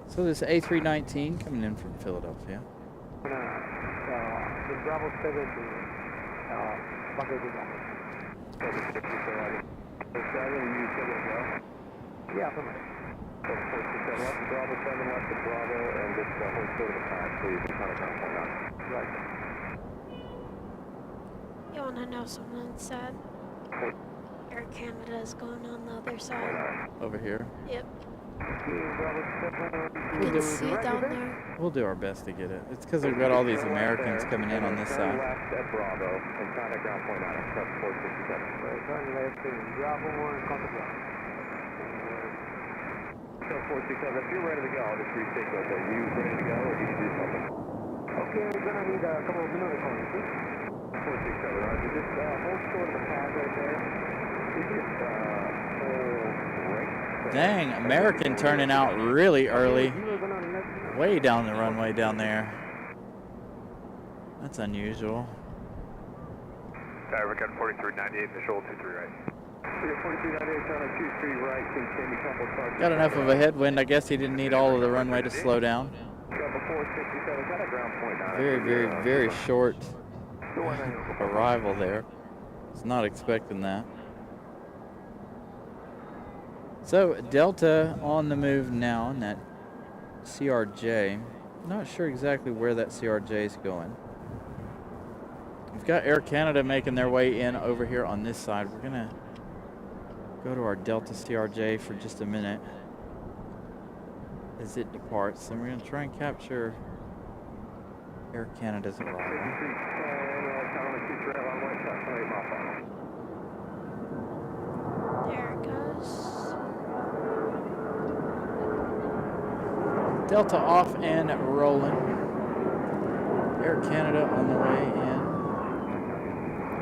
So this A319 coming in from Philadelphia. The Bravo 7 yeah, from Bravo 7 left to Bravo, and this whole sort of the path, please, and kind of ground. Right. You want to know something sad? Air Canada is going on the other side. Over here. Yep. You can see it down there. We'll do our best to get it. It's because we've got all these Americans coming in on this side. Left at Bravo, and kind of ground point out of 467. Turn left to Bravo 1, Copa Airlines. So 467, if you're ready to go, I'll just retake those. Are you ready to go, or do you do something? Okay, we're going to need a couple of minutes on this. 467, Roger. Just hold short of the pad right there. You just hold right. Dang, American turning out really early. Way down the runway down there. That's unusual. We're got 4398, visual 23 right. 4398, turn on 23 right, continue couple cars. Got enough of a headwind. I guess he didn't need all of the runway to slow down. Very, very, very short arrival there. Was not expecting that. So Delta on the move now in that CRJ. Not sure exactly where that CRJ is going. We've got Air Canada making their way in over here on this side. We're gonna go to our Delta CRJ for just a minute as it departs. And we're gonna try and capture Air Canada's arrival. There it goes. Delta off and rolling. Air Canada on the way in.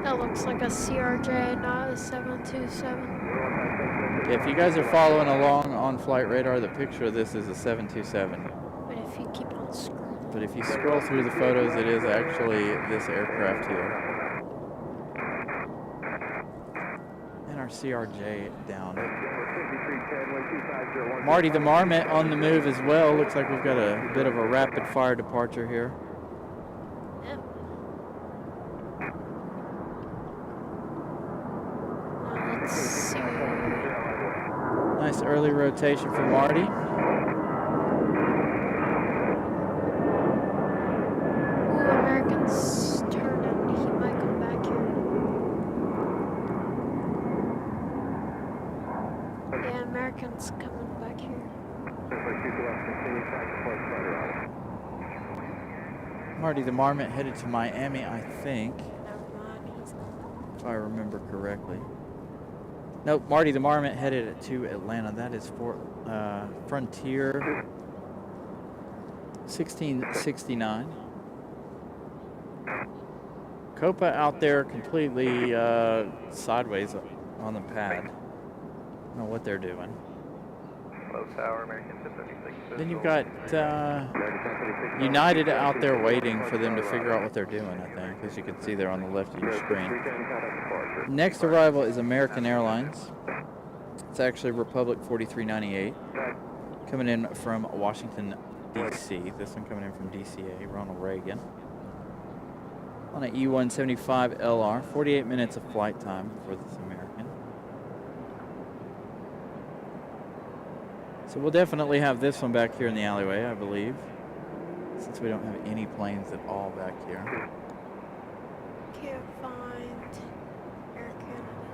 That looks like a CRJ, not a 727. If you guys are following along on Flight Radar, the picture of this is a 727. But if you keep on scrolling. But if you scroll through the photos, it is actually this aircraft here. And our CRJ down. Marty the Marmot on the move as well. Looks like we've got a bit of a rapid fire departure here. Yep. Now let's see. Nice early rotation for Marty. Marty the Marmot headed to Miami, I think, Never mind, he's gone. if I remember correctly. Nope, Marty the Marmot headed to Atlanta. That is for Frontier 1669. Copa out there completely sideways on the pad. I don't know what they're doing. Low tower, American 1036. Then you've got United out there waiting for them to figure out what they're doing, I think, as you can see there on the left of your screen. Next arrival is American Airlines. It's actually Republic 4398, coming in from Washington, D.C. This one coming in from DCA, Ronald Reagan. On an E175 LR, 48 minutes of flight time for this American. So we'll definitely have this one back here in the alleyway, I believe, since we don't have any planes at all back here. Can't find Air Canada.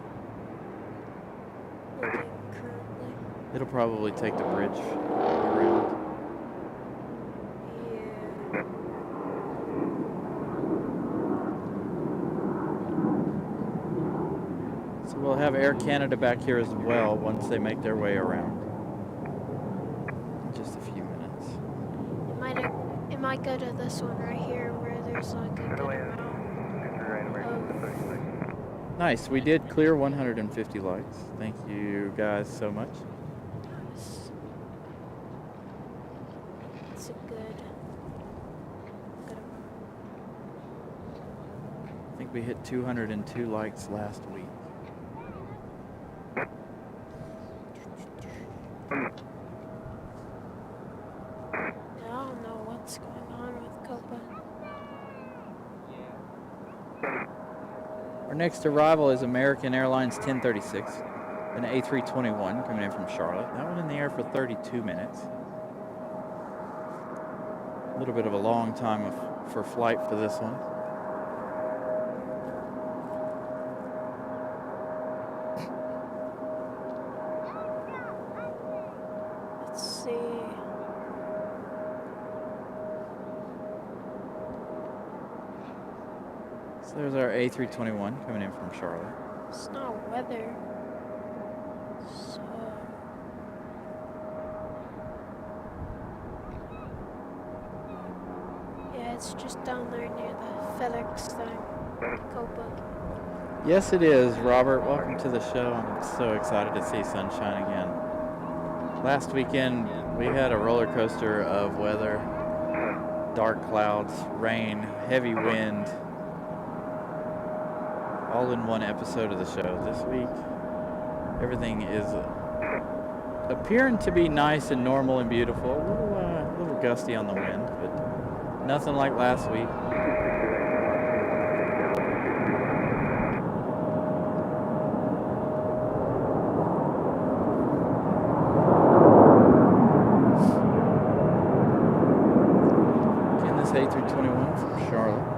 Looking currently. It'll probably take the bridge around. Yeah. So we'll have Air Canada back here as well once they make their way around. In just a few minutes. It might go to this one right here where there's like a good amount of Nice, we did clear 150 lights. Thank you guys so much. it's a good amount. I think we hit 202 likes last week. I don't know what's going on with Copa. Our next arrival is American Airlines 1036, an A321 coming in from Charlotte. That one in the air for 32 minutes. A little bit of a long time for flight for this one. Let's see. So there's our A321 coming in from Charlotte. It's not weather. So yeah, it's just down there near the FedEx thing. Copa. Yes, it is, Robert. Welcome to the show. I'm so excited to see sunshine again. Last weekend, we had a roller coaster of weather, dark clouds, rain, heavy wind, all in one episode of the show. This week, everything is appearing to be nice and normal and beautiful. A little gusty on the wind, but nothing like last week. Again, this A321 from Charlotte.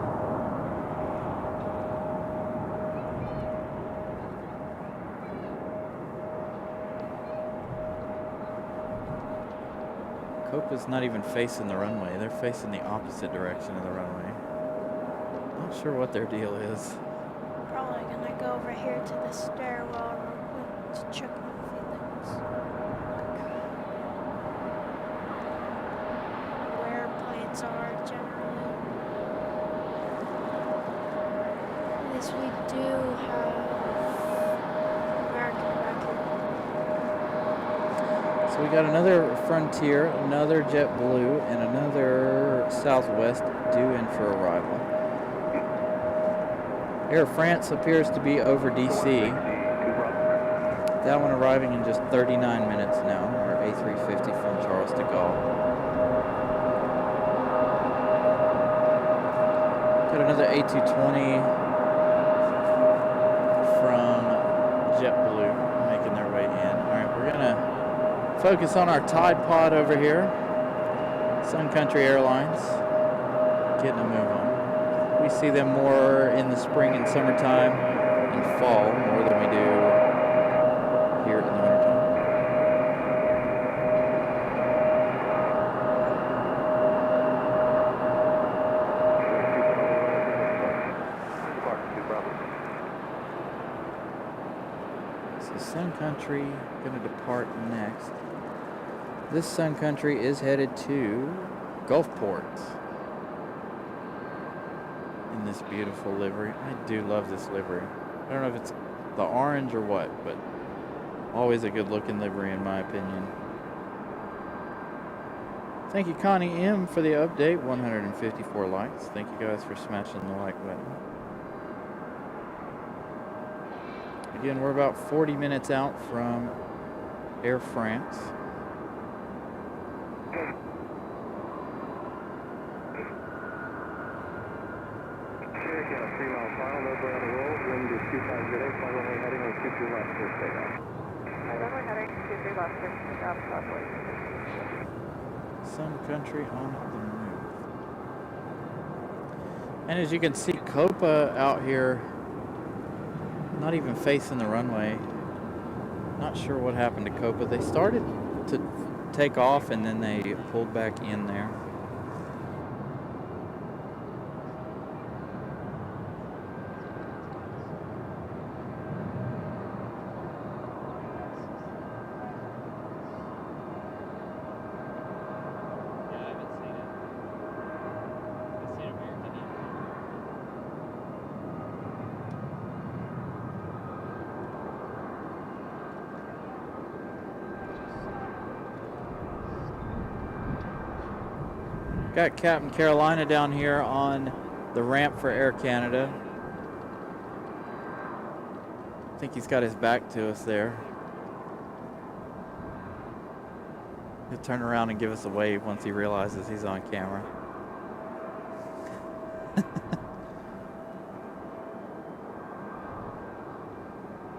Copa's not even facing the runway. They're facing the opposite direction of the runway. Not sure what their deal is. Probably gonna go over here to the stairwell real quick to check on a few things. Where planes are generally. At least we do have American record. So we got another Frontier, another JetBlue, and another Southwest due in for arrival. Air France appears to be over DC. That one arriving in just 39 minutes now, our A350 from Charles de Gaulle. Got another A220 from JetBlue making their way in. All right, we're gonna focus on our Tide Pod over here. Sun Country Airlines getting a move on. We see them more in the spring and summertime and fall more than we do here in the wintertime. So Sun Country gonna depart next. This Sun Country is headed to Gulfport in this beautiful livery. I do love this livery. I don't know if it's the orange or what, but always a good looking livery in my opinion. Thank you, Connie M, for the update. 154 likes. Thank you guys for smashing the like button. Again, we're about 40 minutes out from Air France. Again, a 3-mile final, no ground to roll. Wind is 2508, fly runway heading on 23 left, first takeoff. Runway heading 23 left, first takeoff, southwest. Sun Country on the move. And as you can see, Copa out here, not even facing the runway. Not sure what happened to Copa. They started to take off and then they pulled back in there. Got Captain Carolina down here on the ramp for Air Canada. I think he's got his back to us there. He'll turn around and give us a wave once he realizes he's on camera.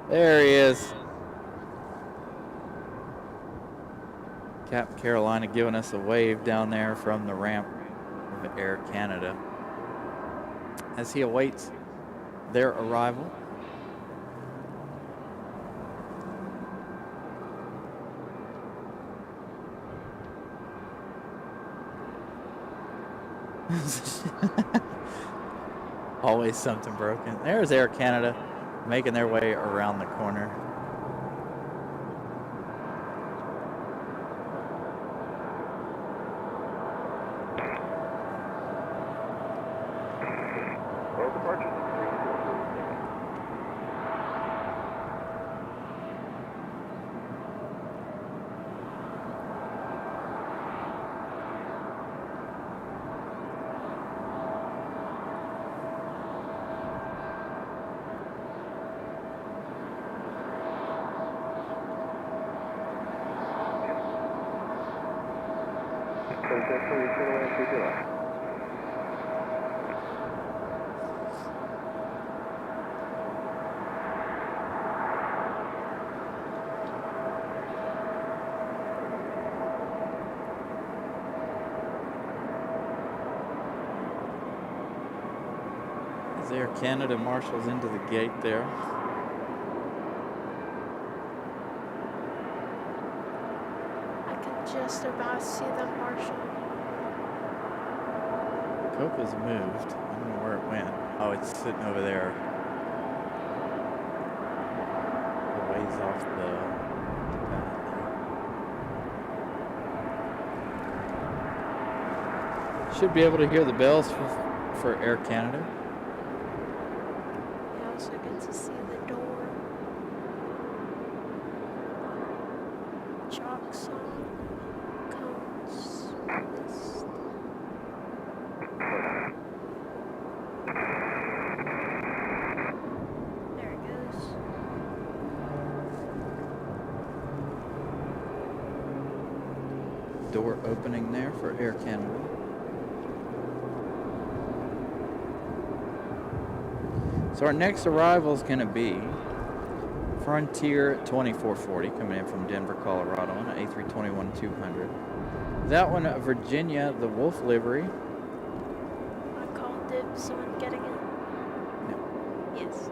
There he is. Captain Carolina giving us a wave down there from the ramp of Air Canada as he awaits their arrival. Always something broken. There's Air Canada making their way around the corner. As Air Canada marshals into the gate there. I can just about see them marshal. Copa's moved. I don't know where it went. Oh, it's sitting over there. A ways off the path there. Should be able to hear the bells for Air Canada. You also get to see the door. Chalks on cones. Mist. There it goes. Door opening there for Air Canada. So our next arrival is going to be Frontier 2440 coming in from Denver, Colorado on an A321-200. That one, Virginia, the Wolf livery. I called dibs on getting it. No. Yes.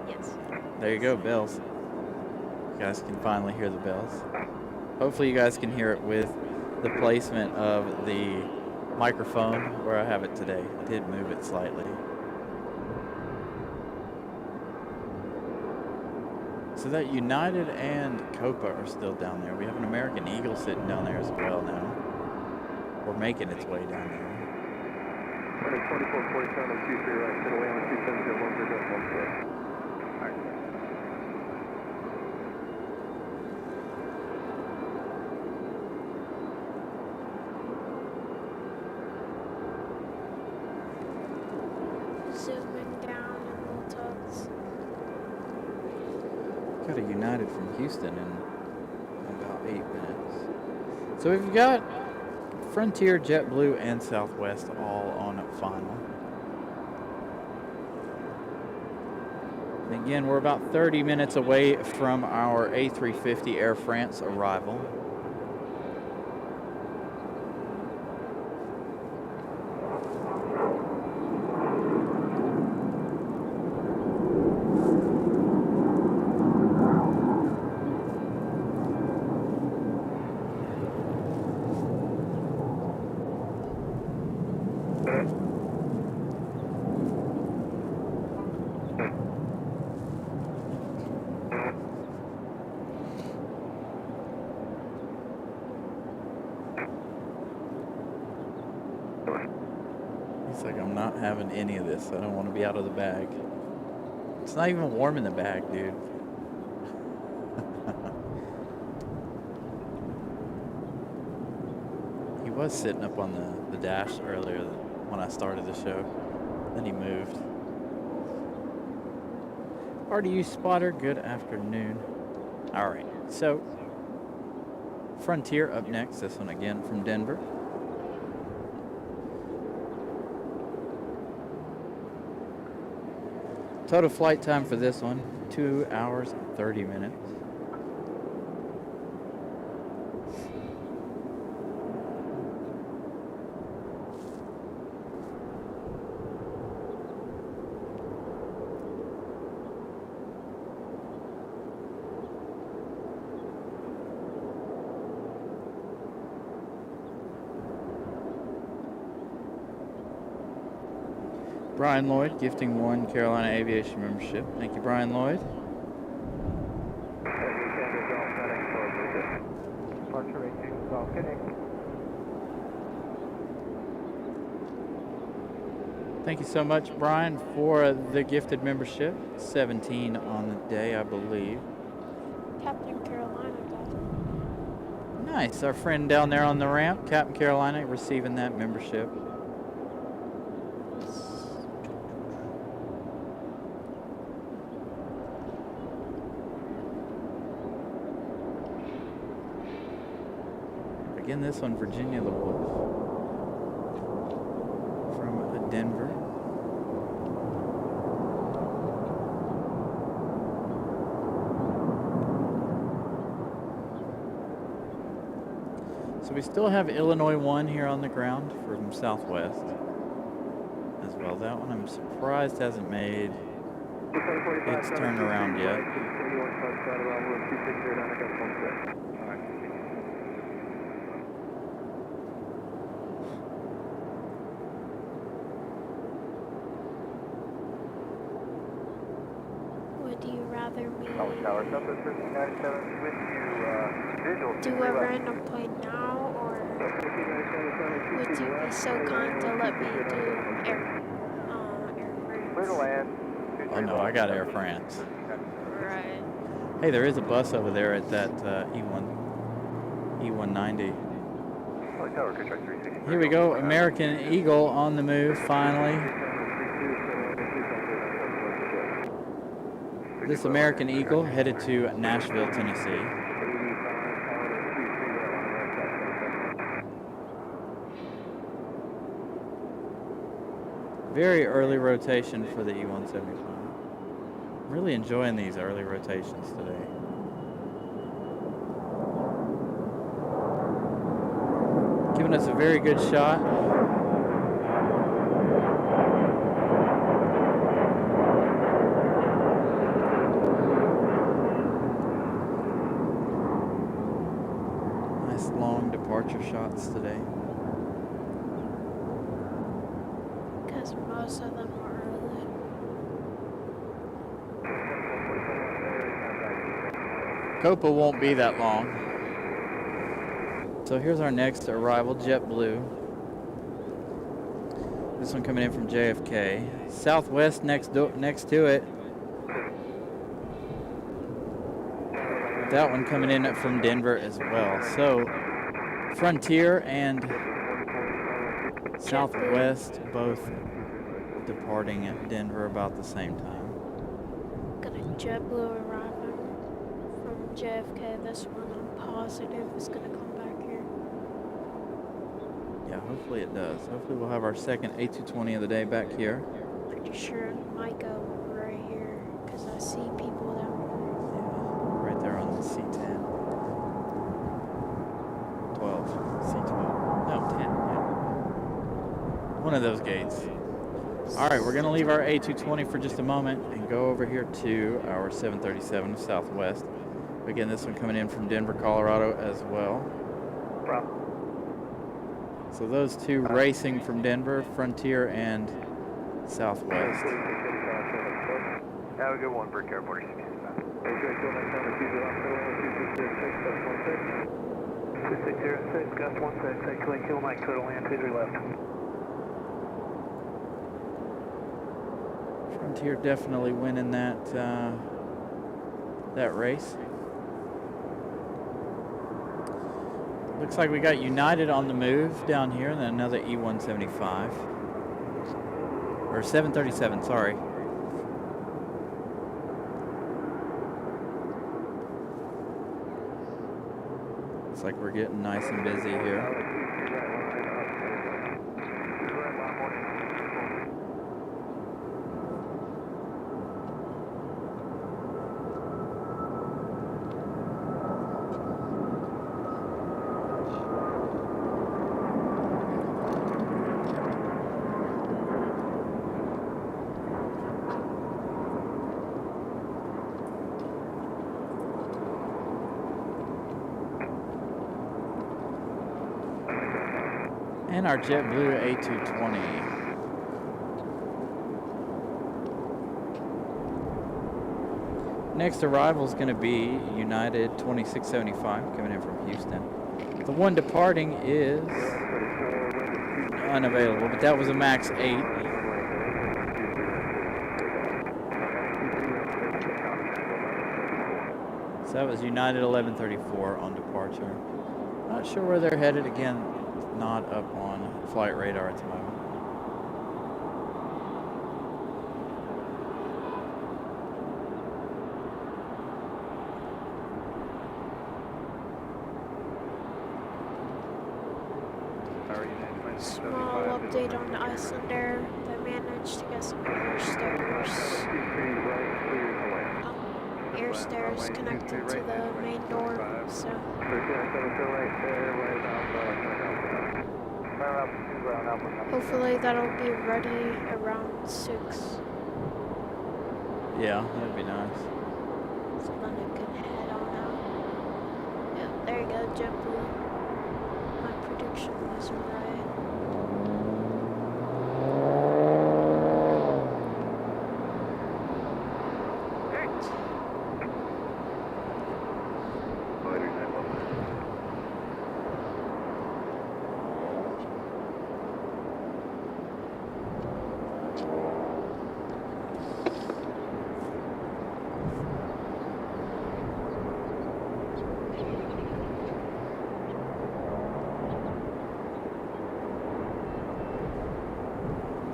Yes. There you go, bells. You guys can finally hear the bells. Hopefully you guys can hear it with the placement of the microphone where I have it today. I did move it slightly. So that United and Copa are still down there. We have an American Eagle sitting down there as well now. Or making its way down there. Running 2447 on 23 right, to the way on 270, 1014. Zooming down in little tugs. Got a United from Houston in about 8 minutes. So we've got Frontier, JetBlue, and Southwest all on final. And again, we're about 30 minutes away from our A350 Air France arrival. It's like I'm not having any of this. I don't want to be out of the bag. It's not even warm in the bag, dude. He was sitting up on the dash earlier when I started the show. Then he moved. RDU spotter, good afternoon. All right, so Frontier up next. This one again from Denver. Total flight time for this one, 2 hours and 30 minutes. Brian Lloyd gifting 1 Carolina Aviation membership. Thank you, Brian Lloyd. Thank you so much, Brian, for the gifted membership. 17 on the day, I believe. Captain Carolina got it. Nice. Our friend down there on the ramp, Captain Carolina, receiving that membership. Again, this one, Virginia the Wolf from Denver. So we still have Illinois 1 here on the ground from Southwest as well. That one I'm surprised hasn't made its turnaround yet. Would you rather me Tower, Southwest 1397 with you, visual. do a random point now, or would you be so kind to let me do Air Clear to France? land. Oh no, I got Air France. Right. Hey, there is a bus over there at that E190. Tower, good track 360. Here we go, American Eagle on the move finally. This American Eagle headed to Nashville, Tennessee. Very early rotation for the E175. Really enjoying these early rotations today. Giving us a very good shot. Nice long departure shots today. Because most of them are early. Copa won't be that long. So here's our next arrival, JetBlue. This one coming in from JFK. Southwest next to it. That one coming in from Denver as well. So Frontier and Southwest both departing at Denver about the same time. Got a JetBlue arriving from JFK. This one I'm positive is going to come back here. Yeah, hopefully it does. Hopefully we'll have our second A220 of the day back here. Pretty sure it might go right here because I see people down Yeah, right there on the C10. 12, C12. No, 10, yeah. One of those gates. All right, we're going to leave our A220 for just a moment and go over here to our 737 Southwest. Again, this one coming in from Denver, Colorado as well. So those two racing from Denver, Frontier and Southwest. Have a good one, Brick Air 46. Gus 16, take clean kill Mike, clear to land, 23 left. Frontier definitely winning that that race. Looks like we got United on the move down here, and then another E175 or 737. Sorry. Looks like we're getting nice and busy here. And our JetBlue A220. Next arrival is going to be United 2675 coming in from Houston. The one departing is unavailable, but that was a max 8. So that was United 1134 on departure. Not sure where they're headed again. Not up on flight radar at the moment. Small update on the Icelandair. They managed to get some air stairs connected to the main door, so hopefully that'll be ready around 6. Yeah, that'd be nice. So then it can head on out. Yeah, there you go, JetBlue. My prediction was right.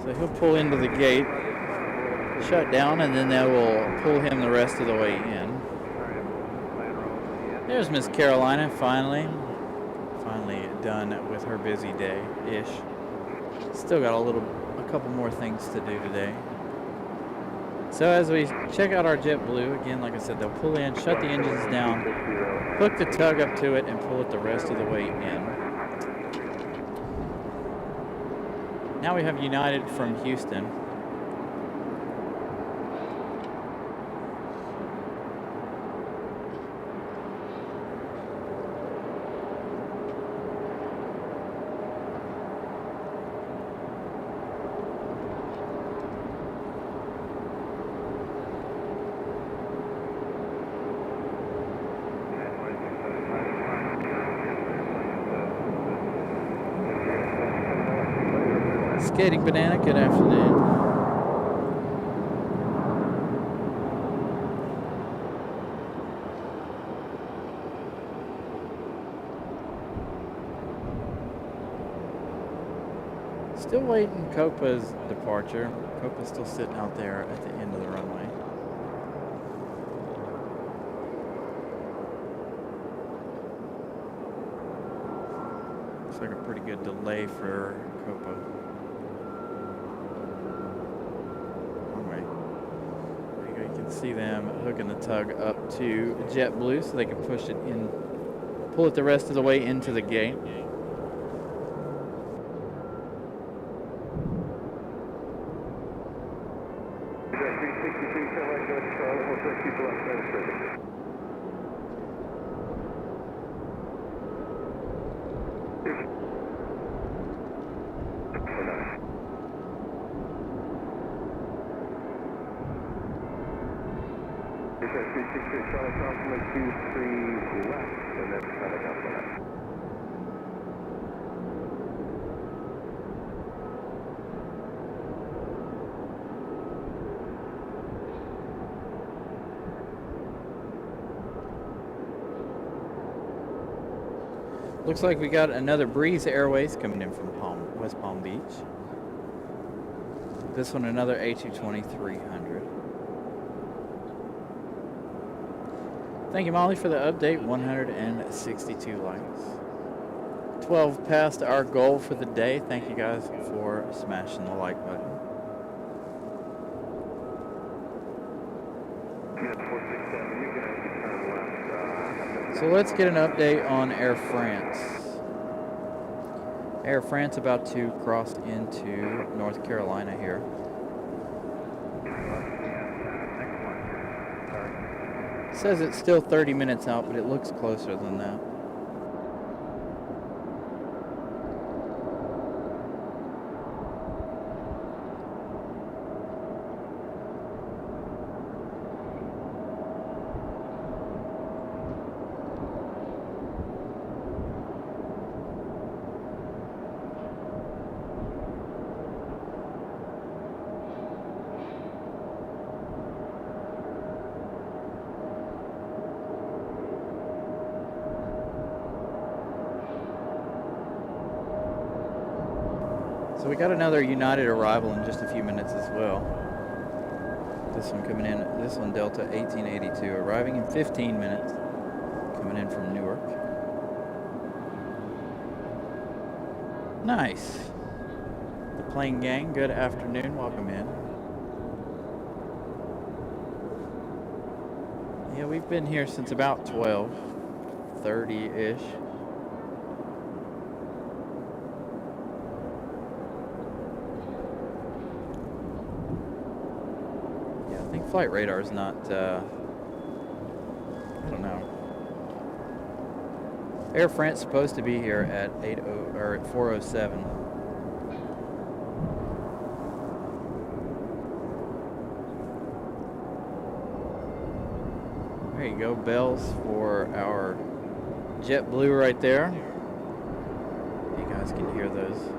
So he'll pull into the gate, shut down, and then they will pull him the rest of the way in. There's Miss Carolina, finally done with her busy day-ish. Still got a couple more things to do today. So as we check out our JetBlue, again, like I said, they'll pull in, shut the engines down, hook the tug up to it, and pull it the rest of the way in. Now we have United from Houston. Skating Banana, good afternoon. Still waiting Copa's departure. Copa's still sitting out there at the end of the runway. Looks like a pretty good delay for Copa. Anyway, there you go. You can see them hooking the tug up to JetBlue so they can push it in, pull it the rest of the way into the gate. Looks like we got another Breeze Airways coming in from West Palm Beach. This one another A220-300. Thank you, Molly, for the update. 162 likes. 12 past our goal for the day. Thank you guys for smashing the like button. So let's get an update on Air France. Air France about to cross into North Carolina here. It says it's still 30 minutes out, but it looks closer than that. So we got another United arrival in just a few minutes as well. This one coming in, this one Delta 1882, arriving in 15 minutes, coming in from Newark. Nice. The plane gang, good afternoon, welcome in. Yeah, we've been here since about 12:30-ish. Flight radar is not, I don't know. Air France supposed to be here at 4:07. There you go, bells for our JetBlue right there. You guys can hear those.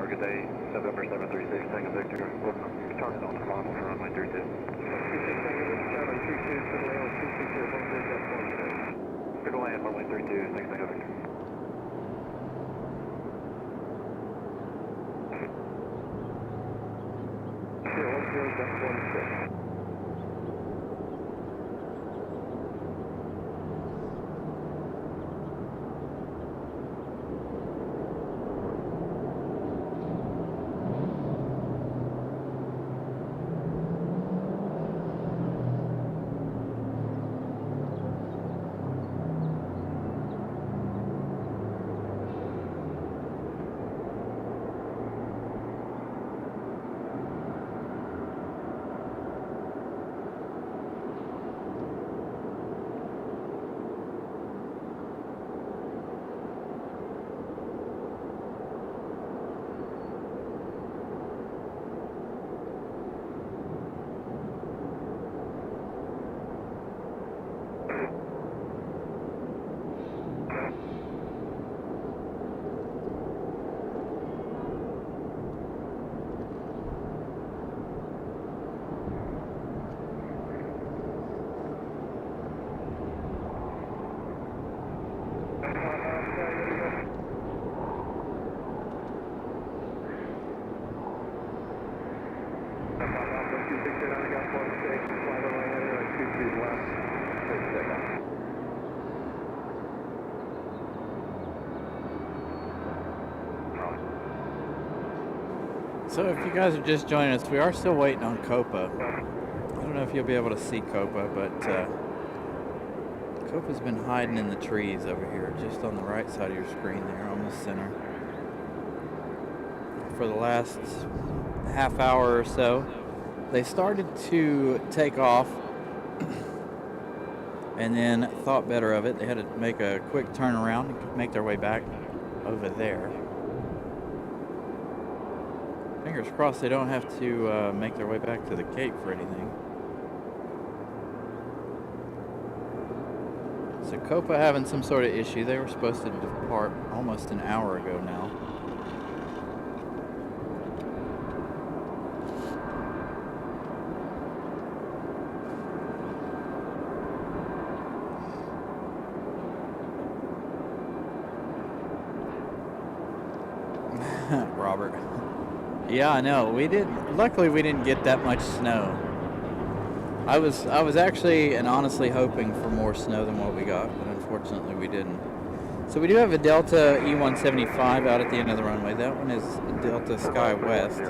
Good day, November 736, Tango Victor. Turning on the throttle for runway 32. Good to land, runway 32, thanks, Tango Victor. So if you guys are just joining us, we are still waiting on Copa. I don't know if you'll be able to see Copa, but Copa's been hiding in the trees over here, just on the right side of your screen there, almost center. For the last half hour or so, they started to take off and then thought better of it. They had to make a quick turnaround and make their way back over there. Fingers crossed they don't have to make their way back to the Cape for anything. So Copa having some sort of issue. They were supposed to depart almost an hour ago now. Robert. Yeah, I know. Luckily we didn't get that much snow. I was actually and honestly hoping for more snow than what we got, but unfortunately we didn't. So we do have a Delta E-175 out at the end of the runway. That one is Delta SkyWest,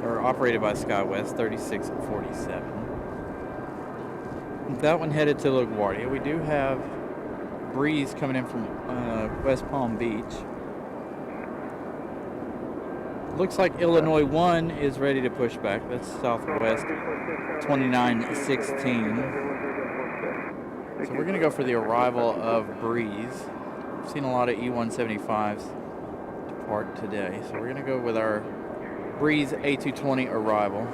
or operated by SkyWest, 3647. That one headed to LaGuardia. We do have breeze coming in from West Palm Beach. Looks like Illinois 1 is ready to push back. That's Southwest 2916. So we're going to go for the arrival of breeze. We've seen a lot of E-175s depart today. So we're going to go with our breeze A220 arrival.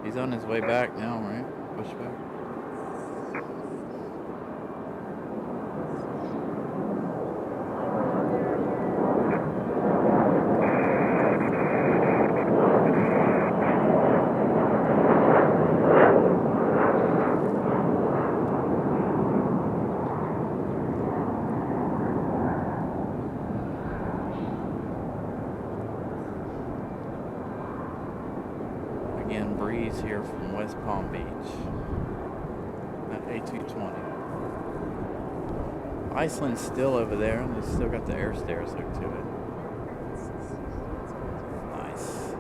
He's on his way back now, right? Push back. Here from West Palm Beach. That A220. Iceland's still over there, and they've still got the air stairs hooked to it. Nice.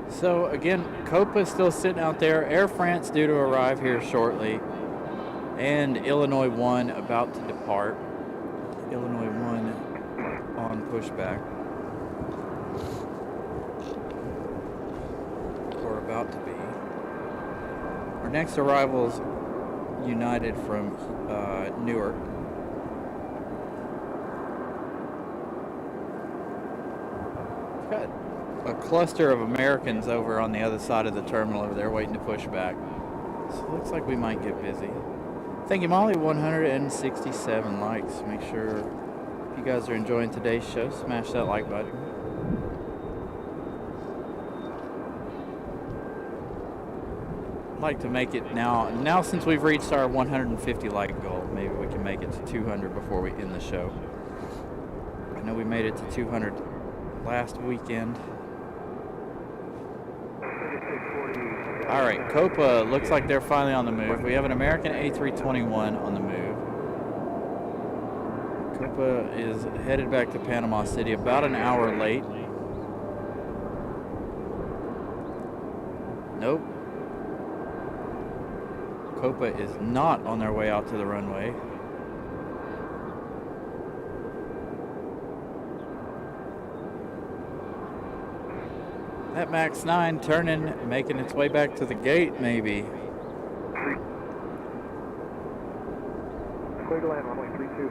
So again, Copa is still sitting out there. Air France due to arrive here shortly, and Illinois 1 about to depart. Illinois 1 on pushback. About to be. Our next arrival is United from Newark. We've got a cluster of Americans over on the other side of the terminal over there waiting to push back. So it looks like we might get busy. Thank you, Molly. 167 likes. Make sure if you guys are enjoying today's show, smash that like button. Like to make it now since we've reached our 150 like goal, maybe we can make it to 200 before we end the show. I know we made it to 200 last weekend. All right, Copa looks like they're finally on the move. We have an American A321 on the move. Copa is headed back to Panama City about an hour late. Nope. Copa is not on their way out to the runway. That MAX 9 turning, making its way back to the gate, maybe. Clear to land, runway 32.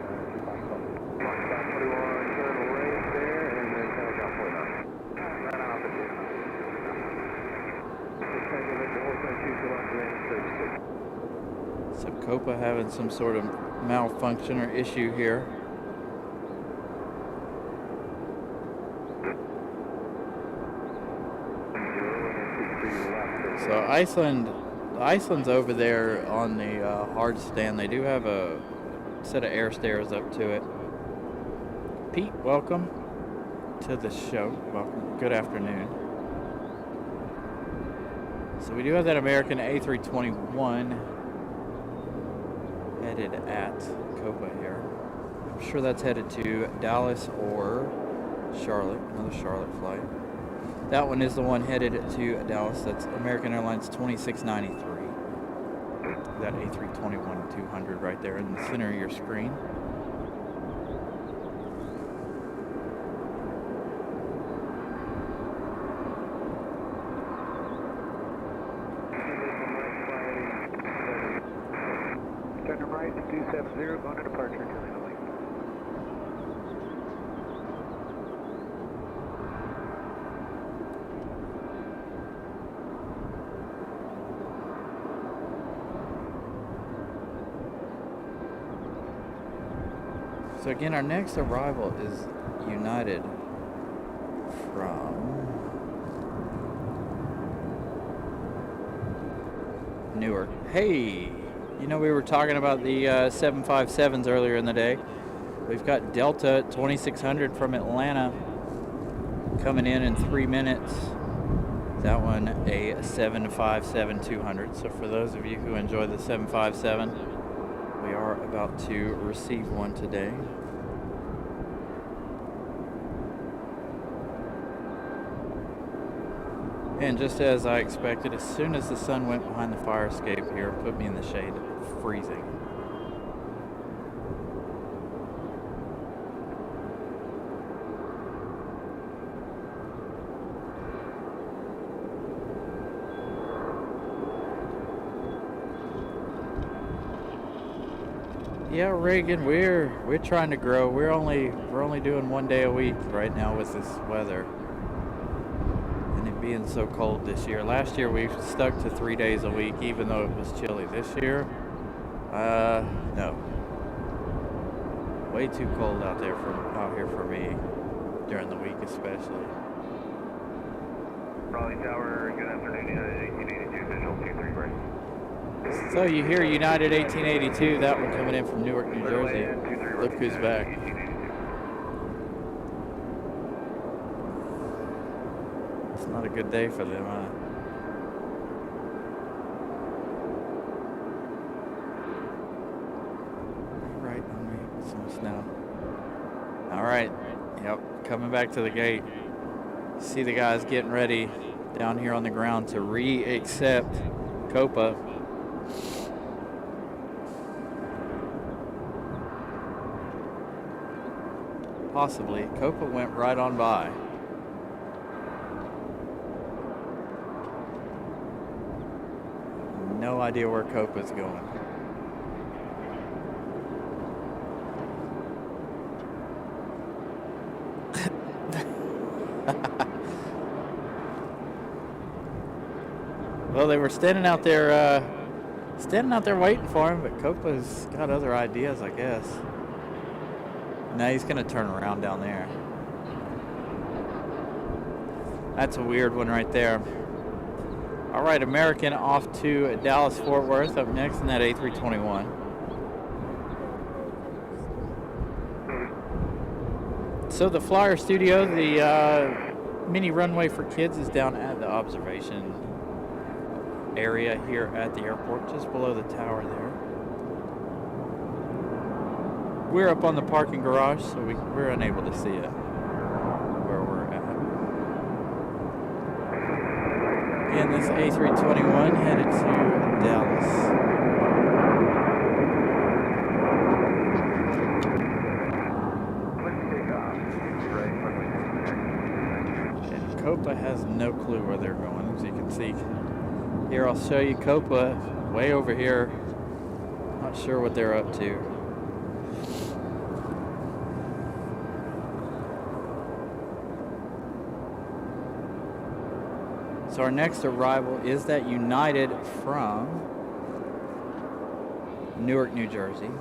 So Copa having some sort of malfunction or issue here. So Iceland's over there on the hard stand. They do have a set of air stairs up to it. Pete, welcome to the show. Welcome. Good afternoon. So we do have that American A321 headed at Copa Air. I'm sure that's headed to Dallas or Charlotte, another Charlotte flight. That one is the one headed to Dallas. That's American Airlines 2693. That A321-200 right there in the center of your screen. Turn right, 270, going to departure, Julian. So again, our next arrival is United from Newark. Hey, you know we were talking about the 757s earlier in the day. We've got Delta 2600 from Atlanta coming in 3 minutes. That one a 757-200. So for those of you who enjoy the 757, we are about to receive one today. And just as I expected, as soon as the sun went behind the fire escape here, put me in the shade, freezing. Yeah, Reagan, we're trying to grow. We're only doing 1 day a week right now with this weather. And it being so cold this year. Last year we stuck to 3 days a week, even though it was chilly. This year, no. Way too cold out here for me during the week, especially. Raleigh Tower, good afternoon, United 1882, visual 23 break. So you hear United 1882, that one coming in from Newark, New Jersey. Look who's back. It's not a good day for them, huh? Right on me with some snow. All right, yep, coming back to the gate. See the guys getting ready down here on the ground to re-accept Copa. Possibly. Copa went right on by. No idea where Copa's going. Well, they were standing out there waiting for him, but Copa's got other ideas, I guess. Now he's going to turn around down there. That's a weird one right there. All right, American off to Dallas Fort Worth up next in that A321. So the Flyer Studio, the mini runway for kids, is down at the observation area here at the airport, just below the tower there. We're up on the parking garage, so we're unable to see it where we're at. Again, this A321 headed to Dallas. And Copa has no clue where they're going, as you can see. Here, I'll show you Copa way over here. Not sure what they're up to. So our next arrival is that United from Newark, New Jersey.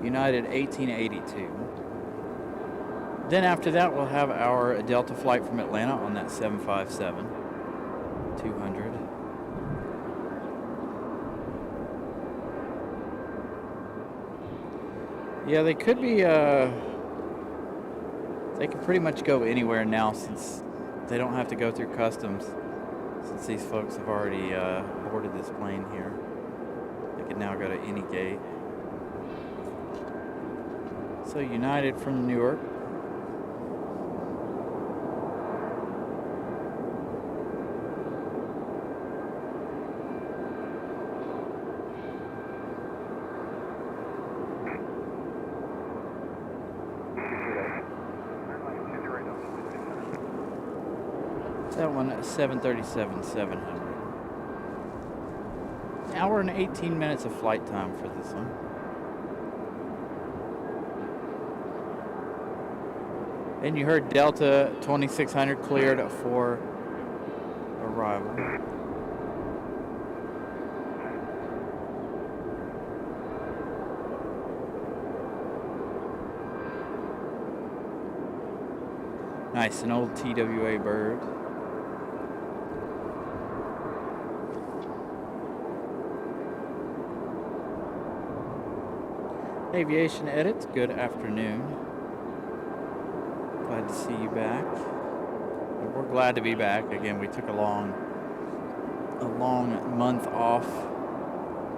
United 1882. Then after that, we'll have our Delta flight from Atlanta on that 757-200. Yeah, they could be, they can pretty much go anywhere now since they don't have to go through customs. Since these folks have already boarded this plane here. They can now go to any gate. So United from Newark. That one at 737-700. Hour and 18 minutes of flight time for this one. And you heard Delta 2600 cleared for arrival. Nice, an old TWA bird. Aviation Edits, good afternoon. Glad to see you back. We're glad to be back. Again, we took a long month off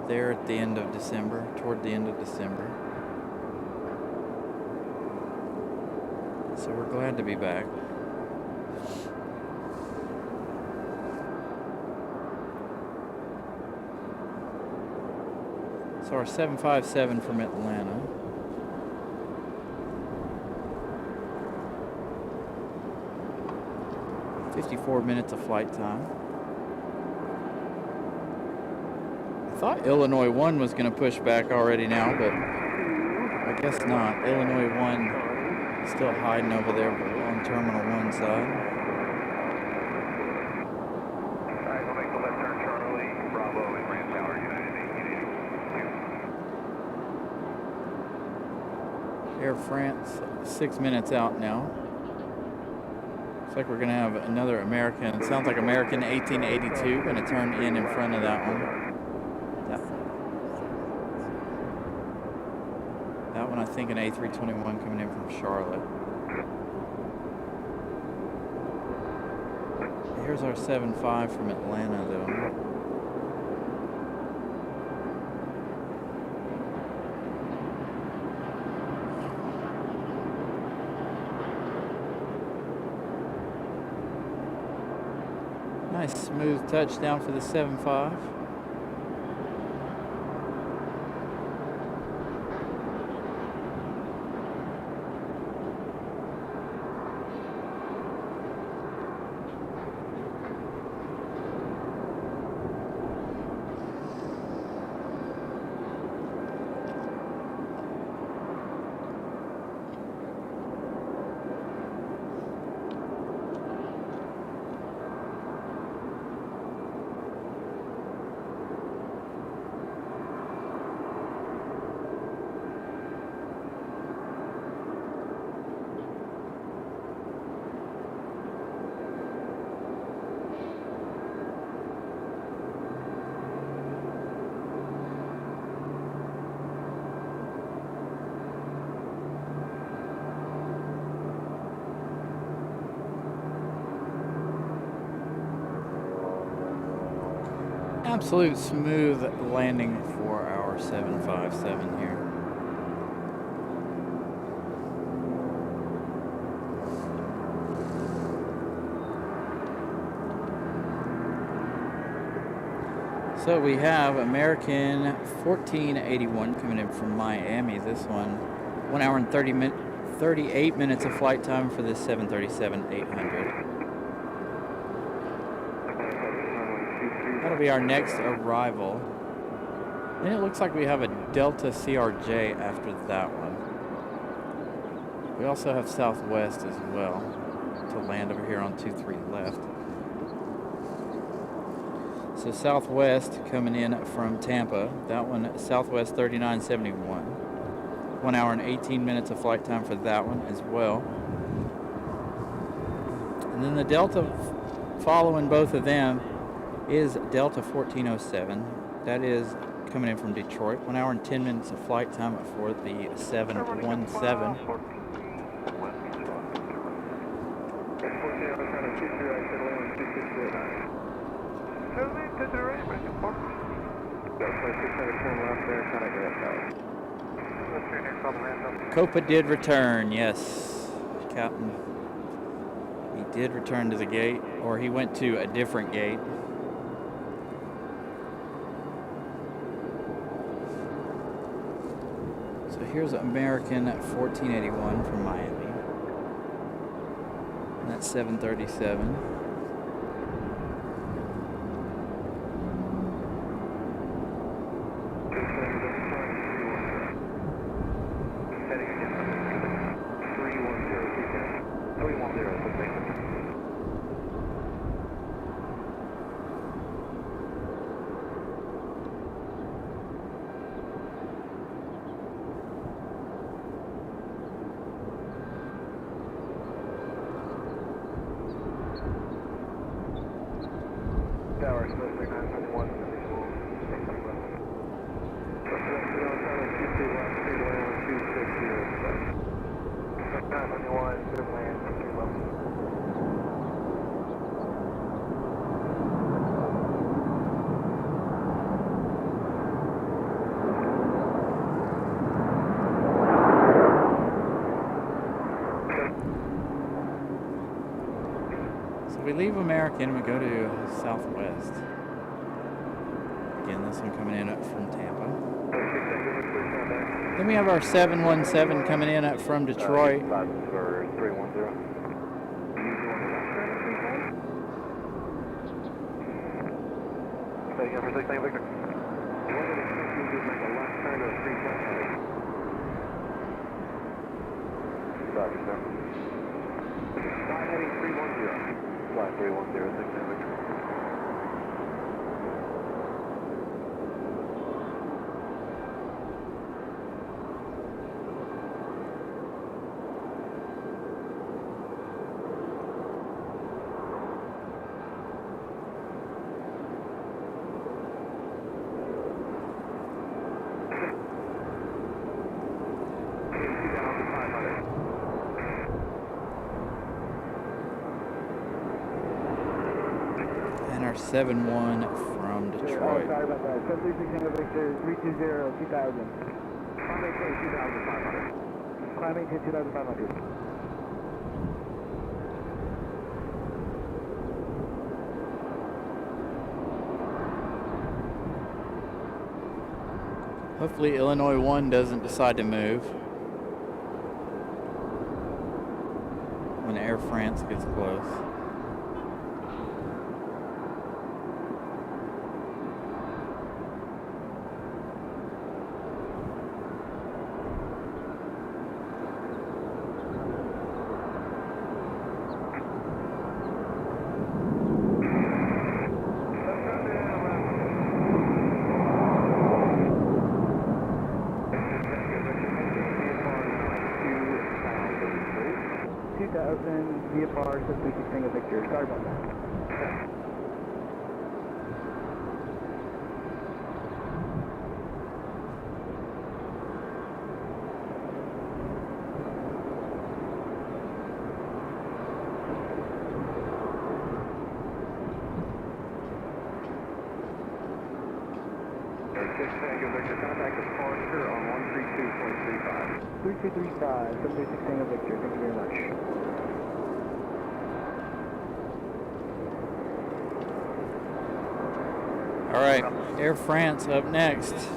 there at the end of December, toward the end of December. So we're glad to be back. So our 757 from Atlanta. "54 minutes of flight time." I thought Illinois 1 was going to push back already now, but I guess not. Illinois 1 still hiding over there on Terminal 1 side. Alright, we'll make the left turn, Charlie, Bravo, and Grand Tower, United 1880. Air France, 6 minutes out now. Looks like we're going to have another American. It sounds like American 1882 going to turn in front of that one. That one, I think, an A321 coming in from Charlotte. Here's our 75 from Atlanta, though. Nice smooth touchdown for the 75. Absolute smooth landing for our 757 here. So we have American 1481 coming in from Miami. This one, 1 hour and 38 minutes of flight time for this 737-800. That'll be our next arrival. Then it looks like we have a Delta CRJ after that one. We also have Southwest as well to land over here on 23 left. So Southwest coming in from Tampa. That one, Southwest 3971. 1 hour and 18 minutes of flight time for that one as well. And then the Delta following both of them is Delta 1407. That is coming in from Detroit. 1 hour and 10 minutes of flight time for the 717. Copa did return, yes, Captain. He did return to the gate, or he went to a different gate. So here's American at 1481 from Miami. And that's 737. Tower, Smith 3971, So we leave American, we go to Southwest. Again, this one coming in up from Tampa. Then we have our 717 coming in up from Detroit. for 310. Say again for 16, Victor. What did it do make a left turn to a 310? Roger, sir. Flight heading 310. Flight 310, 16, Victor. And our 71 from Detroit. Sorry about that. 736 Victor 320 2000. Climb 18 2500. Hopefully Illinois 1 doesn't decide to move when Air France gets close. VFR 736 Victor. Sorry about that. Victor, contact departure on 132.35. 3235 736 Victor. Thank you very much. All right, Air France up next. Just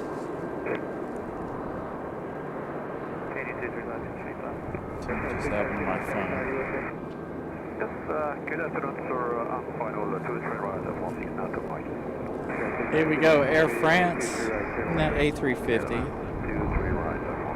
having my phone. Yes, good afternoon, sir. I'm final 23 right at 16 Delta Mike. Here we go, Air France, and that A350. 23 right at 16.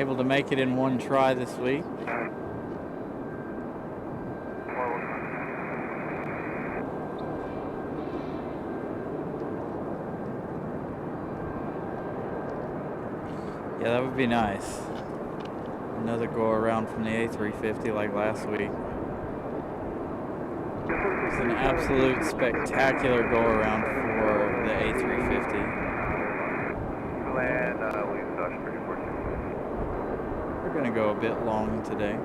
able to make it in one try this week. Yeah, that would be nice. Another go around from the A350 like last week. It's an absolute spectacular go around for the A350. Land, Williams Dodge 34. We're going to go a bit long today.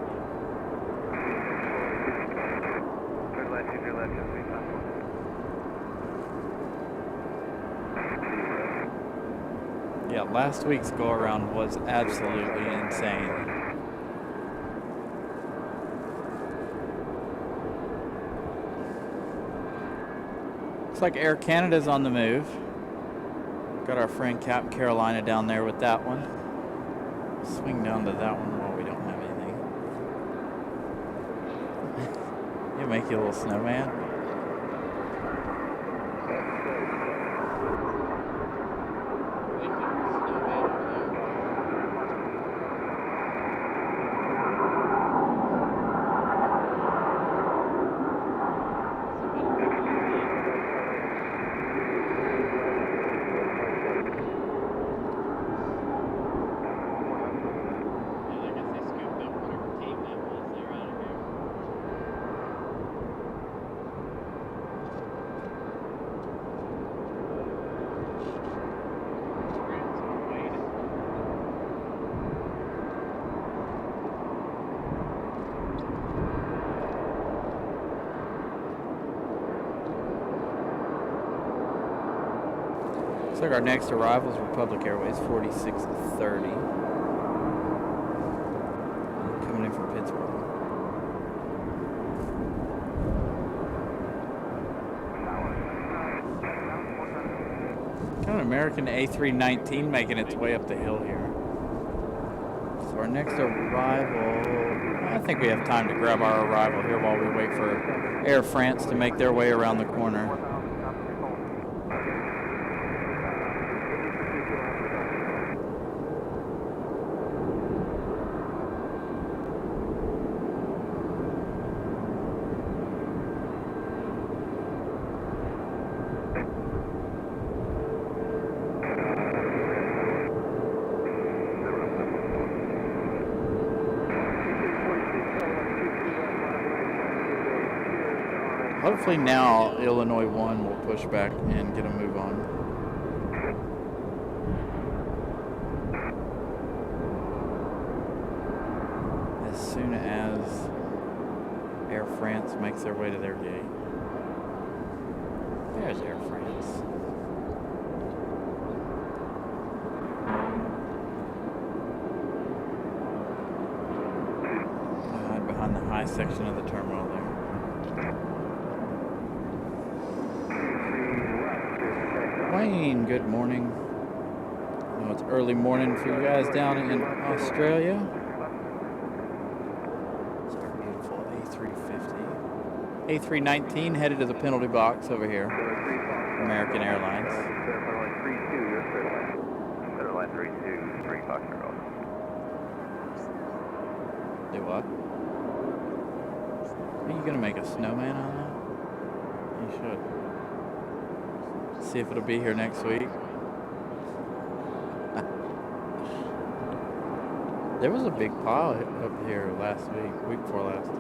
Third left, use your left, just be fine. Yeah, last week's go around was absolutely insane. Looks like Air Canada's on the move. Got our friend Cap Carolina down there with that one. Swing down to that one while we don't have anything. He'll make you a little snowman. Looks like our next arrival is Republic Airways 4630. Coming in from Pittsburgh. Got an American A319 making its way up the hill here. So our next arrival, I think we have time to grab our arrival here while we wait for Air France to make their way around the corner. Hopefully now Illinois 1 will push back and get a move on. As soon as Air France makes their way to their gate. There's Air France. Hide behind the high section of the terminal there. Wayne, good morning. I know it's early morning for you guys down in Australia. It's our beautiful A350. A319 headed to the penalty box over here. American Airlines. Center line 32, 3 Foxtrot. Do what? Are you gonna make a snowman on that? You should. See if it'll be here next week. There was a big pile up here last week before last.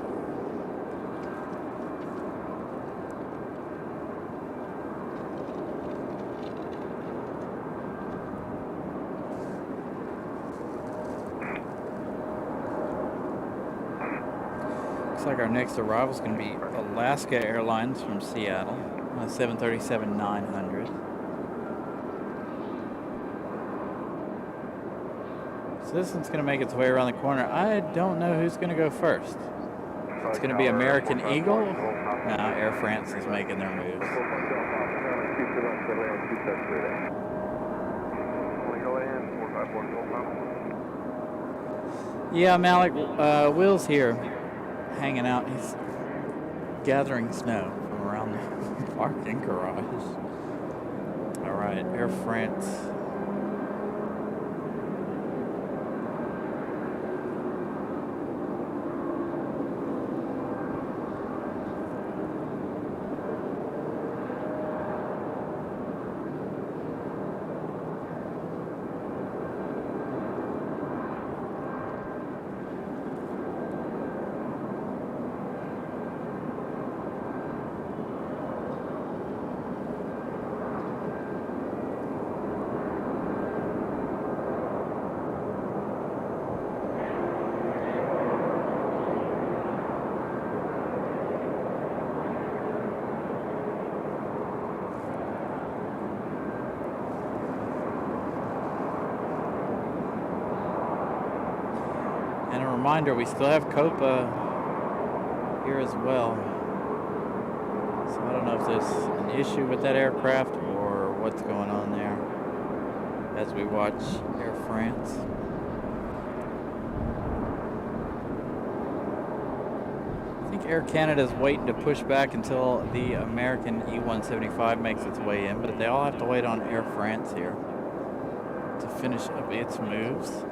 Looks like our next arrival is going to be Alaska Airlines from Seattle. 737-900. So this one's going to make its way around the corner. I don't know who's going to go first. It's going to be American Eagle. Now Air France is making their moves. Yeah, Malik, Will's here, hanging out. He's gathering snow from around the parking garage. All right, Air France. reminder, we still have Copa here as well. So I don't know if there's an issue with that aircraft or what's going on there as we watch Air France. I think Air Canada's waiting to push back until the American E-175 makes its way in, but they all have to wait on Air France here to finish up its moves.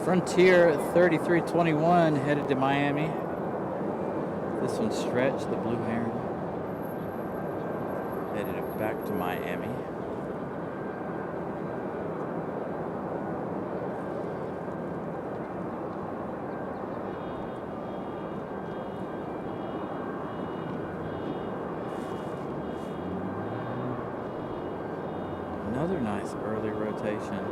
Frontier 3321 headed to Miami. This one Stretch, the Blue Heron, headed back to Miami. Another nice early rotation.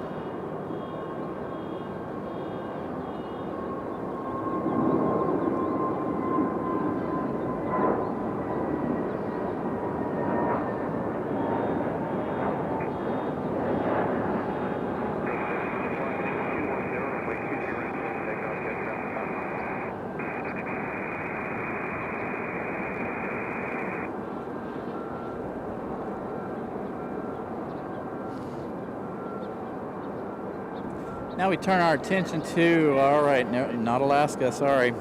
Now we turn our attention to, all right, no, not Alaska, sorry.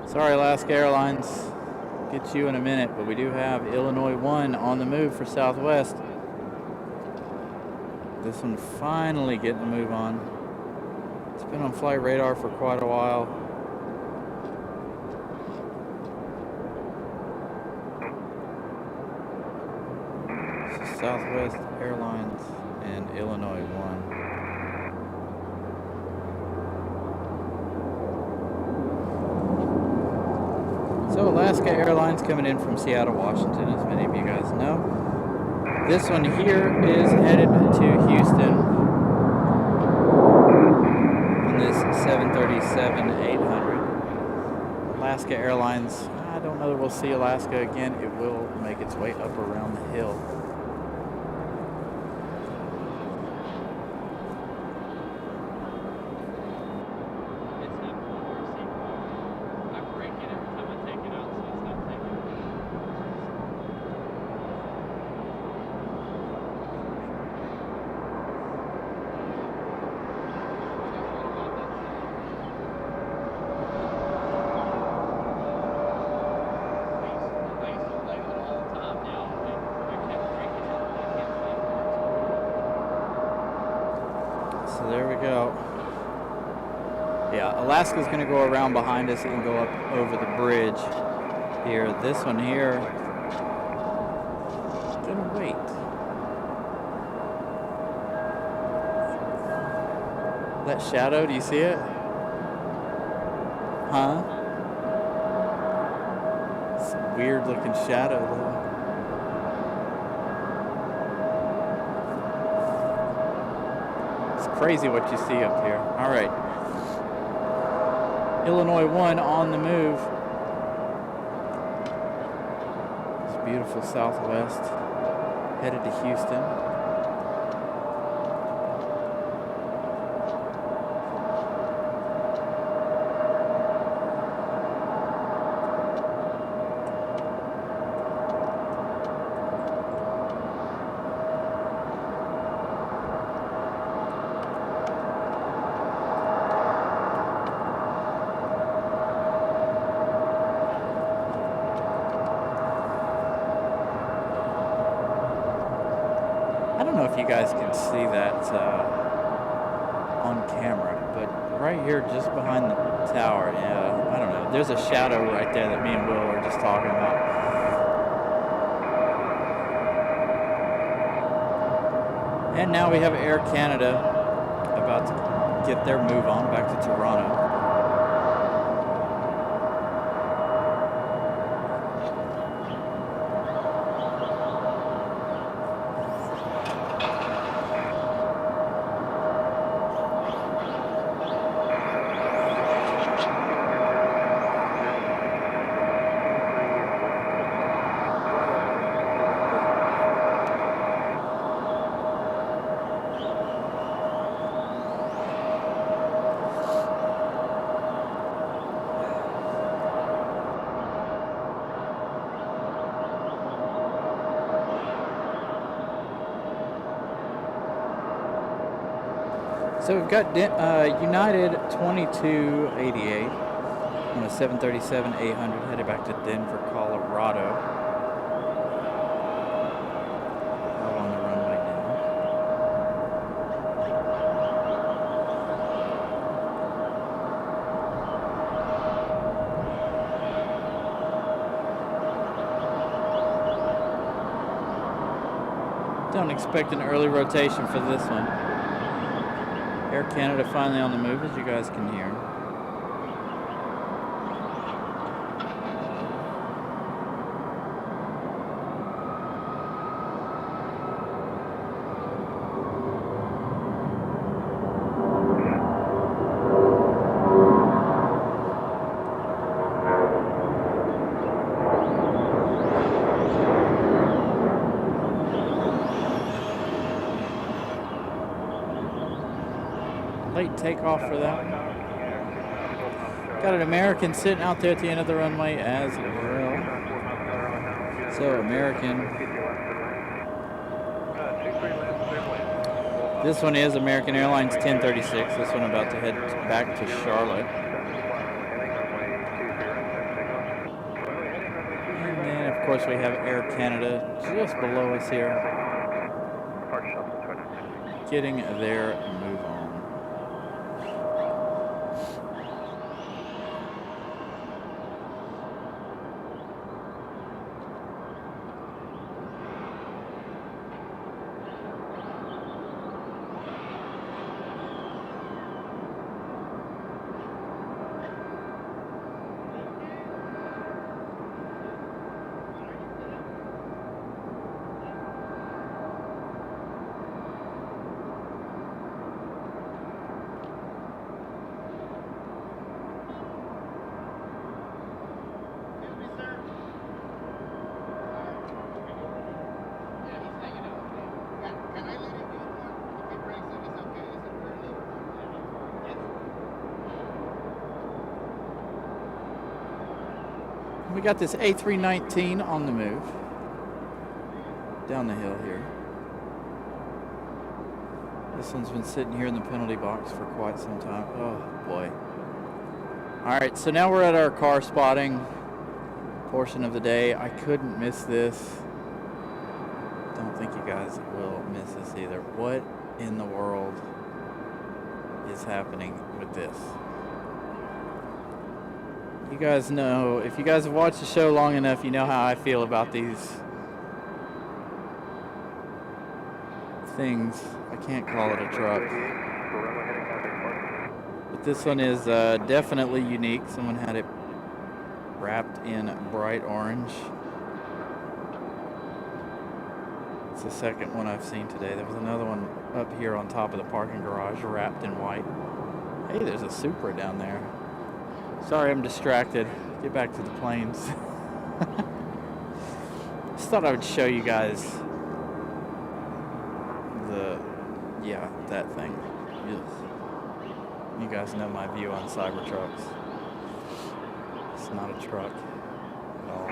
Sorry, Alaska Airlines. Get you in a minute, but we do have Illinois 1 on the move for Southwest. This one finally getting a move on. It's been on flight radar for quite a while. This is Southwest Airlines and Illinois 1. So Alaska Airlines coming in from Seattle, Washington, as many of you guys know. This one here is headed to Houston on this 737-800. Alaska Airlines, I don't know that we'll see Alaska again. It will make its way up around the hill. So there we go. Yeah, Alaska's going to go around behind us and go up over the bridge here. This one here, gonna wait. That shadow, do you see it? Huh? It's a weird looking shadow though. It's crazy what you see up here. All right. Illinois 1 on the move. It's beautiful Southwest, headed to Houston. I don't know if you guys can see that on camera, but right here just behind the tower, yeah, I don't know. There's a shadow right there that me and Will were just talking about. And now we have Air Canada about to get their move on back to Toronto. So we've got United 2288 on a 737-800 headed back to Denver, Colorado. Out on the runway now. Don't expect an early rotation for this one. Air Canada finally on the move, as you guys can hear. Late takeoff for that. Got an American sitting out there at the end of the runway as well. So American. This one is American Airlines 1036. This one about to head back to Charlotte. And then of course we have Air Canada just below us here, getting their move on. We got this A319 on the move down the hill here. This one's been sitting here in the penalty box for quite some time. Oh boy. All right, so now we're at our car spotting portion of the day. I couldn't miss this. Don't think you guys will miss this either. What in the world is happening with this. You guys know, if you guys have watched the show long enough, you know how I feel about these things. I can't call it a truck. But this one is definitely unique. Someone had it wrapped in bright orange. It's the second one I've seen today. There was another one up here on top of the parking garage wrapped in white. Hey, there's a Supra down there. Sorry, I'm distracted. Get back to the planes. Just thought I would show you guys that thing. You guys know my view on Cybertrucks. It's not a truck at all.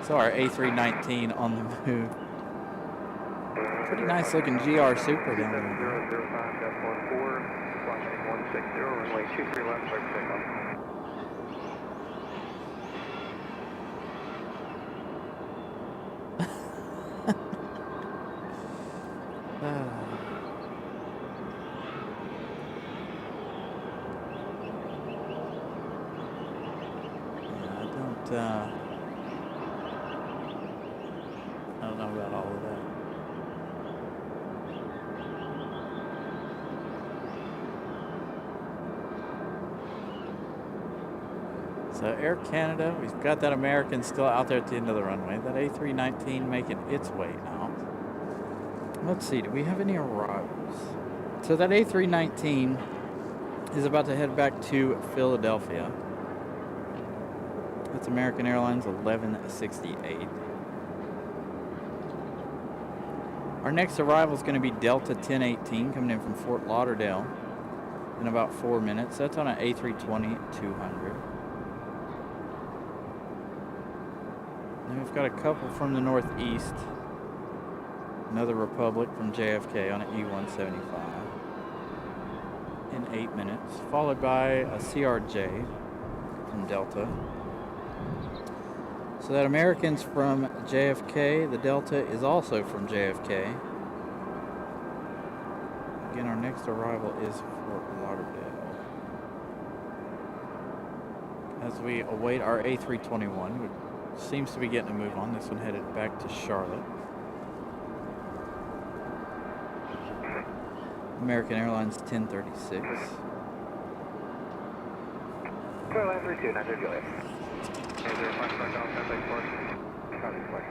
So our A319 on the move. Pretty nice looking GR Supra down there. 005.14, runway 23 left, clear for takeoff. I don't know about all of that. So Air Canada, we've got that American still out there at the end of the runway. That A319 making its way out. Let's see, do we have any arrivals? So that A319 is about to head back to Philadelphia. That's American Airlines 1168. Our next arrival is going to be Delta 1018 coming in from Fort Lauderdale in about 4 minutes. That's on an A320-200. Then we've got a couple from the Northeast. Another Republic from JFK on an E175 in 8 minutes, followed by a CRJ from Delta. So that American's from JFK. The Delta is also from JFK. Again, our next arrival is Fort Lauderdale. As we await our A321, which seems to be getting a move on. This one headed back to Charlotte. American Airlines 1036. Airline 32, 900 Juliet. Is there a flight back off that big port? Probably flight.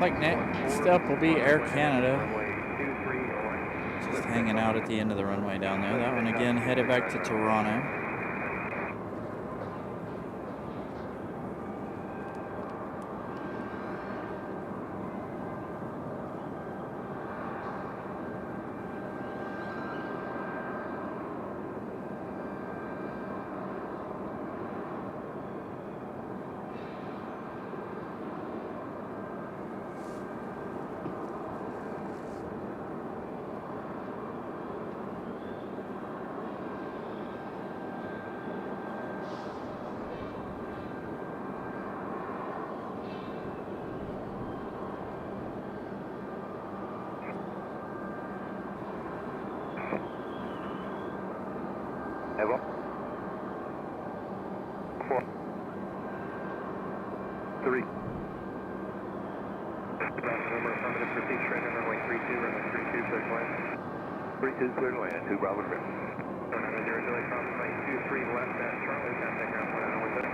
Looks like next up will be Air Canada. Just hanging out at the end of the runway down there. That one again headed back to Toronto. runway 32, clear to land. 32, clear to land, 2 Bravo Trip. 490 Delay from runway 23 left at Charlie, contact ground 1 hour 7.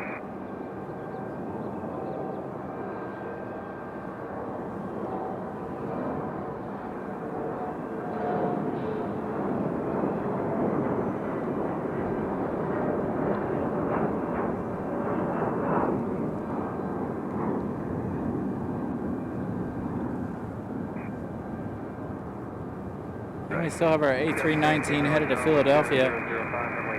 We still have our A319 headed to Philadelphia,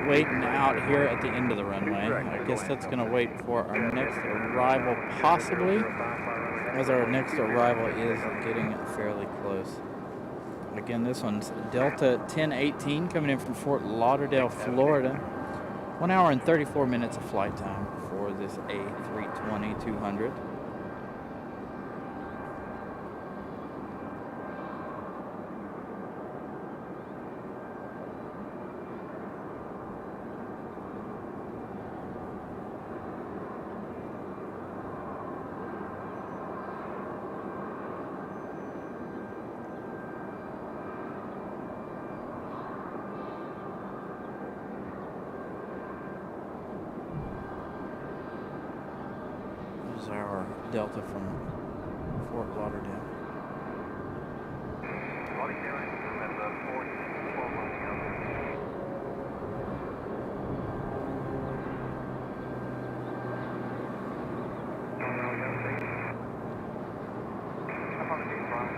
waiting out here at the end of the runway. I guess that's going to wait for our next arrival, possibly, as our next arrival is getting fairly close. Again, this one's Delta 1018 coming in from Fort Lauderdale, Florida. 1 hour and 34 minutes of flight time for this A320-200. Our Delta from Fort Lauderdale. What are you doing? That's a 12 months ago. I'm on the deep front.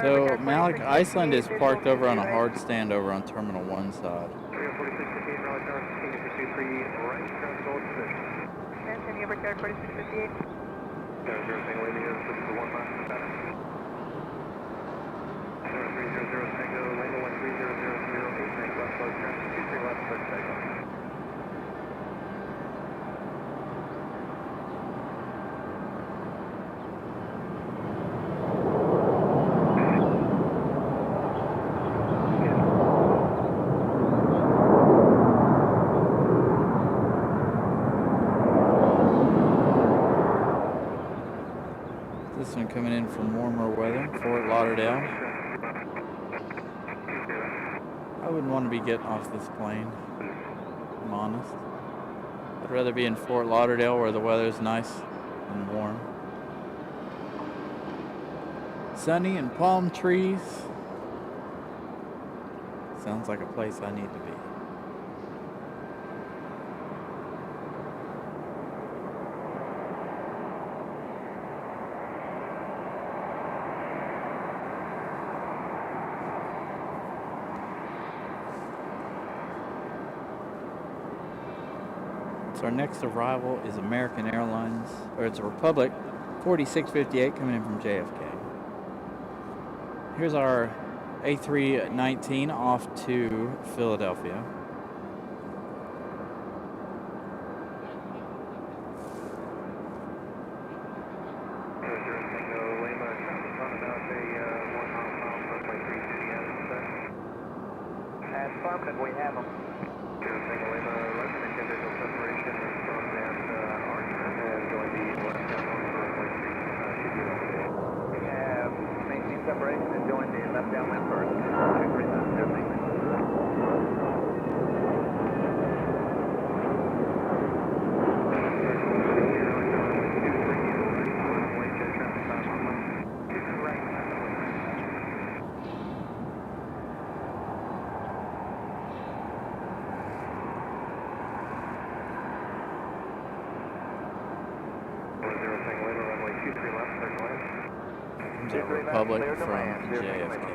So Malik, Iceland is parked over on a hard stand over on Terminal 1 side. 4615, Raleigh Tower, continue to pursue 3 right, control position. Can you ever carry 4658? 00 Tango Lima here, switch to 1 mile per pattern. 0300 Tango Lima 13008, make left close traffic, 23 left, close takeoff. This one coming in from warmer weather, Fort Lauderdale. I wouldn't want to be getting off this plane, if I'm honest. I'd rather be in Fort Lauderdale where the weather's nice and warm. Sunny and palm trees. Sounds like a place I need to be. Our next arrival is American Airlines, or it's a Republic 4658 coming in from JFK. Here's our A319 off to Philadelphia. Affirmative, we have them. Separation and join the left downwind first. 2-3 times, Republic from JFK.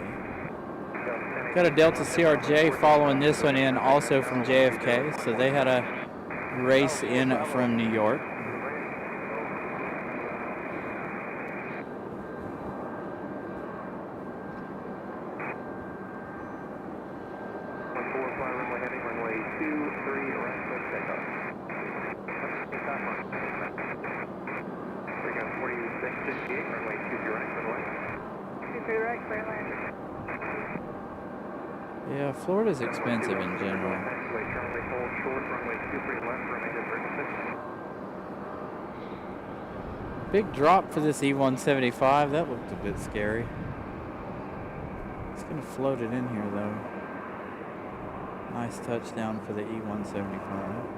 Got a Delta CRJ following this one in also from JFK, so they had a race in from New York. Runway heading, runway 23 right, close takeoff. We got 4658, runway 23 right, clear to land. 23 right, clear landing. Yeah, Florida's expensive in general. Taxiway currently hold short, runway 23 left, remainder 36. Big drop for this E175. That looked a bit scary. It's going to float it in here, though. Nice touchdown for the E175.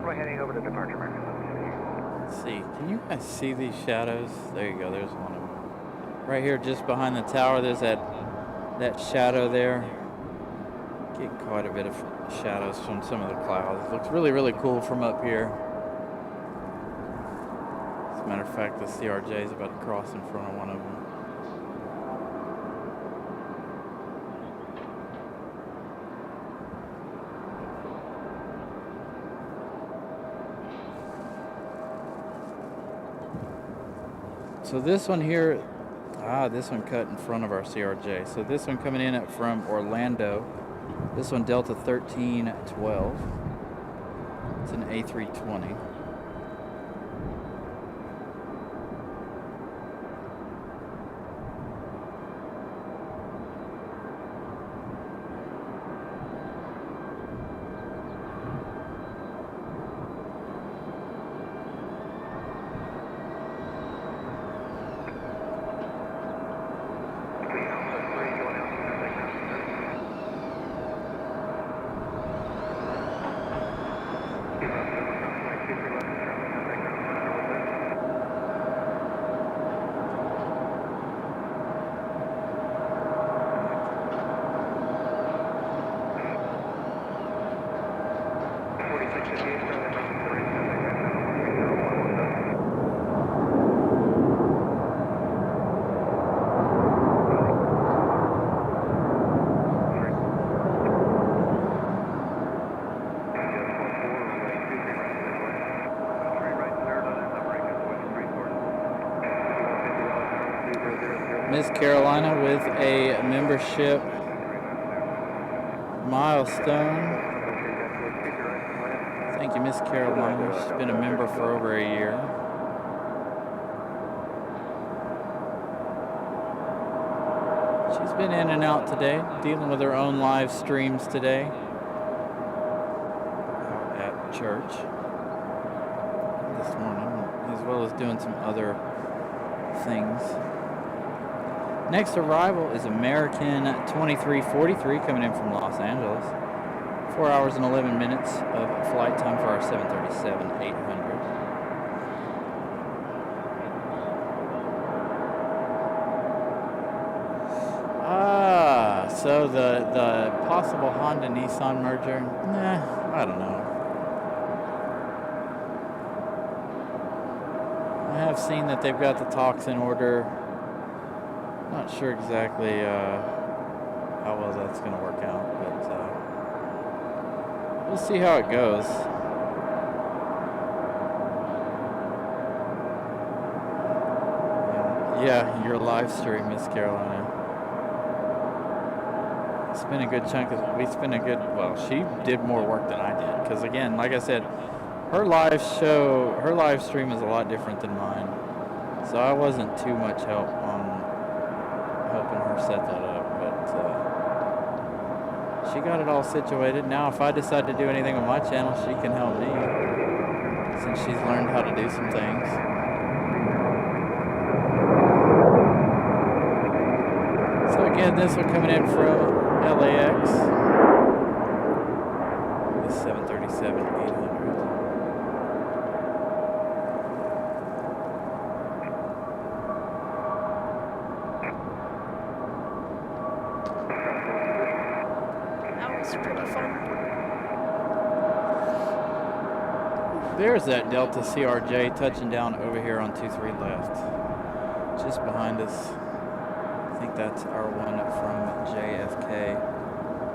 We're heading over to departure marker. Let's see. Can you guys see these shadows? There you go. There's one of them. Right here, just behind the tower, there's that shadow there. Get quite a bit of shadows from some of the clouds. Looks really, really cool from up here. As a matter of fact, the CRJ is about to cross in front of one of them. So this one here, this one cut in front of our CRJ. So this one coming in from Orlando. This one Delta 1312. It's an A320. Miss Carolina with a membership milestone. Thank you, Miss Carolina. She's been a member for over a year. She's been in and out today, dealing with her own live streams today at church this morning, as well as doing some other things. Next arrival is American 2343 coming in from Los Angeles. 4 hours and 11 minutes of flight time for our 737-800. So the possible Honda-Nissan merger, I don't know. I have seen that they've got the talks in order. Not sure exactly how well that's going to work out, but we'll see how it goes. Yeah, your live stream, Miss Carolina. Spent a good chunk of, she did more work than I did, because again, like I said, her live stream is a lot different than mine, so I wasn't too much help on helping her set that up, but she got it all situated. Now if I decide to do anything on my channel, she can help me, since she's learned how to do some things. So again, this one coming in from LAX, the 737-800. That was pretty fun. There's that Delta CRJ touching down over here on 23 left. Just behind us. I think that's our one from JFK.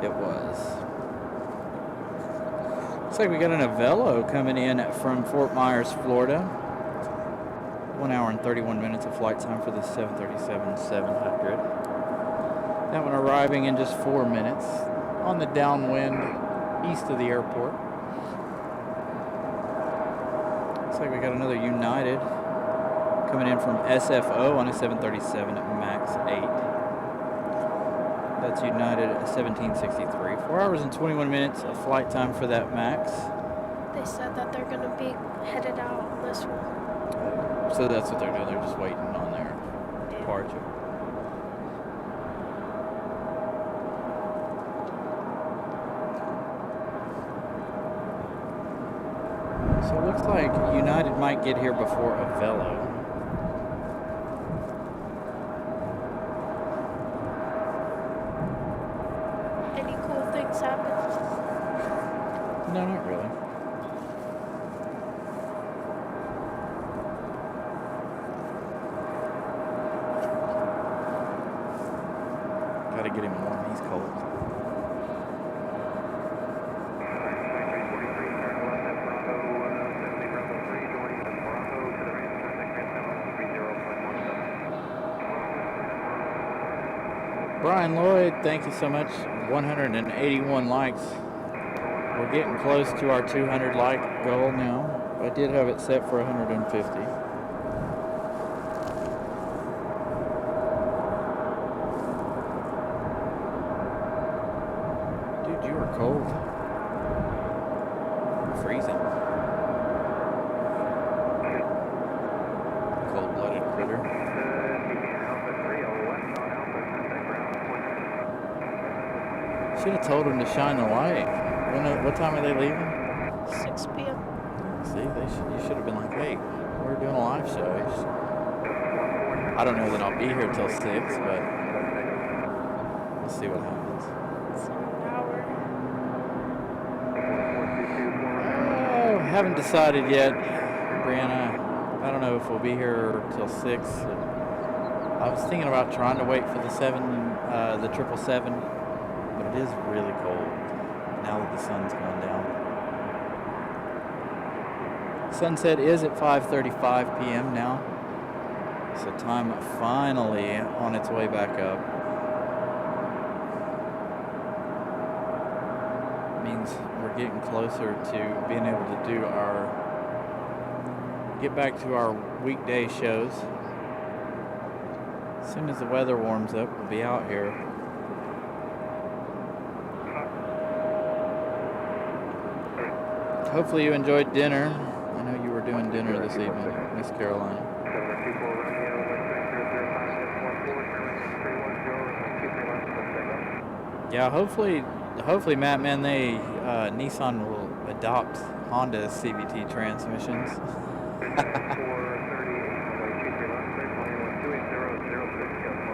It was. Looks like we got an Avelo coming in from Fort Myers, Florida. 1 hour and 31 minutes of flight time for the 737-700. That one arriving in just 4 minutes on the downwind east of the airport. Looks like we got another United coming in from SFO on a 737 MAX 8. That's United 1763. 4 hours and 21 minutes of flight time for that MAX. They said that they're going to be headed out on this one. So that's what they're doing. They're just waiting on their departure. So it looks like United might get here before Avelo. Any cool things happen? No, not really. Gotta get him warm. He's cold. Brian Lloyd, thank you so much. 181 likes. We're getting close to our 200 like goal now. I did have it set for 150. Dude, you are cold. You're freezing. Cold-blooded critter. Should have told them to shine the light. What time are they leaving? 6 p.m. See, you should have been like, hey, we're doing a live show. I don't know that I'll be here till 6, but we'll see what happens. It's an hour. Oh, haven't decided yet, Brianna. I don't know if we'll be here till 6. I was thinking about trying to wait for the 777. But it is really cold now that the sun's going down. Sunset is at 5:35 p.m. now. So time finally on its way back up. Means we're getting closer to being able to do get back to our weekday shows. As soon as the weather warms up, we'll be out here. Hopefully you enjoyed dinner. I know you were doing dinner this evening, Miss Caroline. Yeah, hopefully, Matt, man, Nissan will adopt Honda's CVT transmissions.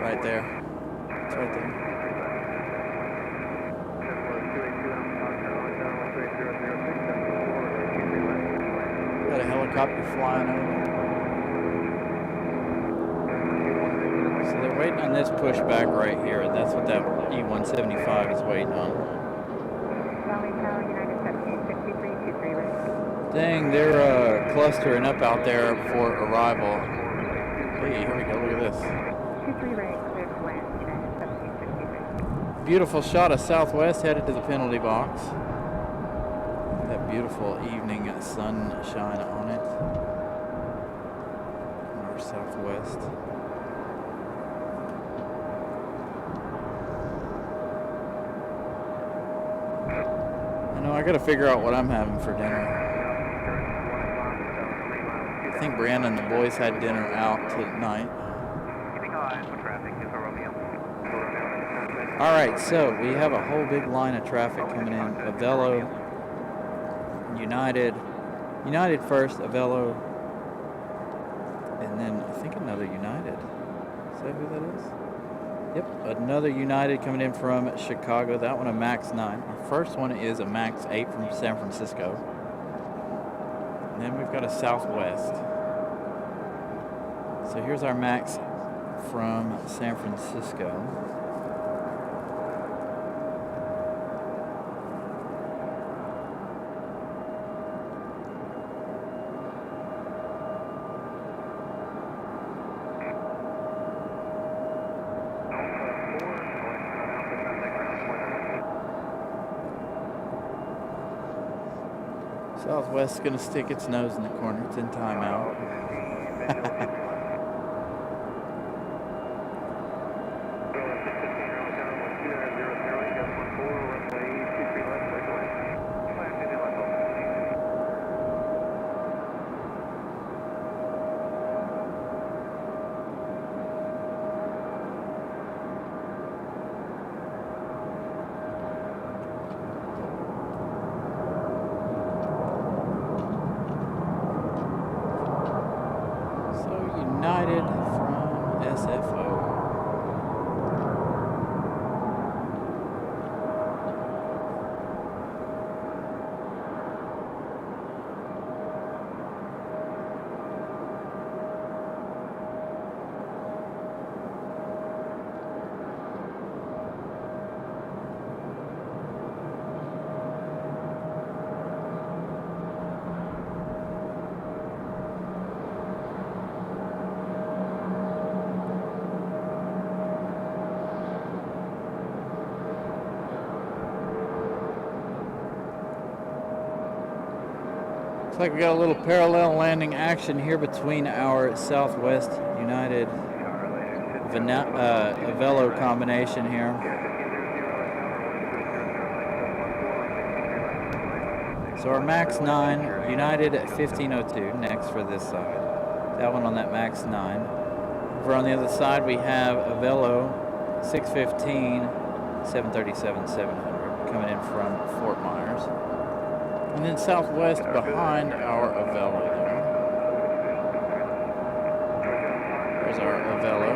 Right there. It's right there. Got a helicopter flying over. So they're waiting on this pushback right here. That's what that E-175 is waiting on. Dang, they're clustering up out there for arrival. Hey, here we go. Look at this. Beautiful shot of Southwest headed to the penalty box. That beautiful evening sunshine on it. Our Southwest. I know I gotta figure out what I'm having for dinner. I think Brianna and the boys had dinner out tonight. All right, so we have a whole big line of traffic coming in. Avelo, United first, Avelo, and then I think another United. Is that who that is? Yep, another United coming in from Chicago. That one a MAX 9. Our first one is a MAX 8 from San Francisco. And then we've got a Southwest. So here's our max from San Francisco. Southwest is going to stick its nose in the corner. It's in timeout. United from SFO. Looks like we got a little parallel landing action here between our Southwest United Velo combination here. So our Max 9, United at 1502 next for this side. That one on that Max 9. Over on the other side we have a Velo 615, 737-700 coming in from Fort Myers. And then Southwest behind our Avelo there. There's our Avelo.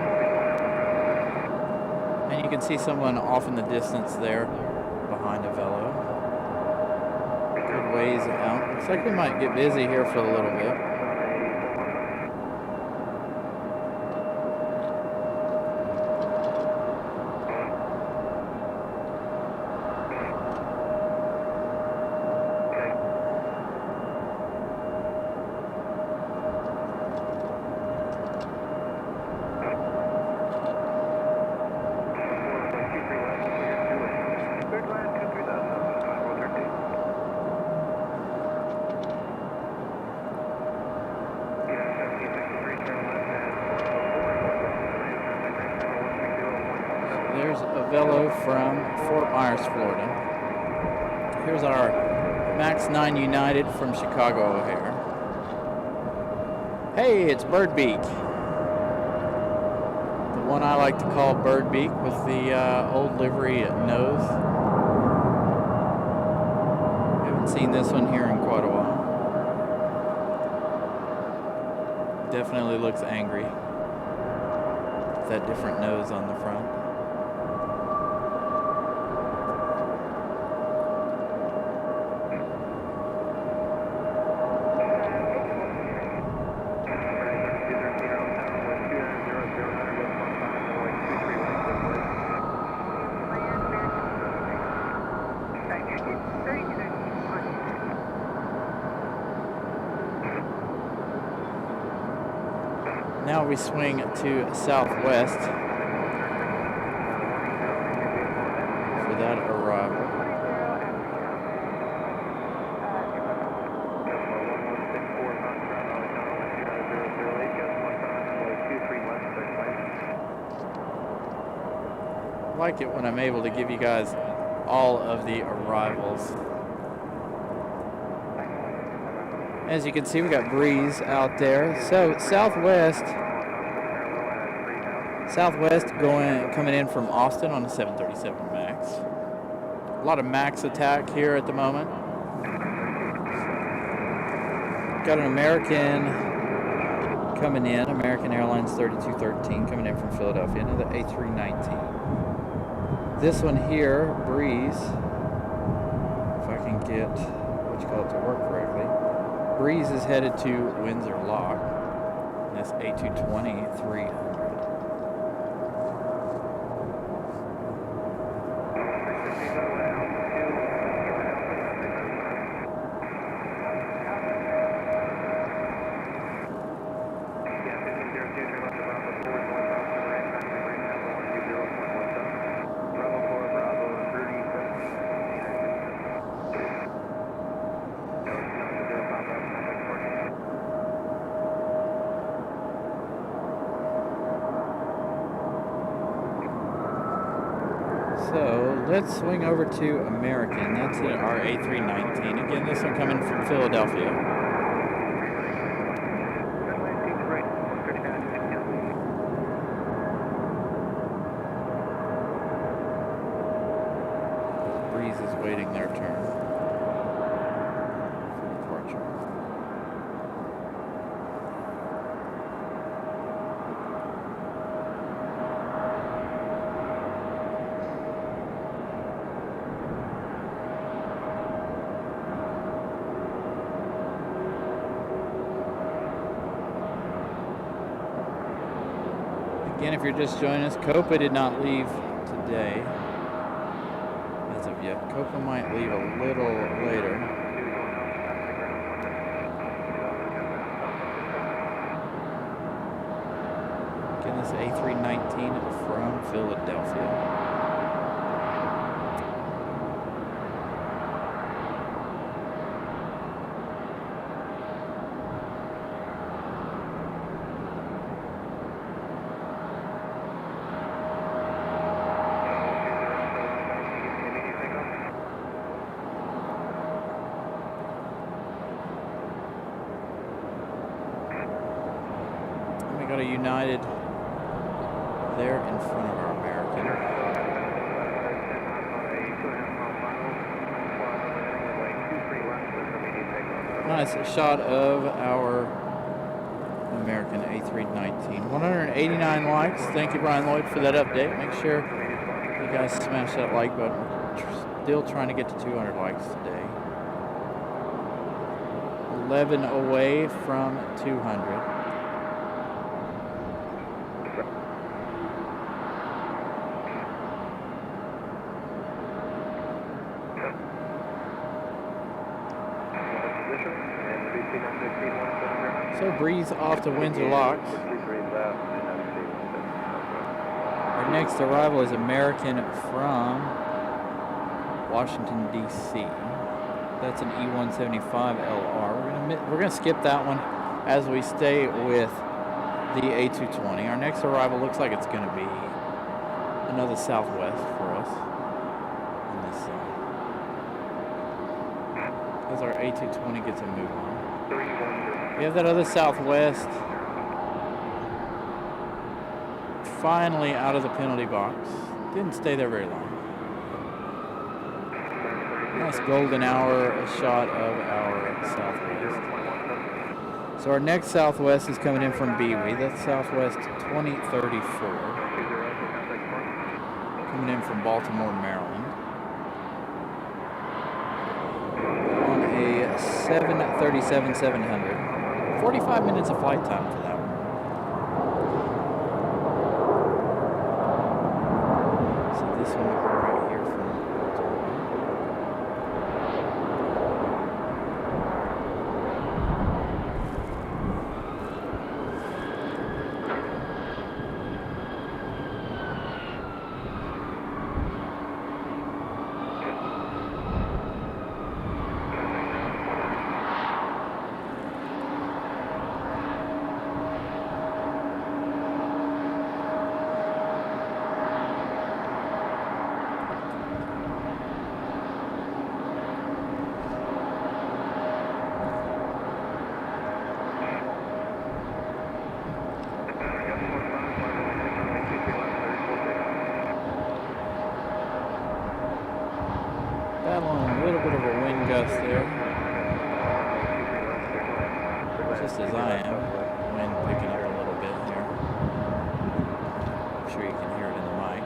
And you can see someone off in the distance there behind Avelo. Good ways out. Looks like we might get busy here for a little bit. There's a Velo from Fort Myers, Florida. Here's our Max 9 United from Chicago O'Hare. Hey, it's Birdbeak. The one I like to call Birdbeak with the old livery nose. Haven't seen this one here in quite a while. Definitely looks angry. That different nose on the front. Now we swing to Southwest for that arrival. I like it when I'm able to give you guys all of the arrivals. As you can see, we got breeze out there. So Southwest coming in from Austin on the 737 MAX. A lot of MAX attack here at the moment. Got an American coming in, American Airlines 3213 coming in from Philadelphia, another A319. This one here, breeze, if I can get what you call it to work correctly. Breeze is headed to Windsor Lock. And that's A220 300. So let's swing over to American. That's our A319. Again, this one coming from Philadelphia. Breeze is waiting their turn for departure. Again, if you're just joining us, Copa did not leave today as of yet. Copa might leave a little later. Again, this A319 from Philadelphia. Got a United there in front of our American. Nice shot of our American A319. 189 likes. Thank you, Brian Lloyd, for that update. Make sure you guys smash that like button. We're still trying to get to 200 likes today. 11 away from 200. So Breeze off to Windsor Locks. Our next arrival is American from Washington, D.C. That's an E175LR. We're gonna skip that one as we stay with the A220. Our next arrival looks like it's gonna be another Southwest for us on this side, as our A220 gets a move on. We have that other Southwest finally out of the penalty box. Didn't stay there very long. Nice golden hour shot of our Southwest. So our next Southwest is coming in from Bewey. That's Southwest 2034. Coming in from Baltimore, Maryland. On a 737-700. 45 minutes of flight time for that one. So this one right here from Durham. A little bit of a wind gust there. Just as I am. Wind picking up a little bit here. I'm sure you can hear it in the mic.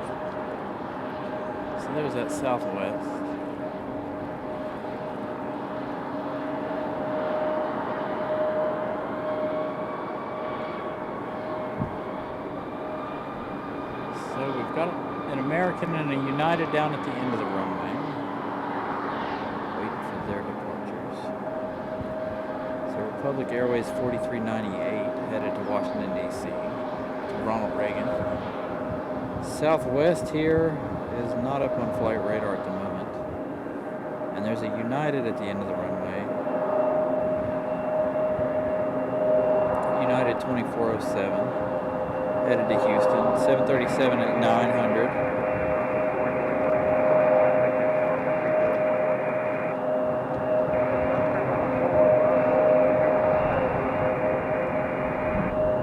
So there's that Southwest. American and a United down at the end of the runway. Waiting for their departures. So Republic Airways 4398 headed to Washington, D.C. to Ronald Reagan. Southwest here is not up on flight radar at the moment. And there's a United at the end of the runway. United 2407 headed to Houston. 737 at 900.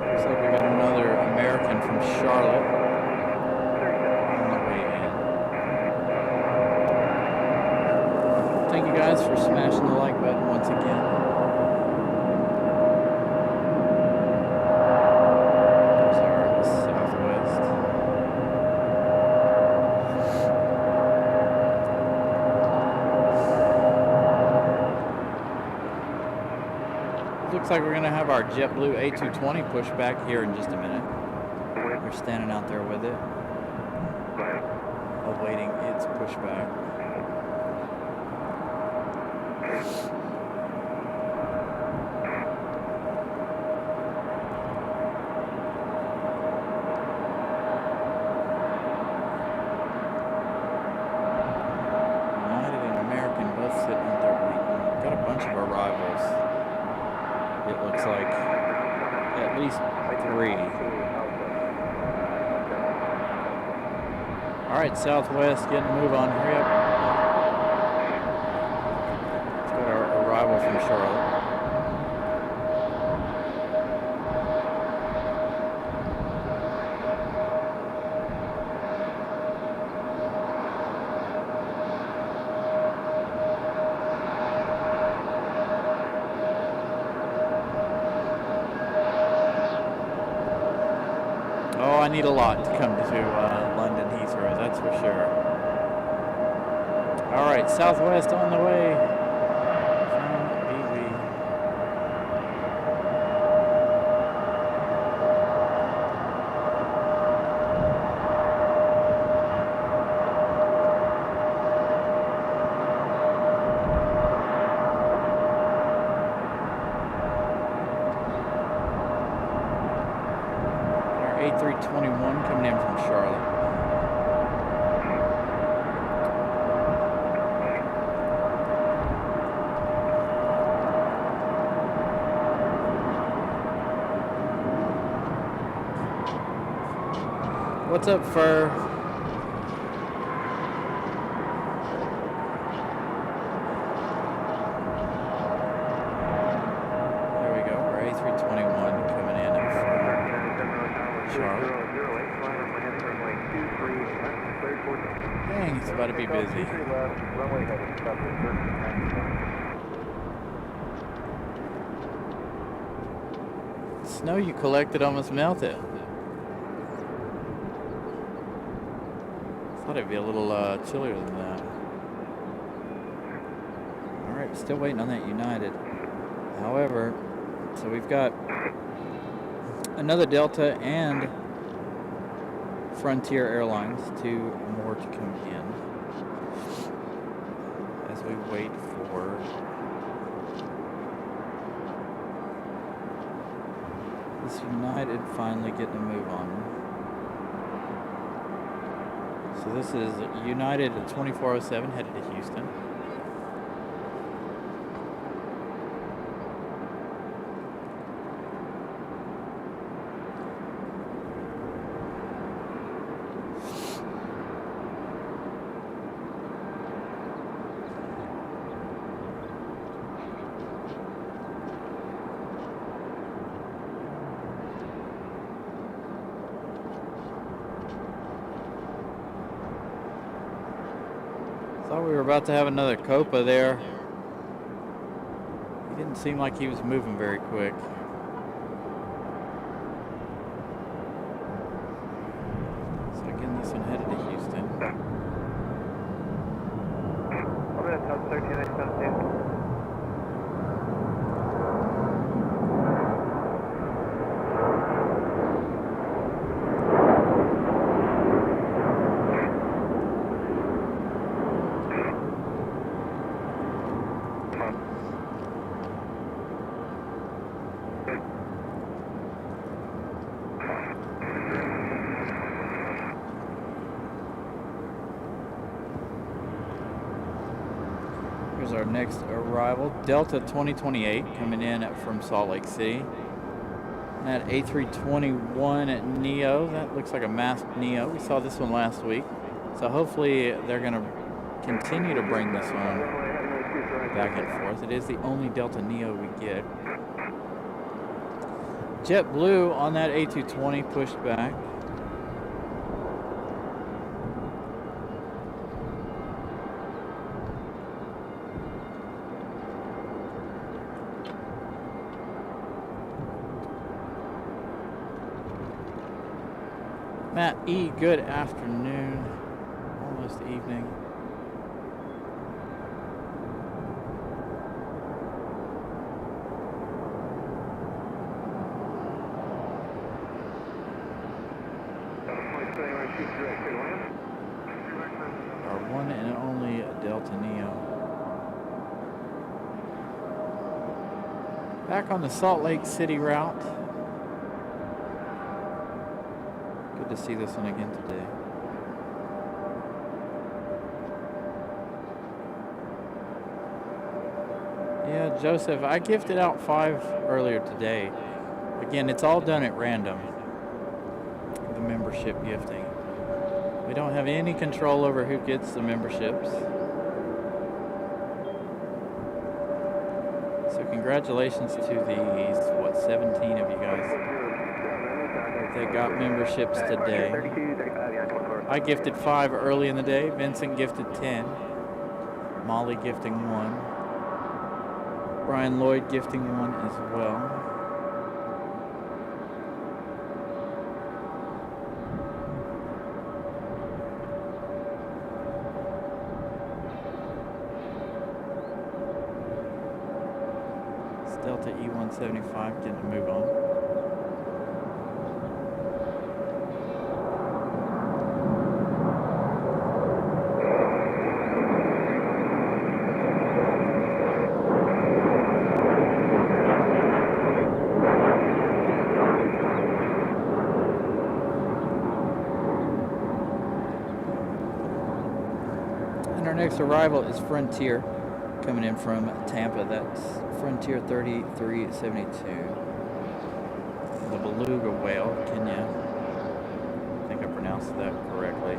Looks like we got another American from Charlotte on the way in. Thank you guys for smashing the like button once again. Looks like we're going to have our JetBlue A220 push back here in just a minute. We're standing out there with it, awaiting its pushback. United and American both sitting out there waiting. Got a bunch of arrivals. It looks like at least 3. All right, Southwest getting a move on. Hurry up. Let's go to our arrival from Charlotte. Oh, I need a lot to come to London Heathrow, that's for sure. All right, Southwest on the way from BB. A321 coming in from Charlotte. What's up, Fur? There we go. Our A321 coming in from Charlotte. Dang, it's about to be busy. Snow you collected almost melted. Thought it'd be a little chillier than that. All right, still waiting on that United. However, so we've got another Delta and Frontier Airlines, 2 more to come in as we wait for this United finally getting a move on. So this is United at 2407 headed to Houston. Thought we were about to have another Copa there. He didn't seem like he was moving very quick. So again, this one headed to Houston. Over that top 13, Here's our next arrival, Delta 2028, coming in from Salt Lake City. That A321 Neo, that looks like a masked Neo. We saw this one last week. So hopefully they're going to continue to bring this one back and forth. It is the only Delta Neo we get. JetBlue on that A220 pushed back. Matt E, good afternoon, almost evening. Our one and only Delta Neo. Back on the Salt Lake City route. To see this one again today. Yeah, Joseph, I gifted out 5 earlier today. Again, it's all done at random, the membership gifting. We don't have any control over who gets the memberships. So congratulations to these, 17 of you guys. They got memberships today. I gifted 5 early in the day. Vincent gifted 10. Molly gifting 1. Brian Lloyd gifting 1 as well. It's Delta E175 getting a move on. Next arrival is Frontier coming in from Tampa. That's Frontier 3372. The beluga whale, Kenya. I think I pronounced that correctly.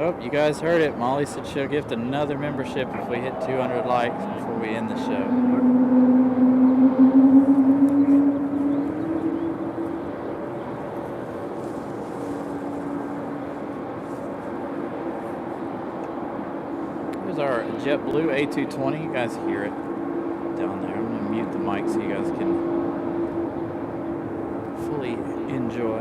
Oh, you guys heard it. Molly said she'll gift another membership if we hit 200 likes before we end the show. Here's our JetBlue A220. You guys hear it down there. I'm going to mute the mic so you guys can fully enjoy.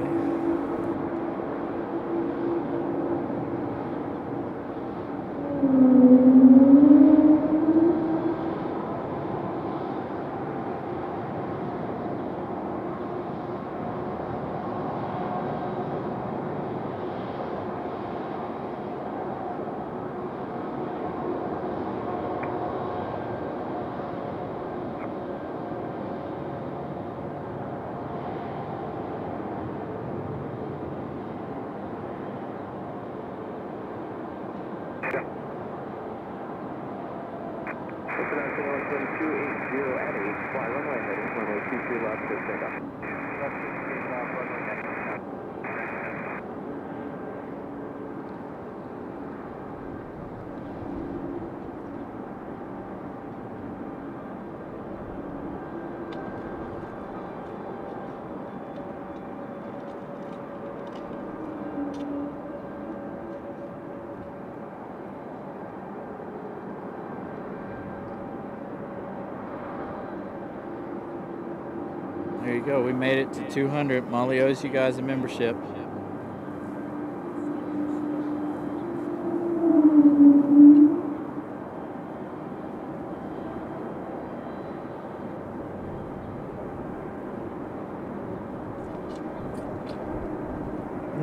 go. We made it to 200. Molly owes you guys a membership.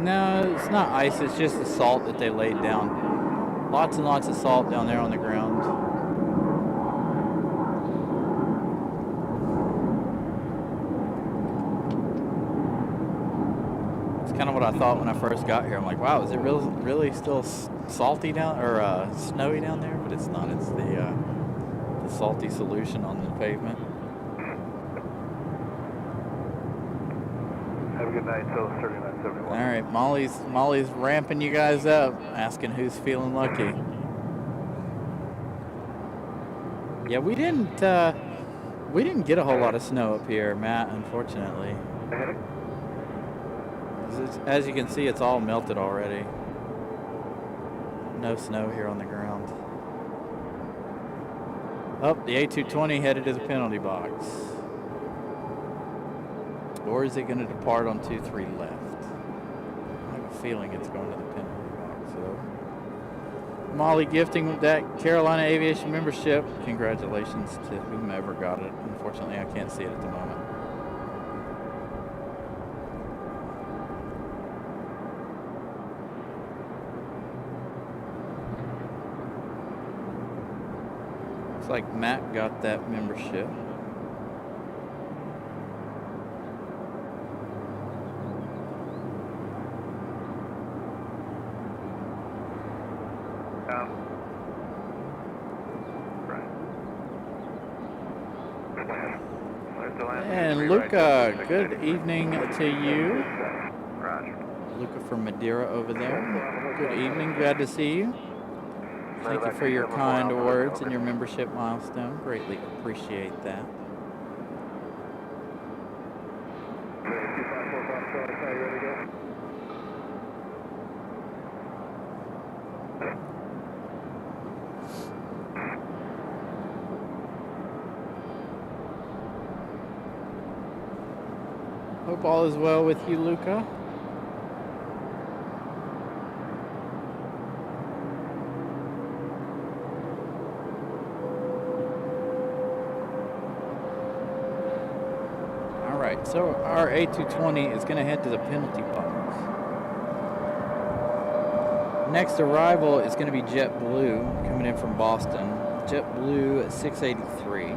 No, it's not ice. It's just the salt that they laid down. Lots and lots of salt down there on the ground. Kind of what I thought when I first got here. I'm like, wow, is it really still salty down or snowy down there? But it's not. It's the salty solution on the pavement. Have a good night, so 3971. All right, Molly's ramping you guys up, asking who's feeling lucky. Yeah, we didn't get a whole lot of snow up here, Matt, unfortunately. As you can see, it's all melted already. No snow here on the ground. Oh, the A220 headed to the penalty box. Or is it going to depart on 23 left? I have a feeling it's going to the penalty box. So, Molly gifting that Carolina Aviation membership. Congratulations to whomever got it. Unfortunately, I can't see it at the moment. Looks like Matt got that membership. And Luca, good evening to you. Luca from Madeira over there. Good evening, glad to see you. Thank you for your kind words and your membership milestone. Greatly appreciate that. Hope all is well with you, Luca. All right, so our A220 is going to head to the penalty box. Next arrival is going to be JetBlue coming in from Boston. JetBlue 683.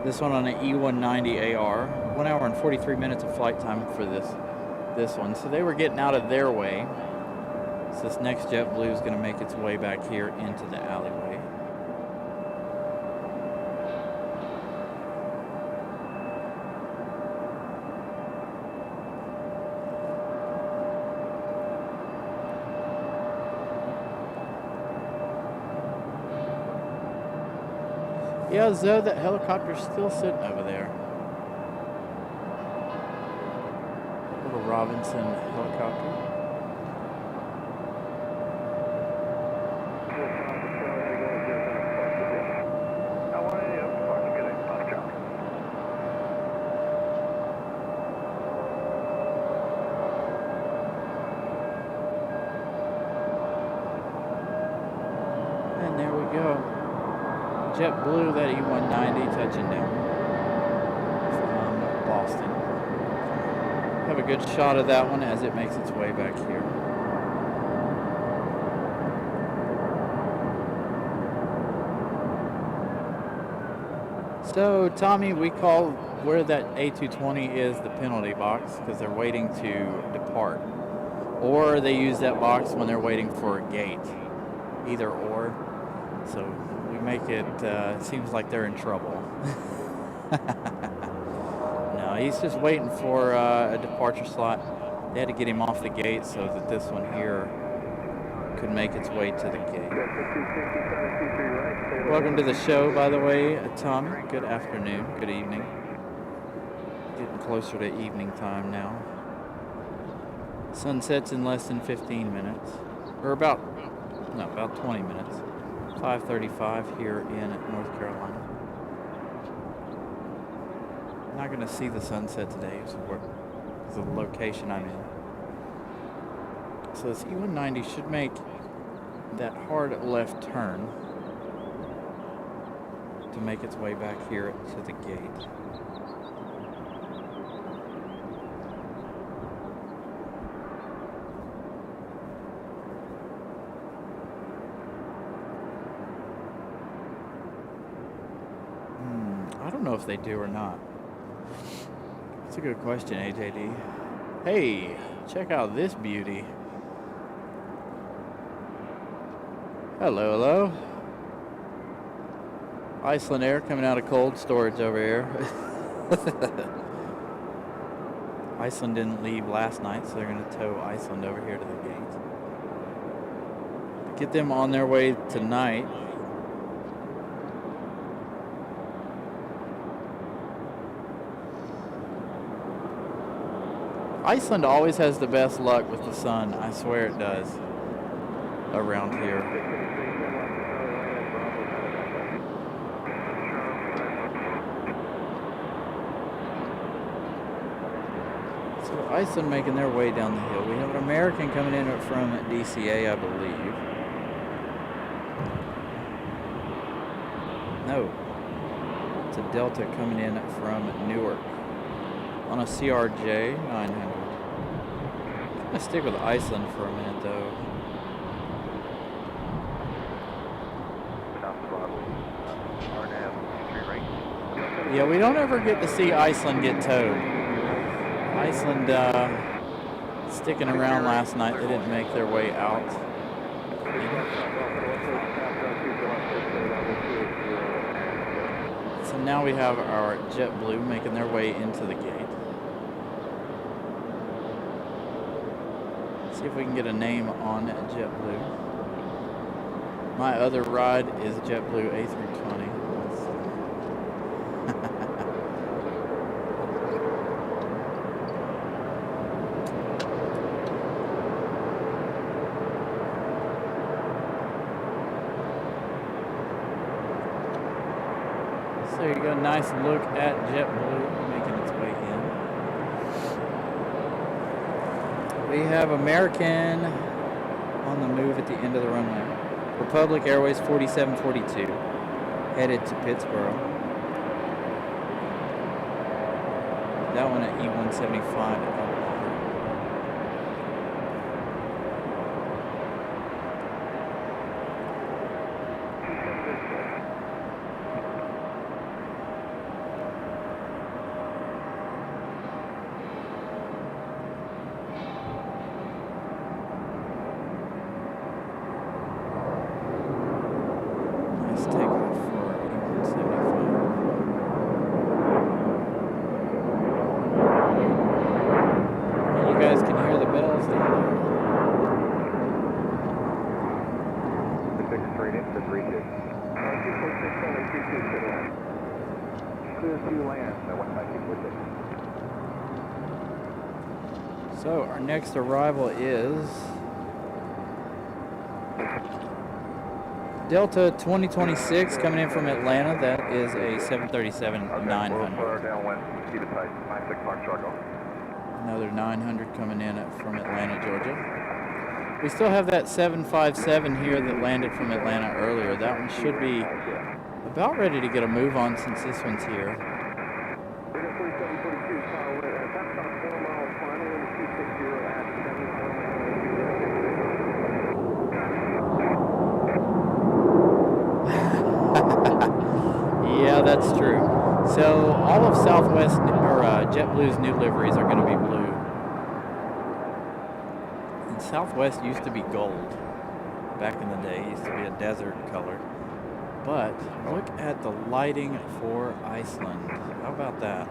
This one on an E190 AR. 1 hour and 43 minutes of flight time for this one. So they were getting out of their way. So this next JetBlue is going to make its way back here into the alleyway. Yeah, Zoe, that helicopter's still sitting over there. Little Robinson helicopter. And there we go. JetBlue, that E190 touching down from Boston. Have a good shot of that one as it makes its way back here. So, Tommy, we call where that A220 is the penalty box because they're waiting to depart. Or they use that box when they're waiting for a gate. Either or. So, make it seems like they're in trouble. No, he's just waiting for a departure slot. They had to get him off the gate so that this one here could make its way to the gate. Welcome to the show, by the way, Tommy. Good afternoon, good evening. Getting closer to evening time now. Sunsets in less than 15 minutes, or about 20 minutes. 5:35 here in North Carolina. I'm not going to see the sunset today, so the location I'm in. So this E190 should make that hard left turn to make its way back here to the gate. I don't know if they do or not. That's a good question, AJD. Hey, check out this beauty. Hello, hello. Icelandair coming out of cold storage over here. Iceland didn't leave last night, so they're going to tow Iceland over here to the gate. Get them on their way tonight. Iceland always has the best luck with the sun. I swear it does. Around here. So Iceland making their way down the hill. We have an American coming in from DCA, I believe. No. It's a Delta coming in from Newark on a CRJ 900. I'm gonna stick with Iceland for a minute though. Yeah, we don't ever get to see Iceland get towed. Iceland sticking around last night. They didn't make their way out. So now we have our JetBlue making their way into the gate. See if we can get a name on JetBlue. My other ride is JetBlue A320. So you got a nice look at JetBlue making its way in. We have American on the move at the end of the runway. Republic Airways 4742 headed to Pittsburgh. That one at E175. So our next arrival is Delta 2026 coming in from Atlanta. That is a 737-900. Another 900 coming in from Atlanta, Georgia. We still have that 757 here that landed from Atlanta earlier. That one should be about ready to get a move on since this one's here. Yeah, that's true. So all of Southwest or JetBlue's new liveries are going to be blue. And Southwest used to be gold. Back in the day, it used to be a desert color. But look at the lighting for Iceland. How about that?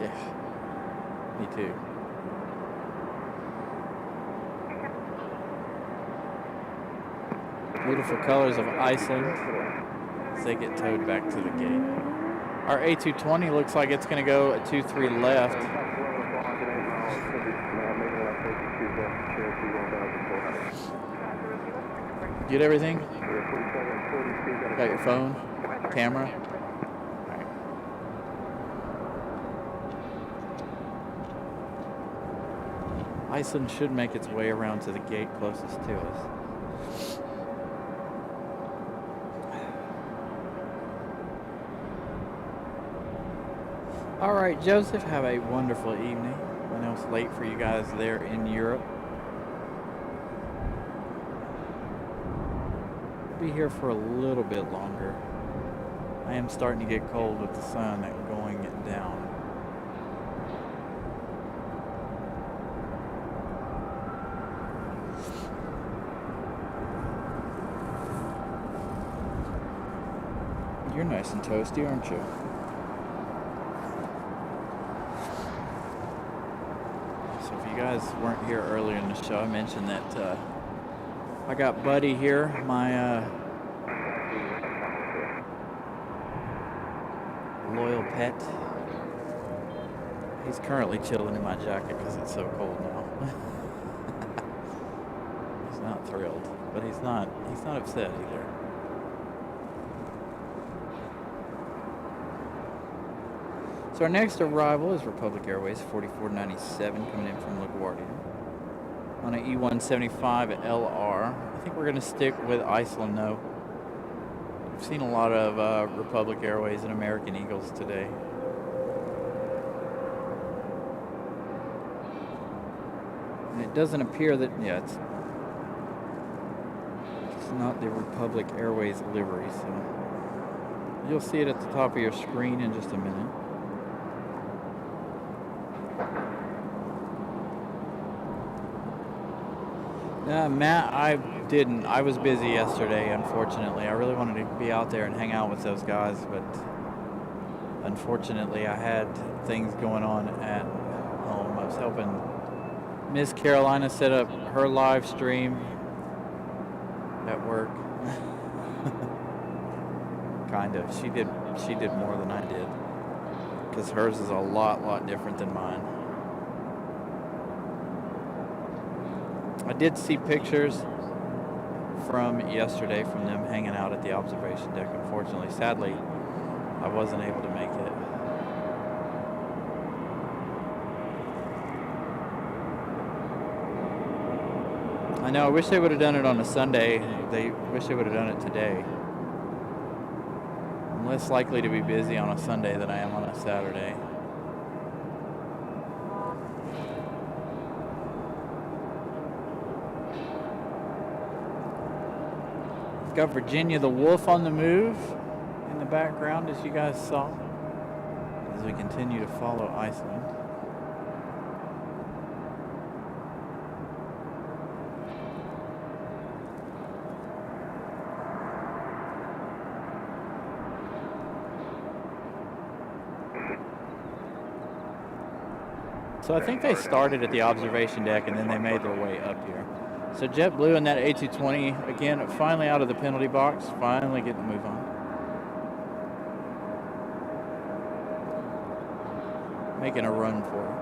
Yeah, me too. Beautiful colors of Iceland as they get towed back to the gate. Our A220 looks like it's going to go at 23 left. Get everything? Got your phone? Camera? Alright. Iceland should make its way around to the gate closest to us. All right, Joseph, have a wonderful evening. I know it's late for you guys there in Europe. Be here for a little bit longer. I am starting to get cold with the sun going down. You're nice and toasty, aren't you? So if you guys weren't here earlier in the show, I mentioned that I got Buddy here, my loyal pet. He's currently chilling in my jacket because it's so cold now. He's not thrilled, but he's not upset either. So our next arrival is Republic Airways 4497 coming in from LaGuardia on an E175 LR. I think we're going to stick with Iceland though. We've seen a lot of Republic Airways and American Eagles today. And it doesn't appear that, yeah, it's not the Republic Airways livery, so you'll see it at the top of your screen in just a minute. Matt, I didn't. I was busy yesterday, unfortunately. I really wanted to be out there and hang out with those guys, but unfortunately I had things going on at home. I was helping Miss Carolina set up her live stream at work. Kind of. She did more than I did, because hers is a lot different than mine. I did see pictures from yesterday from them hanging out at the observation deck. Unfortunately, sadly, I wasn't able to make it. I know, I wish they would have done it on a Sunday. They wish they would have done it today. I'm less likely to be busy on a Sunday than I am on a Saturday. Got Virginia the Wolf on the move in the background, as you guys saw, as we continue to follow Iceland. So I think they started at the observation deck and then they made their way up here. So JetBlue and that A220, again, finally out of the penalty box, finally getting the move on. Making a run for it.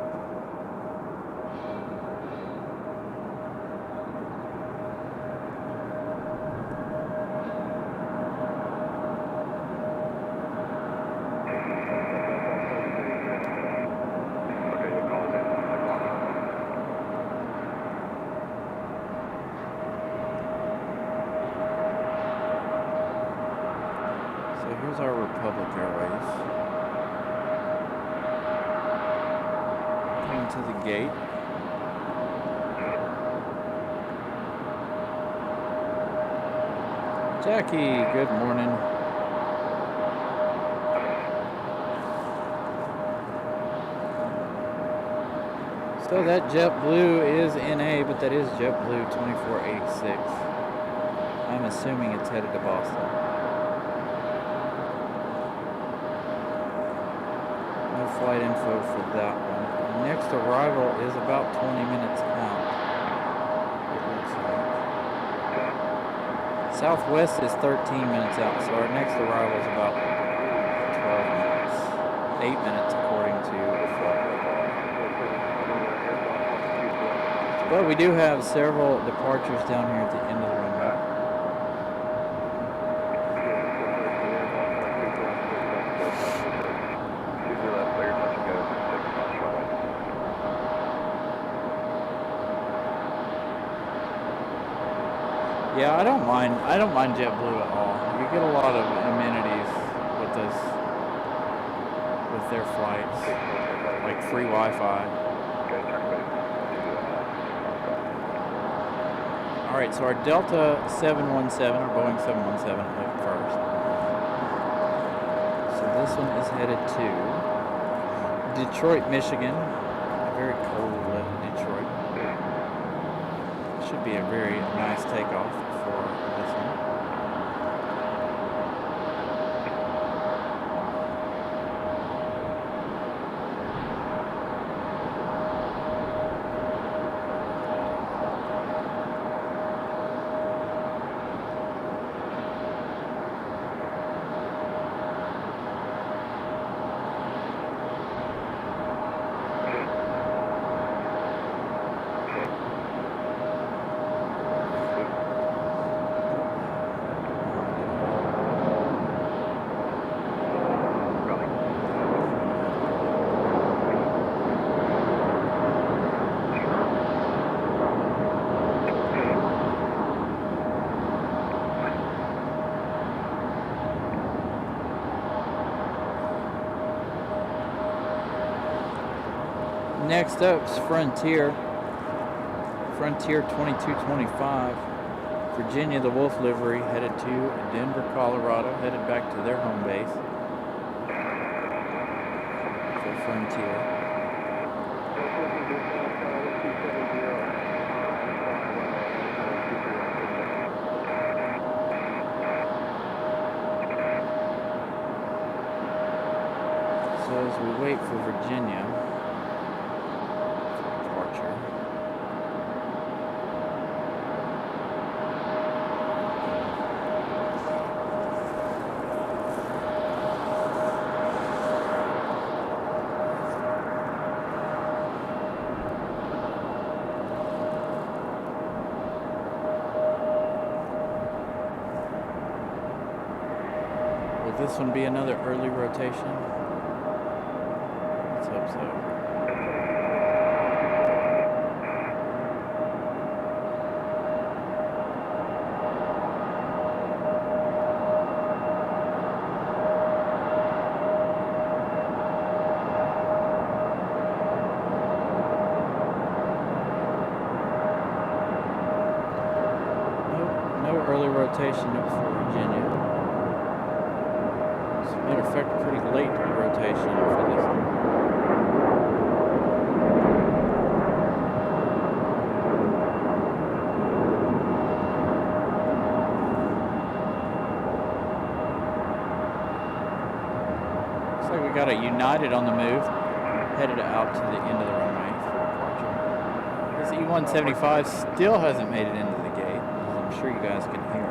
Here's our Republic Airways. Coming to the gate. Jackie, good morning. So that JetBlue is NA, but that is JetBlue 2486. I'm assuming it's headed to Boston. Flight info for that one. The next arrival is about 20 minutes out, it looks like. Southwest is 13 minutes out, so our next arrival is about 12 minutes. 8 minutes according to flight. But we do have several departures down here at the end of the runway. Yeah, I don't mind JetBlue at all. You get a lot of amenities with this, with their flights, like free Wi-Fi. All right, so our Delta 717, our Boeing 717 left first. So this one is headed to Detroit, Michigan. Very cold Detroit. Should be a very nice takeoff for this one. Next up is Frontier 2225, Virginia, the Wolf livery, headed to Denver, Colorado, headed back to their home base for Frontier. So as we wait for Virginia, this one be another early rotation? Let's hope so. Nope, no early rotation for Virginia. Matter of fact, pretty late rotation for this one. Looks like we got a United on the move, headed out to the end of the runway for departure. This E-175 still hasn't made it into the gate, as I'm sure you guys can hear.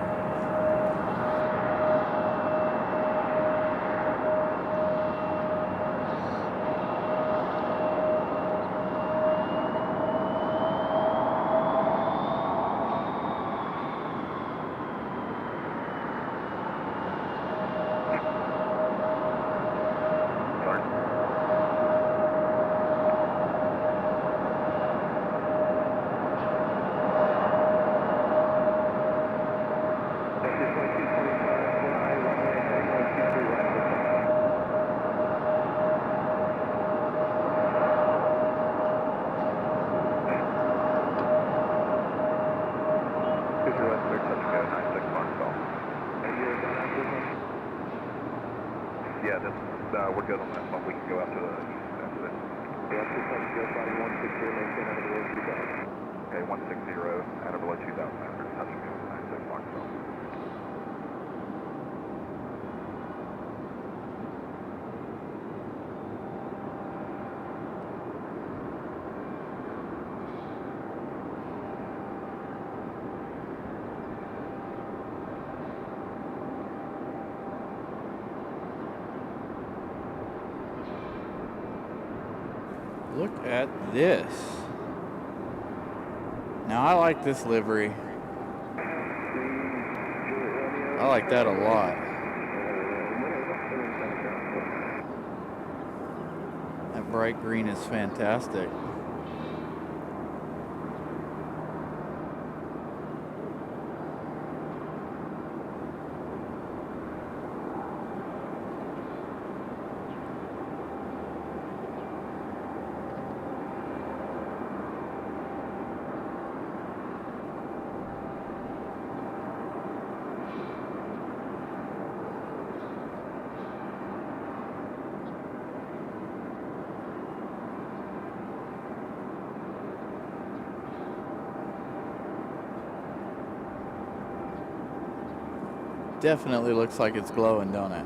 Yeah, we're good on that one. We can go after this. Yeah, 160, maintain out of the road 2000. Okay, 160, out of below 2000 after touching go 96 Foxtrot. Look at this. Now I like this livery. I like that a lot. That bright green is fantastic. Definitely looks like it's glowing, don't it?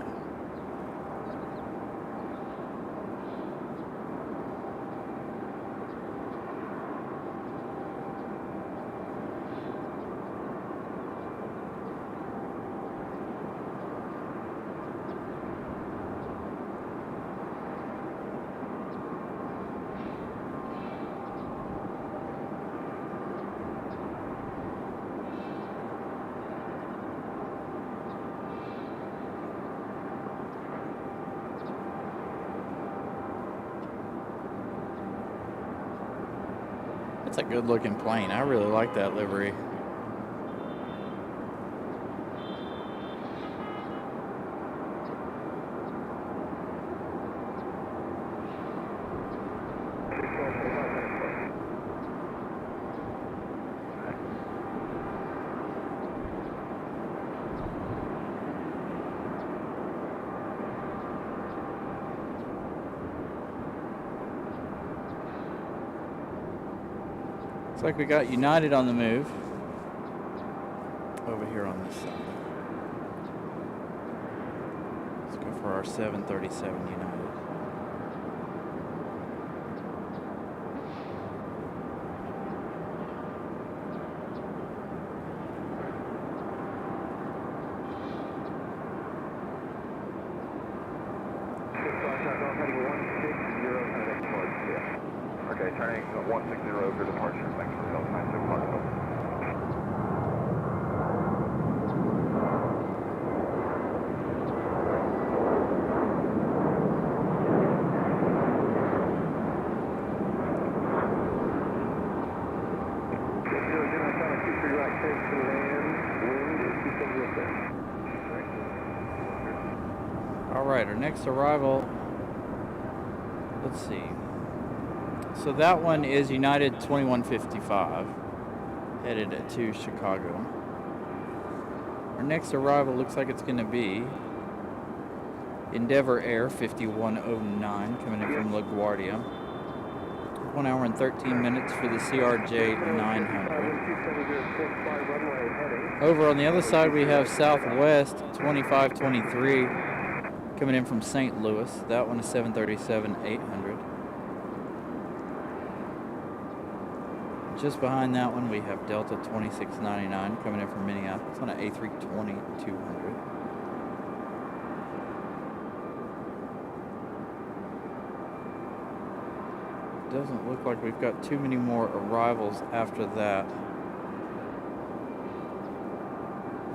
It's a good looking plane. I really like that livery. Looks like we got United on the move over here on this side. Let's go for our 737 United. Okay, turning 160 for departure. Thanks for help. 96 Marco. All right, our next arrival, let's see. So that one is United 2155, headed to Chicago. Our next arrival looks like it's going to be Endeavor Air 5109, coming in from LaGuardia. 1 hour and 13 minutes for the CRJ 900. Over on the other side, we have Southwest 2523, coming in from St. Louis. That one is 737-800. Just behind that one, we have Delta 2699 coming in from Minneapolis on an A320-200. Doesn't look like we've got too many more arrivals after that.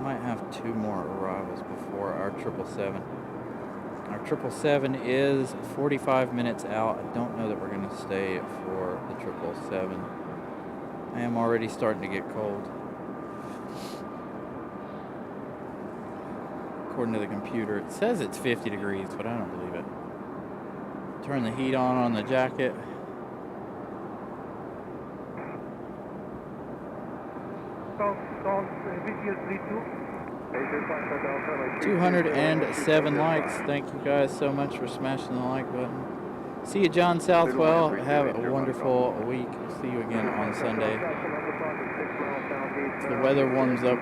Might have 2 more arrivals before our 777. Our 777 is 45 minutes out. I don't know that we're going to stay for the 777. I am already starting to get cold. According to the computer, it says it's 50 degrees, but I don't believe it. Turn the heat on the jacket. Call VTS 32. 207 likes. Thank you guys so much for smashing the like button. See you, John Southwell. Have a wonderful week. See you again on Sunday. If the weather warms up,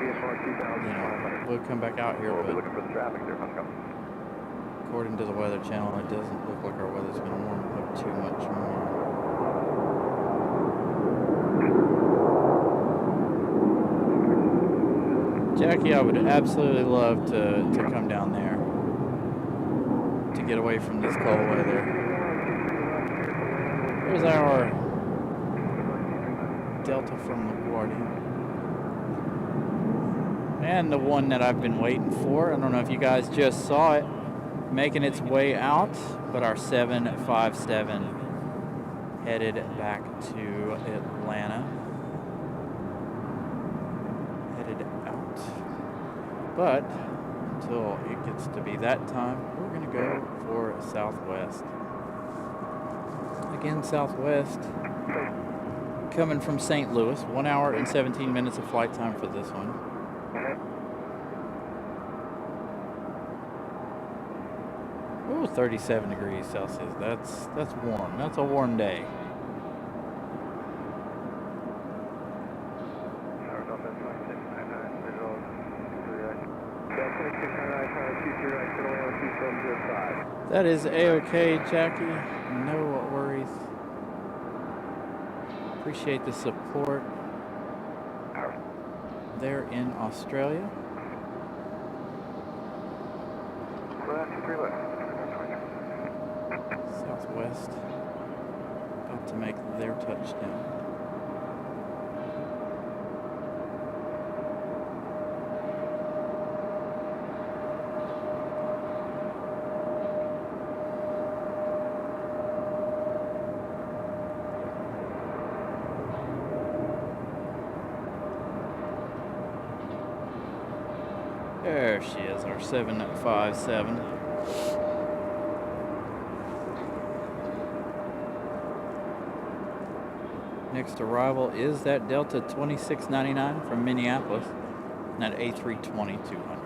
we'll come back out here. But according to the Weather Channel, it doesn't look like our weather's going to warm up too much more. Jackie, I would absolutely love to come down there to get away from this cold weather. There's our Delta from LaGuardia. And the one that I've been waiting for. I don't know if you guys just saw it making its way out, but our 757 headed back to Atlanta. Headed out. But until it gets to be that time, we're going to go for Southwest. Again, Southwest coming from St. Louis. 1 hour and 17 minutes of flight time for this one. Ooh, 37 degrees Celsius. That's warm. That's a warm day. That is A-OK, Jackie. No worries. Appreciate the support there in Australia. Southwest about to make their touchdown. There she is, our 757. Next arrival is that Delta 2699 from Minneapolis, and that A320-200.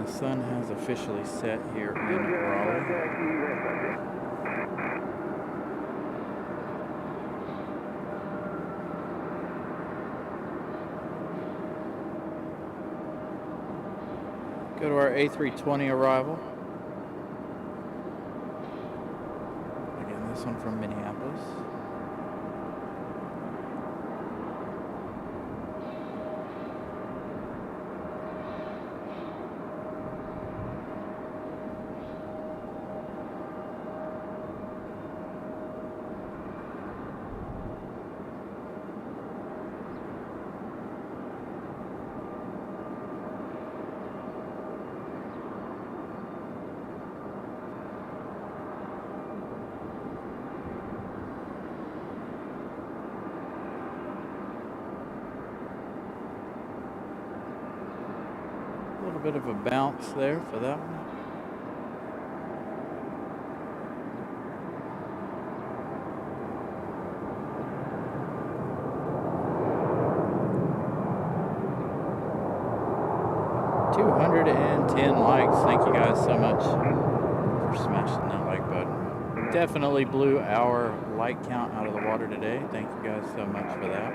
The sun has officially set here in Raleigh. Go to our A320 arrival. Again, this one from Minneapolis. Bit of a bounce there for that one. $210 likes. Thank you guys so much for smashing that like button. Definitely blew our like count out of the water today. Thank you guys so much for that.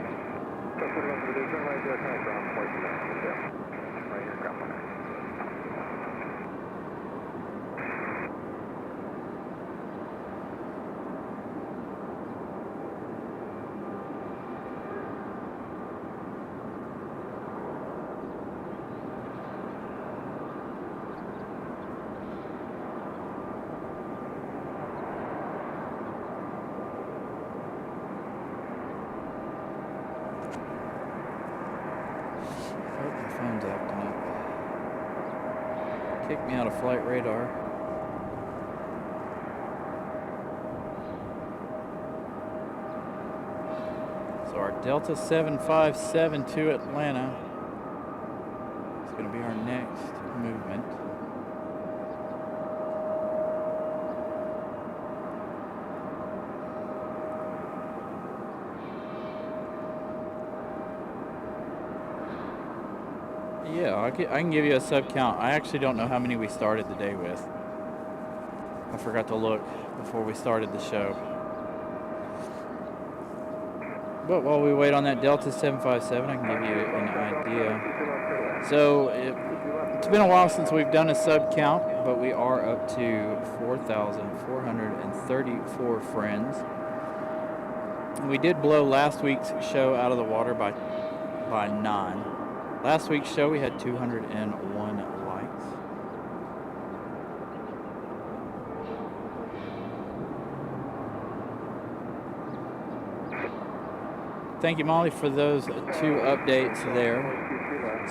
Phone's acting up. Kick me out of flight radar. So our Delta 757 to Atlanta is going to be our next movement. Yeah, I can give you a sub count. I actually don't know how many we started the day with. I forgot to look before we started the show. But while we wait on that Delta 757, I can give you an idea. So it's been a while since we've done a sub count, but we are up to 4,434 friends. We did blow last week's show out of the water by 9. Last week's show we had 201 likes. Thank you, Molly, for those 2 updates there.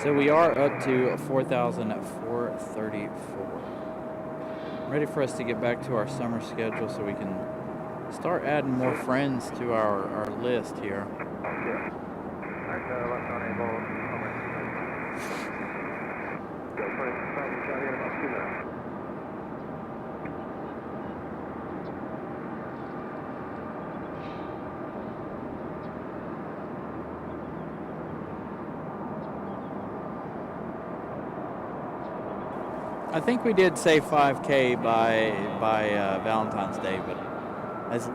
So we are up to 4,434. Ready for us to get back to our summer schedule so we can start adding more friends to our list here. I think we did say 5K by Valentine's Day, but as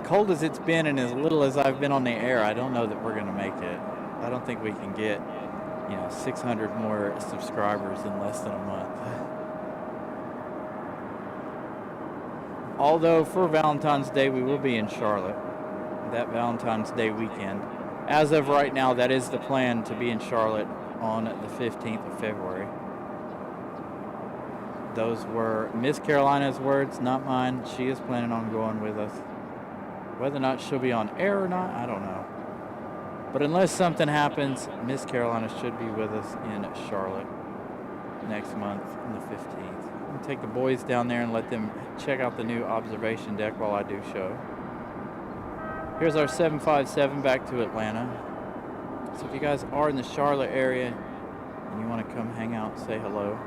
cold as it's been and as little as I've been on the air, I don't know that we're going to make it. I don't think we can get 600 more subscribers in less than a month. Although for Valentine's Day we will be in Charlotte that Valentine's Day weekend. As of right now, that is the plan, to be in Charlotte on the 15th of February. Those were Miss Carolina's words, not mine. She is planning on going with us. Whether or not she'll be on air or not, I don't know. But unless something happens, Miss Carolina should be with us in Charlotte next month on the 15th. I'm going to take the boys down there and let them check out the new observation deck while I do show. Here's our 757 back to Atlanta. So if you guys are in the Charlotte area and you want to come hang out, say hello,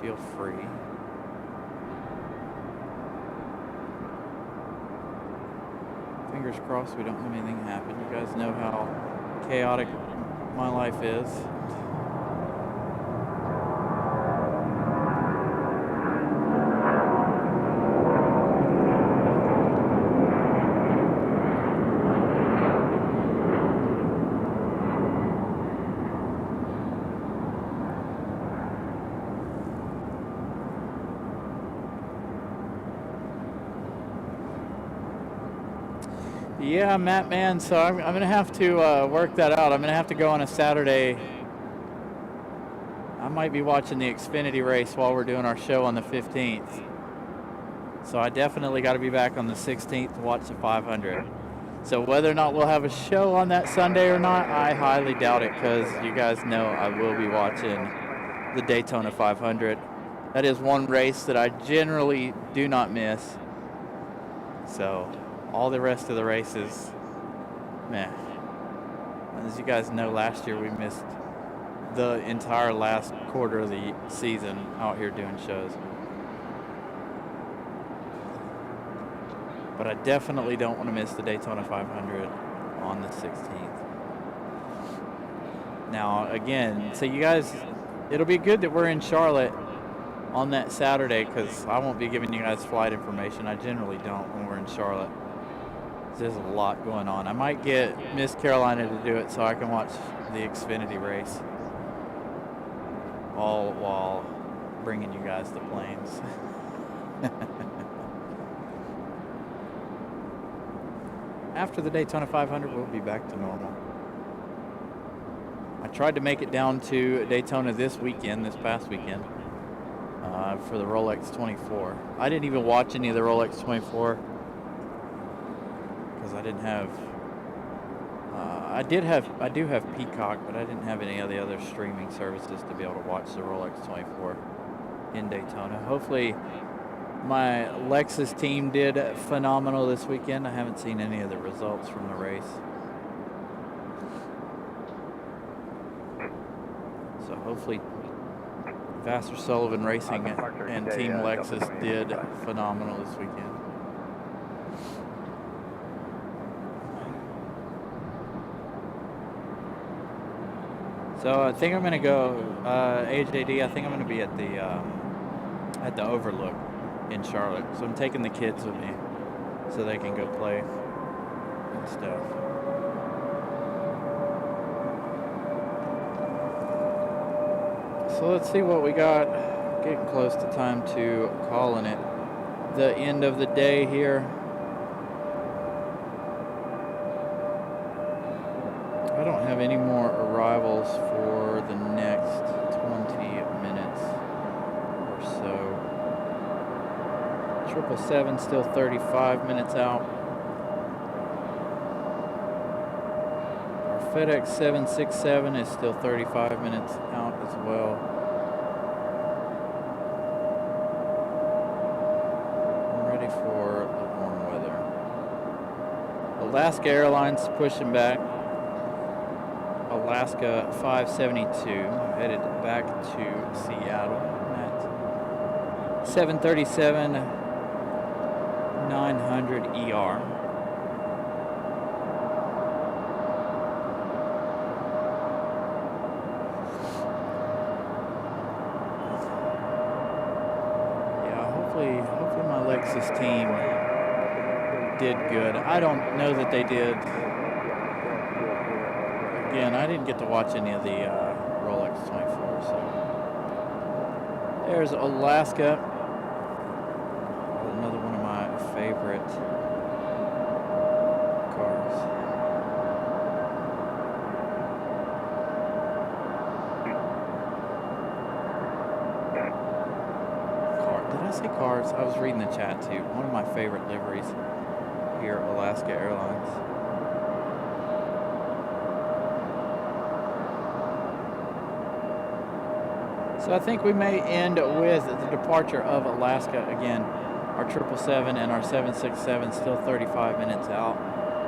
feel free. Fingers crossed we don't have anything happen. You guys know how chaotic my life is. Yeah, Matt, man, so I'm going to have to work that out. I'm going to have to go on a Saturday. I might be watching the Xfinity race while we're doing our show on the 15th. So I definitely got to be back on the 16th to watch the 500. So whether or not we'll have a show on that Sunday or not, I highly doubt it, because you guys know I will be watching the Daytona 500. That is one race that I generally do not miss. So all the rest of the races, man. As you guys know, last year we missed the entire last quarter of the season out here doing shows. But I definitely don't want to miss the Daytona 500 on the 16th. Now, again, so you guys, it'll be good that we're in Charlotte on that Saturday, because I won't be giving you guys flight information. I generally don't when we're in Charlotte. There's a lot going on. I might get Miss Carolina to do it so I can watch the Xfinity race, all while bringing you guys the planes. After the Daytona 500, we'll be back to normal. I tried to make it down to Daytona this past weekend, for the Rolex 24. I didn't even watch any of the Rolex 24. I didn't have, I do have Peacock, but I didn't have any of the other streaming services to be able to watch the Rolex 24 in Daytona. Hopefully my Lexus team did phenomenal this weekend. I haven't seen any of the results from the race. So hopefully Vassar Sullivan Racing and Team Lexus did phenomenal this weekend. So I think I'm going to go, AJD, I think I'm going to be at the Overlook in Charlotte. So I'm taking the kids with me so they can go play stuff. So let's see what we got. Getting close to time to calling it the end of the day here. I don't have any more arrivals for the next 20 minutes or so. 777 still 35 minutes out. Our FedEx 767 is still 35 minutes out as well. I'm ready for the warm weather. Alaska Airlines pushing back. Alaska 572 headed back to Seattle at 737 900 ER. Yeah, hopefully my Lexus team did good. I don't know that they did. Again, I didn't get to watch any of the Rolex 24, so there's Alaska. Another one of my favorite cars. Did I say cars? I was reading the chat too. One of my favorite liveries here, Alaska Airlines. So I think we may end with the departure of Alaska again. Our 777 and our 767 still 35 minutes out.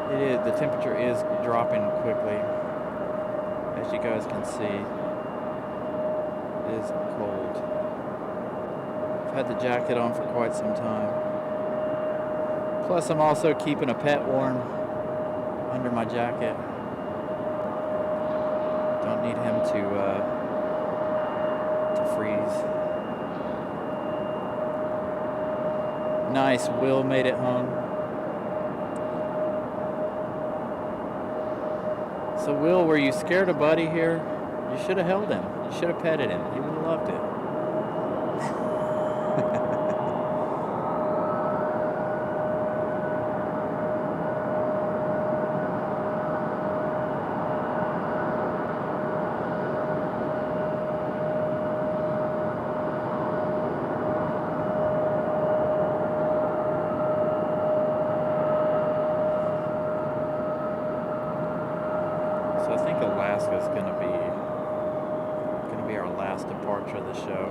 The temperature is dropping quickly, as you guys can see. It is cold. I've had the jacket on for quite some time. Plus, I'm also keeping a pet warm under my jacket. Don't need him to freeze. Nice, Will made it home. So Will, were you scared of Buddy here? You should have held him. You should have petted him. He would have loved it.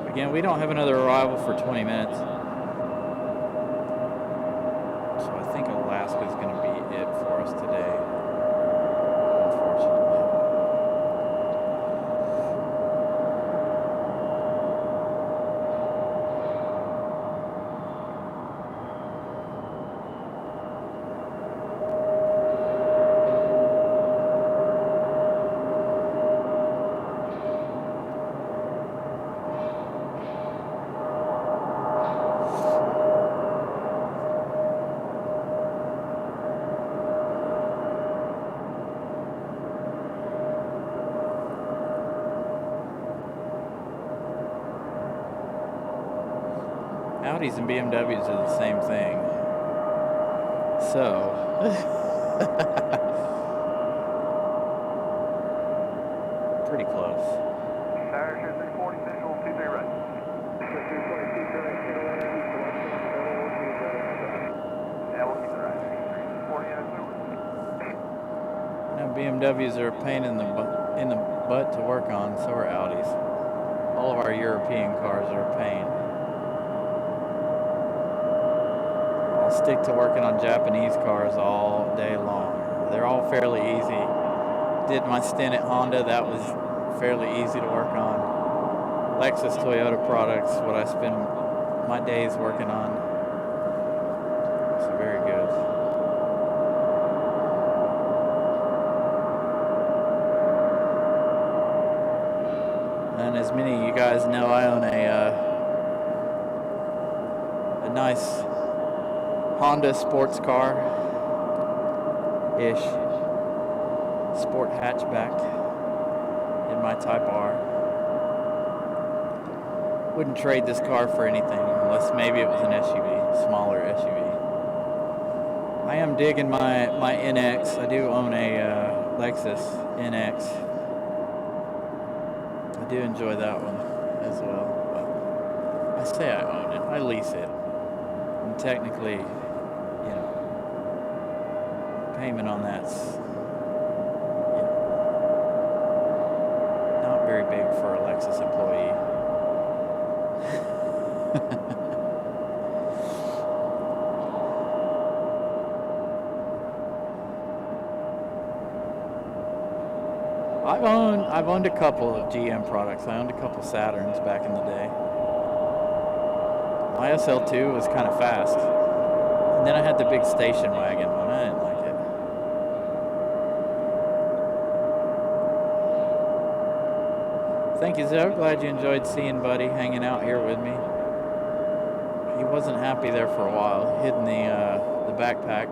Again, we don't have another arrival for 20 minutes. So I think Alaska is going to be it for us today, unfortunately. Audis and BMWs are the same thing. So, pretty close. Tower 340, visual 23 right. 340, yeah, we'll keep it right. 340, Now BMWs are a pain in the butt to work on, so are Audis. All of our European cars are a pain. Stick to working on Japanese cars all day long. They're all fairly easy. Did my stint at Honda, that was fairly easy to work on. Lexus, Toyota products, what I spend my days working on. It's very good. And as many of you guys know, I own a nice Honda sports car, ish sport hatchback in my Type R. Wouldn't trade this car for anything unless maybe it was an SUV, smaller SUV. I am digging my NX. I do own a Lexus NX. I do enjoy that one as well. But I say I own it. I lease it. And technically, you know, payment on that's not very big for a Lexus employee. I've owned a couple of GM products. I owned a couple Saturns back in the day. My SL2 was kind of fast. And then I had the big station wagon one. I didn't like it. Thank you, Zoe. Glad you enjoyed seeing Buddy hanging out here with me. He wasn't happy there for a while, hid in the backpack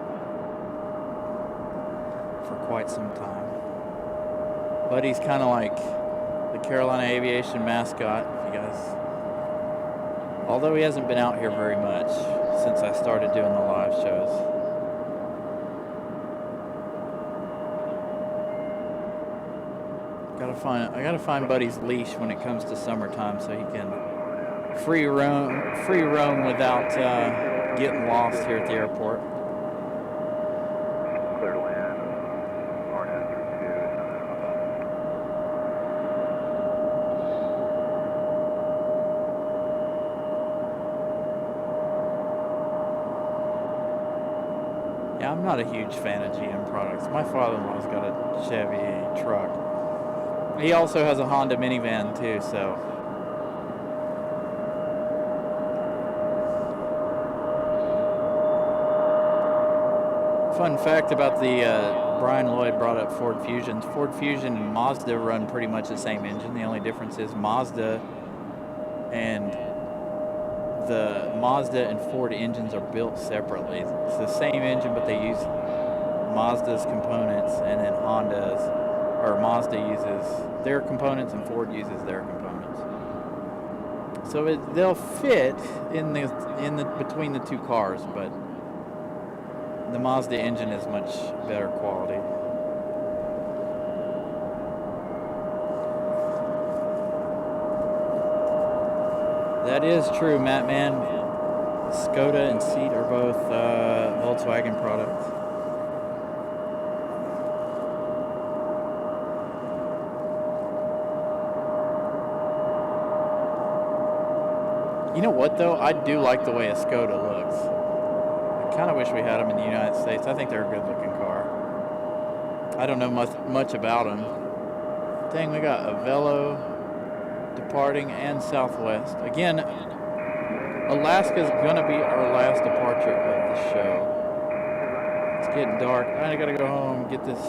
for quite some time. Buddy's kind of like the Carolina Aviation mascot, if you guys. Although he hasn't been out here very much since I started doing the live shows. I gotta find Buddy's leash when it comes to summertime so he can free roam without getting lost here at the airport. Clear to land. RNAV 32. Yeah, I'm not a huge fan of GM products. My father-in-law's got a Chevy truck. He also has a Honda minivan too, so. Fun fact about the, Brian Lloyd brought up Ford Fusions. Ford Fusion and Mazda run pretty much the same engine. The only difference is Mazda and Ford engines are built separately. It's the same engine, but they use Mazda's components, and then Mazda uses their components and Ford uses their components. So they'll fit in the between the two cars, but the Mazda engine is much better quality. That is true, Matt Man. Skoda and Seat are both Volkswagen products. You know what, though? I do like the way a Skoda looks. I kind of wish we had them in the United States. I think they're a good-looking car. I don't know much about them. Dang, we got a Velo departing and Southwest. Again, Alaska's gonna be our last departure of the show. It's getting dark. I gotta go home, get this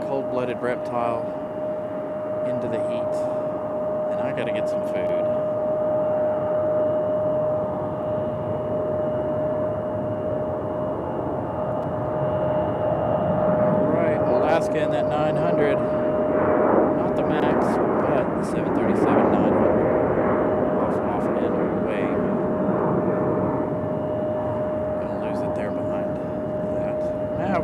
cold-blooded reptile into the heat, and I gotta get some food. All right, Alaska in that 900. Not the max, but the 737-900. Off and away. Gonna lose it there behind that. Now,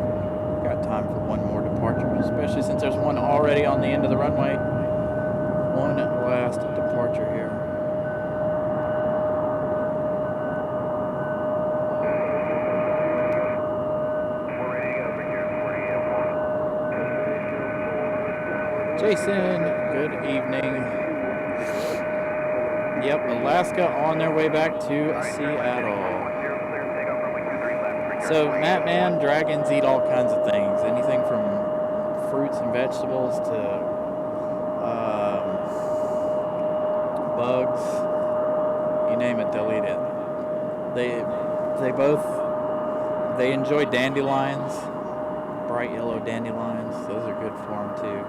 got time for one more departure, especially since there's one already on the end of the runway. One last departure here. Jason, good evening. Yep, Alaska on their way back to Seattle. So, Matt Man, dragons eat all kinds of things. Anything from fruits and vegetables to bugs. You name it, they'll eat it. They enjoy dandelions, bright yellow dandelions. Those are good for them too.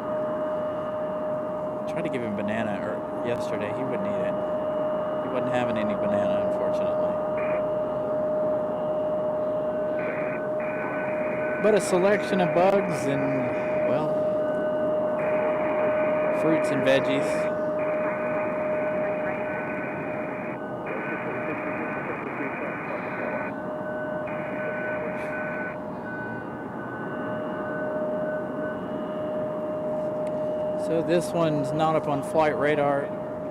Tried to give him banana yesterday. He wouldn't eat it. He wasn't having any banana, unfortunately. but a selection of bugs and, well, fruits and veggies. So this one's not up on flight radar,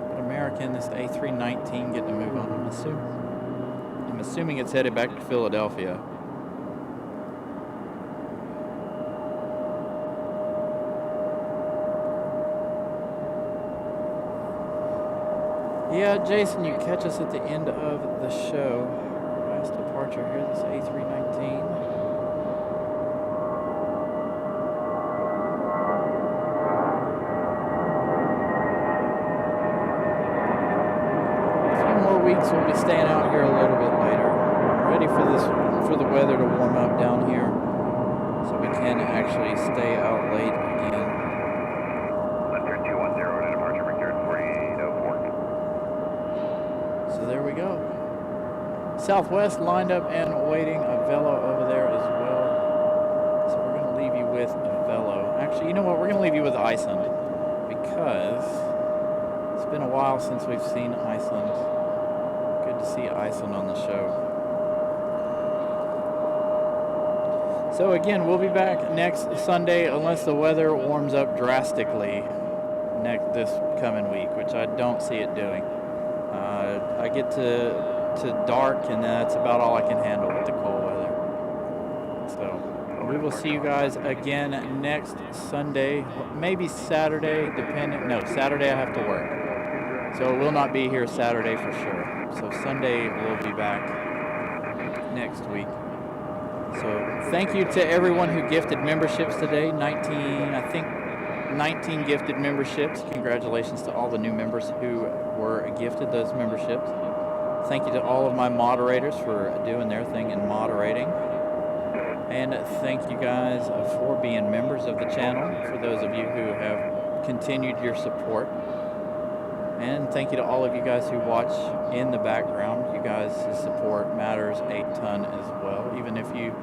but American, this A319 getting to move on. I'm assuming it's headed back to Philadelphia. Yeah, Jason, you catch us at the end of the show. Last departure here, this A319. Weeks we'll be staying out here a little bit later. I'm ready for the weather to warm up down here so we can actually stay out late again. Left 210 to departure, return 4804. So there we go. Southwest lined up and waiting, a Velo over there as well. So we're going to leave you with a Velo. Actually, you know what? We're going to leave you with Iceland because it's been a while since we've seen Iceland. To see Iceland on the show. So again, we'll be back next Sunday unless the weather warms up drastically this coming week, which I don't see it doing. I get to dark and that's about all I can handle with the cold weather. So we will see you guys again next Sunday, maybe Saturday, depending. No, Saturday I have to work. So it will not be here Saturday for sure. So Sunday we'll be back next week. So thank you to everyone who gifted memberships today. 19 gifted memberships. Congratulations to all the new members who were gifted those memberships. Thank you to all of my moderators for doing their thing and moderating. And thank you guys for being members of the channel, for those of you who have continued your support. And thank you to all of you guys who watch in the background. You guys' support matters a ton as well. Even if you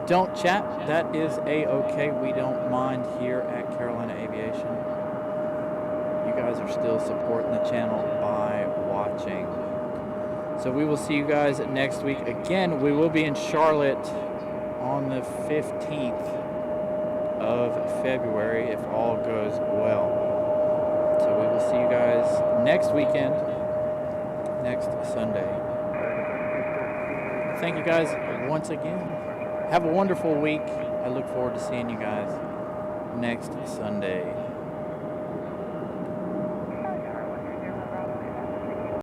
don't chat, that is a-okay. We don't mind here at Carolina Aviation. You guys are still supporting the channel by watching. So we will see you guys next week. Again, we will be in Charlotte on the 15th of February if all goes well. So we will see you guys next weekend, next Sunday. Thank you guys once again. Have a wonderful week. I look forward to seeing you guys next Sunday.